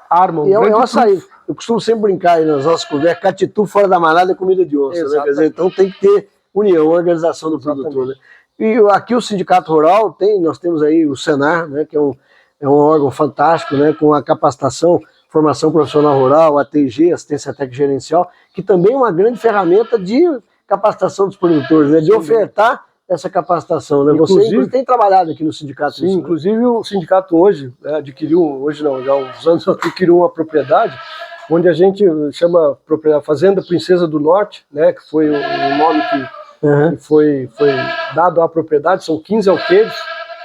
arma. É uma saída. Eu costumo sempre brincar aí nas nossas conversas, catitu fora da manada é comida de onça, né? Quer dizer, então tem que ter união, organização do produtor, né? E aqui o Sindicato Rural nós temos aí o Senar, né, que é um órgão fantástico, né, com a capacitação, formação profissional rural, ATG, assistência técnica gerencial, que também é uma grande ferramenta de capacitação dos produtores, né, de ofertar essa capacitação, né? Você tem trabalhado aqui no sindicato. Sim, isso, inclusive, né? O sindicato hoje já há uns anos adquiriu uma propriedade onde a gente chama Fazenda Princesa do Norte, né, que foi o nome que foi dado à propriedade. São 15 alqueires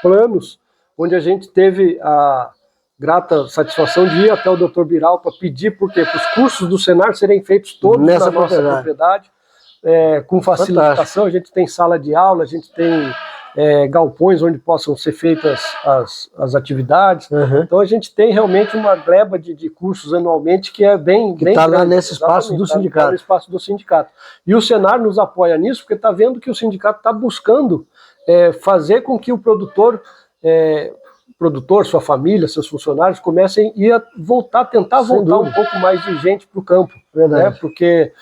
planos, onde a gente teve a grata satisfação de ir até o Dr. Biral para pedir para os cursos do Senar serem feitos todos na nossa propriedade, com facilitação. Fantástico. A gente tem sala de aula, a gente tem galpões onde possam ser feitas as atividades. Então a gente tem realmente uma gleba de cursos anualmente que é bem está lá nesse espaço do sindicato. Tá no espaço do sindicato. E o Senar nos apoia nisso porque está vendo que o sindicato está buscando fazer com que o produtor, sua família, seus funcionários comecem a tentar voltar um pouco mais de gente para o campo. Né? Porque,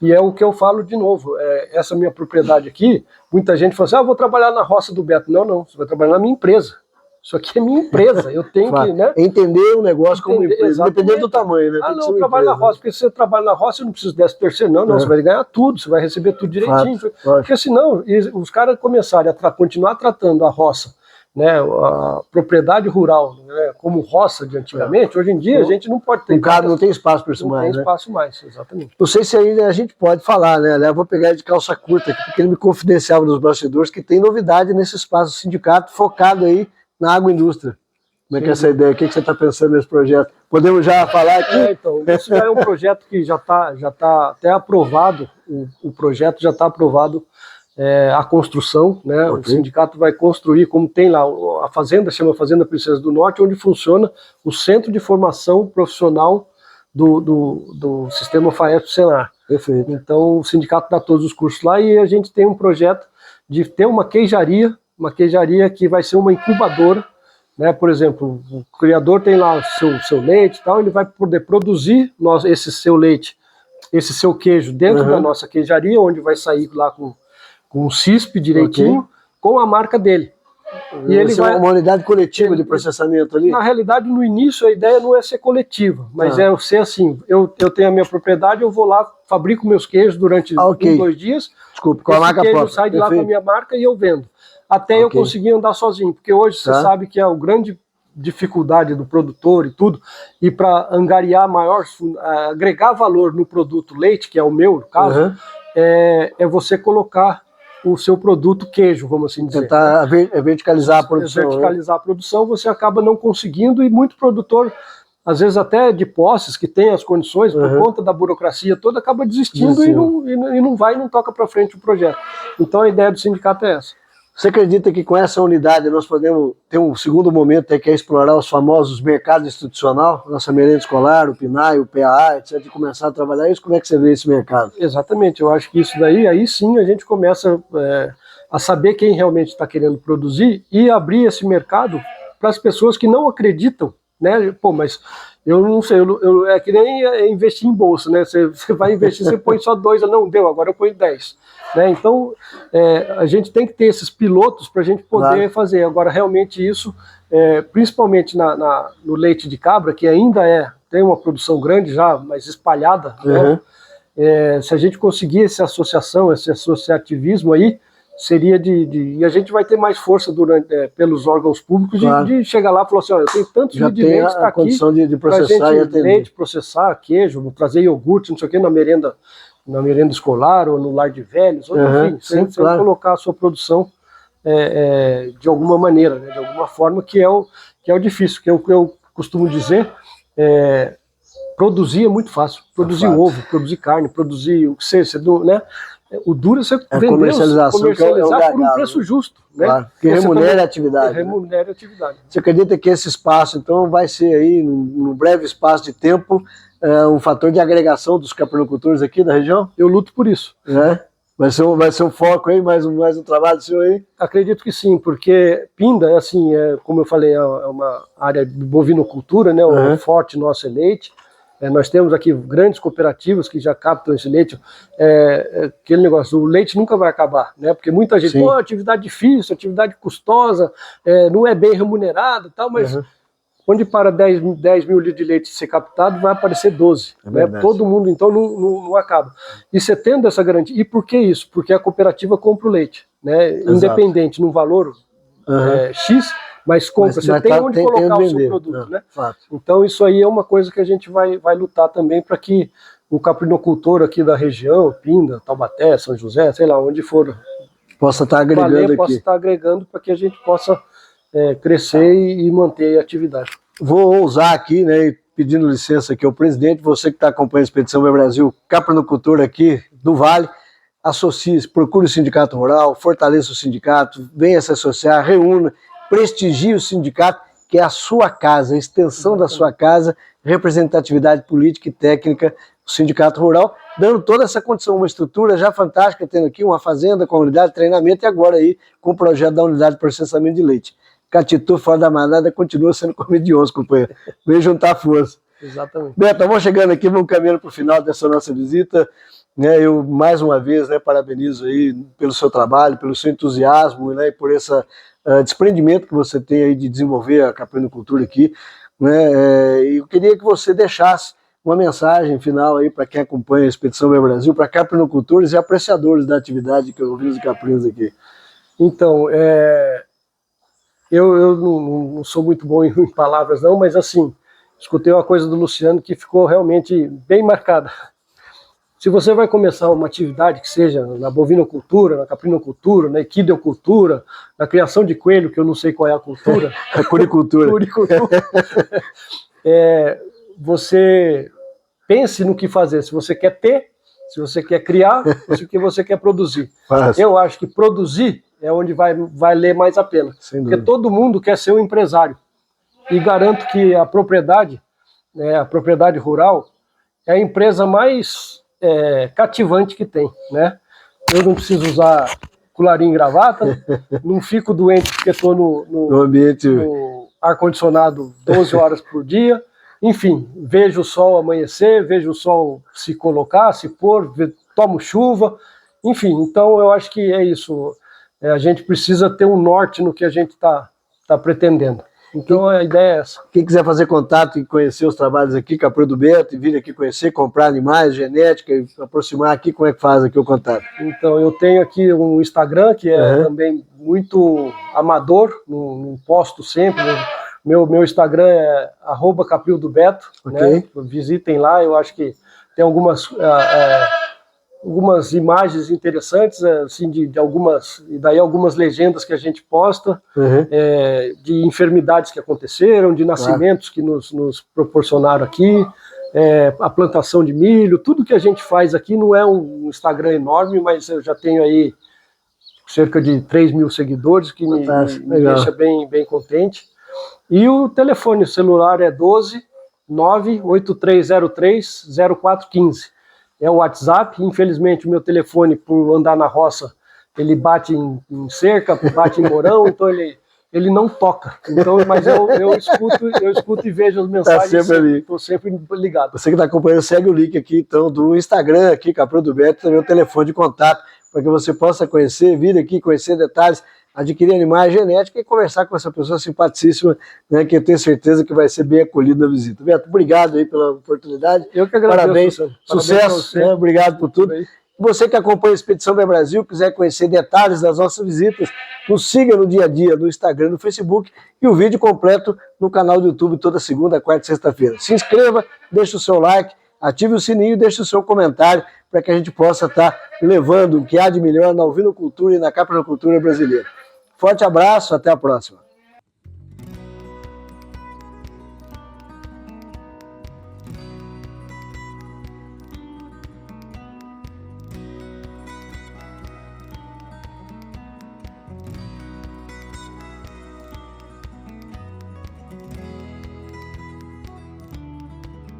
e é o que eu falo de novo, essa minha propriedade aqui, muita gente fala assim, vou trabalhar na roça do Beto. Não, você vai trabalhar na minha empresa. Isso aqui é minha empresa, eu tenho que, né? Entender o negócio como empresa, independente do tamanho, né? Não, eu trabalho na roça, porque se você trabalha na roça, eu não preciso desse terceiro, não, você vai ganhar tudo, você vai receber tudo direitinho. Porque senão, os caras começarem a continuar tratando a roça, né, a propriedade rural, né, como roça de antigamente, hoje em dia a gente não pode ter. Não tem espaço para isso mais. Não tem espaço mais, exatamente. Não sei se aí a gente pode falar, né? Eu vou pegar ele de calça curta aqui, porque ele me confidenciava nos bastidores que tem novidade nesse espaço do sindicato focado aí na agroindústria. Como é que é essa ideia? O que você está pensando nesse projeto? Podemos já falar aqui? Então, isso já é um projeto que já tá até aprovado, o projeto já está aprovado, a construção, né? O sindicato vai construir, como tem lá, a fazenda, chama Fazenda Princesa do Norte, onde funciona o Centro de Formação Profissional do Sistema FAESP-Senar. Perfeito. Então o sindicato dá todos os cursos lá e a gente tem um projeto de ter uma queijaria que vai ser uma incubadora, né? Por exemplo, o criador tem lá seu leite e tal, ele vai poder produzir esse seu leite, esse seu queijo dentro da nossa queijaria, onde vai sair lá com o CISP direitinho, com a marca dele. E ele vai uma unidade coletiva de processamento ali? Na realidade, no início, a ideia não é ser coletiva, mas é ser assim, eu tenho a minha propriedade, eu vou lá, fabrico meus queijos durante 2 dias, desculpa, com a marca própria. Sai de lá com a minha marca e eu vendo. Até eu conseguir andar sozinho, porque hoje você sabe que é a grande dificuldade do produtor e tudo, e para angariar agregar valor no produto leite, que é o meu caso, é você colocar o seu produto queijo, vamos assim dizer. Tentar verticalizar a produção. Verticalizar a produção, você acaba não conseguindo, e muito produtor, às vezes até de posses, que tem as condições, por conta da burocracia toda, acaba desistindo e não toca para frente o projeto. Então a ideia do sindicato é essa. Você acredita que com essa unidade nós podemos ter um segundo momento que é explorar os famosos mercados institucional, nossa merenda escolar, o PNAE, o PAA, etc., e começar a trabalhar isso? Como é que você vê esse mercado? Exatamente, eu acho que isso daí, aí sim a gente começa a saber quem realmente está querendo produzir e abrir esse mercado para as pessoas que não acreditam, né? Pô, mas eu não sei, é que nem investir em bolsa, né? Você vai investir, você põe só 2, não deu, agora eu ponho 10. Né? Então, a gente tem que ter esses pilotos para a gente poder fazer. Agora, realmente isso, principalmente no leite de cabra, que ainda tem uma produção grande já, mas espalhada, né? Se a gente conseguir essa associação, esse associativismo aí, seria e a gente vai ter mais força pelos órgãos públicos Claro. de chegar lá e falar assim, olha, eu tenho tantos Já litros de tem leite, a tá aqui, condição de pra processar e gente atender. leite, processar, queijo, trazer iogurte, não sei o que, na merenda escolar ou no lar de velhos, ou, Uhum, enfim, sim, sempre claro. colocar a sua produção de alguma maneira, né, de alguma forma, que é o difícil, que é o que eu costumo dizer, produzir é muito fácil, produzir fato. ovo, produzir carne, produzir o que seja, né? O duro é você A vender, comercialização que é o comercializar por um gargalo, preço né? justo, né? Claro, que Você remunere também- a atividade. que remunere a atividade. Você acredita que esse espaço, então, vai ser aí, num breve espaço de tempo, um fator de agregação dos caprinocultores aqui da região? Eu luto por isso. Né? Vai ser um foco aí, mais um trabalho seu aí? Acredito que sim, porque Pinda, assim, como eu falei, é uma área de bovinocultura, né? Uhum. O forte nosso é leite. Nós temos aqui grandes cooperativas que já captam esse leite. Aquele negócio, o leite nunca vai acabar, né? Porque muita gente, Sim. pô, atividade difícil, atividade custosa, não é bem remunerada e tal, mas Uhum. onde para 10 mil litros de leite ser captado, vai aparecer 12. É Né? verdade. Todo mundo, então, não acaba. E você tendo essa garantia, e por que isso? Porque a cooperativa compra o leite, né? Exato. Independente, num valor X, mas compra, Mas você tem onde colocar o seu vender, produto, né? Fato. Então isso aí é uma coisa que a gente vai lutar também para que o caprinocultor aqui da região, Pinda, Taubaté, São José, sei lá, onde for, Possa estar agregando possa aqui. estar agregando para que a gente possa crescer e manter a atividade. Vou ousar aqui, né, pedindo licença aqui ao presidente, você que está acompanhando a Expedição Meu Brasil, caprinocultor aqui do Vale, associe-se, procure o Sindicato Rural, fortaleça o sindicato, venha se associar, reúna, prestigie o sindicato, que é a sua casa, a extensão da sua casa, representatividade política e técnica do Sindicato Rural, dando toda essa condição, uma estrutura já fantástica, tendo aqui uma fazenda com unidade de treinamento e agora aí com o projeto da unidade de processamento de leite. Catitu fora da manada continua sendo comida de onça, companheiro. Vem juntar força. Exatamente. Beto, vamos chegando aqui, vamos caminhando para o final dessa nossa visita. Né, eu, mais uma vez, né, parabenizo aí pelo seu trabalho, pelo seu entusiasmo, né, e por esse desprendimento que você tem aí de desenvolver a caprinocultura aqui. Né, eu queria que você deixasse uma mensagem final aí para quem acompanha a Expedição Meu Brasil, para caprinocultores e apreciadores da atividade que ovinos e caprinos aqui. Então, eu não sou muito bom em palavras não, mas assim, escutei uma coisa do Luciano que ficou realmente bem marcada. Se você vai começar uma atividade que seja na bovinocultura, na caprinocultura, na equidocultura, na criação de coelho, que eu não sei qual é a cultura. A curicultura. Você pense no que fazer, se você quer ter, se você quer criar, ou se você quer produzir. Fácil. Eu acho que produzir é onde vai ler mais a pena. Sem Porque dúvida. todo mundo quer ser um empresário. E garanto que a propriedade rural, é a empresa mais cativante que tem, né? Eu não preciso usar colarinho e gravata, não fico doente porque estou No ambiente. no ar-condicionado 12 horas por dia, enfim, vejo o sol amanhecer, vejo o sol se colocar, se pôr, tomo chuva, enfim, então eu acho que é isso, a gente precisa ter um norte no que a gente está pretendendo. Então a ideia é essa. Quem quiser fazer contato e conhecer os trabalhos aqui, Caprio do Beto, e vir aqui conhecer, comprar animais, genética, e aproximar aqui, como é que faz aqui o contato? Então eu tenho aqui um Instagram que é Uhum. também muito amador, não posto sempre. Meu Instagram é @caprildobeto, Ok. né? Visitem lá, eu acho que tem algumas imagens interessantes, assim, de algumas, e daí algumas legendas que a gente posta, Uhum. de enfermidades que aconteceram, de nascimentos que nos proporcionaram aqui, a plantação de milho, tudo que a gente faz aqui não é um Instagram enorme, mas eu já tenho aí cerca de 3 mil seguidores, que me deixa bem contente. E o telefone celular é 12 98303 0415. É o WhatsApp. Infelizmente o meu telefone, por andar na roça, ele bate em cerca, bate em morão, então ele não toca. Então, mas eu escuto e vejo as mensagens. Tá sempre ali. Estou sempre ligado. Você que está acompanhando, segue o link aqui, então, do Instagram aqui, Caprio do Beto, também o telefone de contato, para que você possa conhecer, vir aqui, conhecer detalhes, adquirir animais genéticos e conversar com essa pessoa simpaticíssima, né, que eu tenho certeza que vai ser bem acolhido na visita. Beto, obrigado aí pela oportunidade. Eu que agradeço. Parabéns, Parabéns sucesso, você. né, obrigado por tudo. Você que acompanha a Expedição Bem Brasil, quiser conhecer detalhes das nossas visitas, nos siga no dia a dia no Instagram e no Facebook e o vídeo completo no canal do YouTube toda segunda, quarta e sexta-feira. Se inscreva, deixe o seu like, ative o sininho e deixe o seu comentário para que a gente possa estar levando o que há de melhor na ovinocultura e na caprinocultura brasileira. Forte abraço, até a próxima.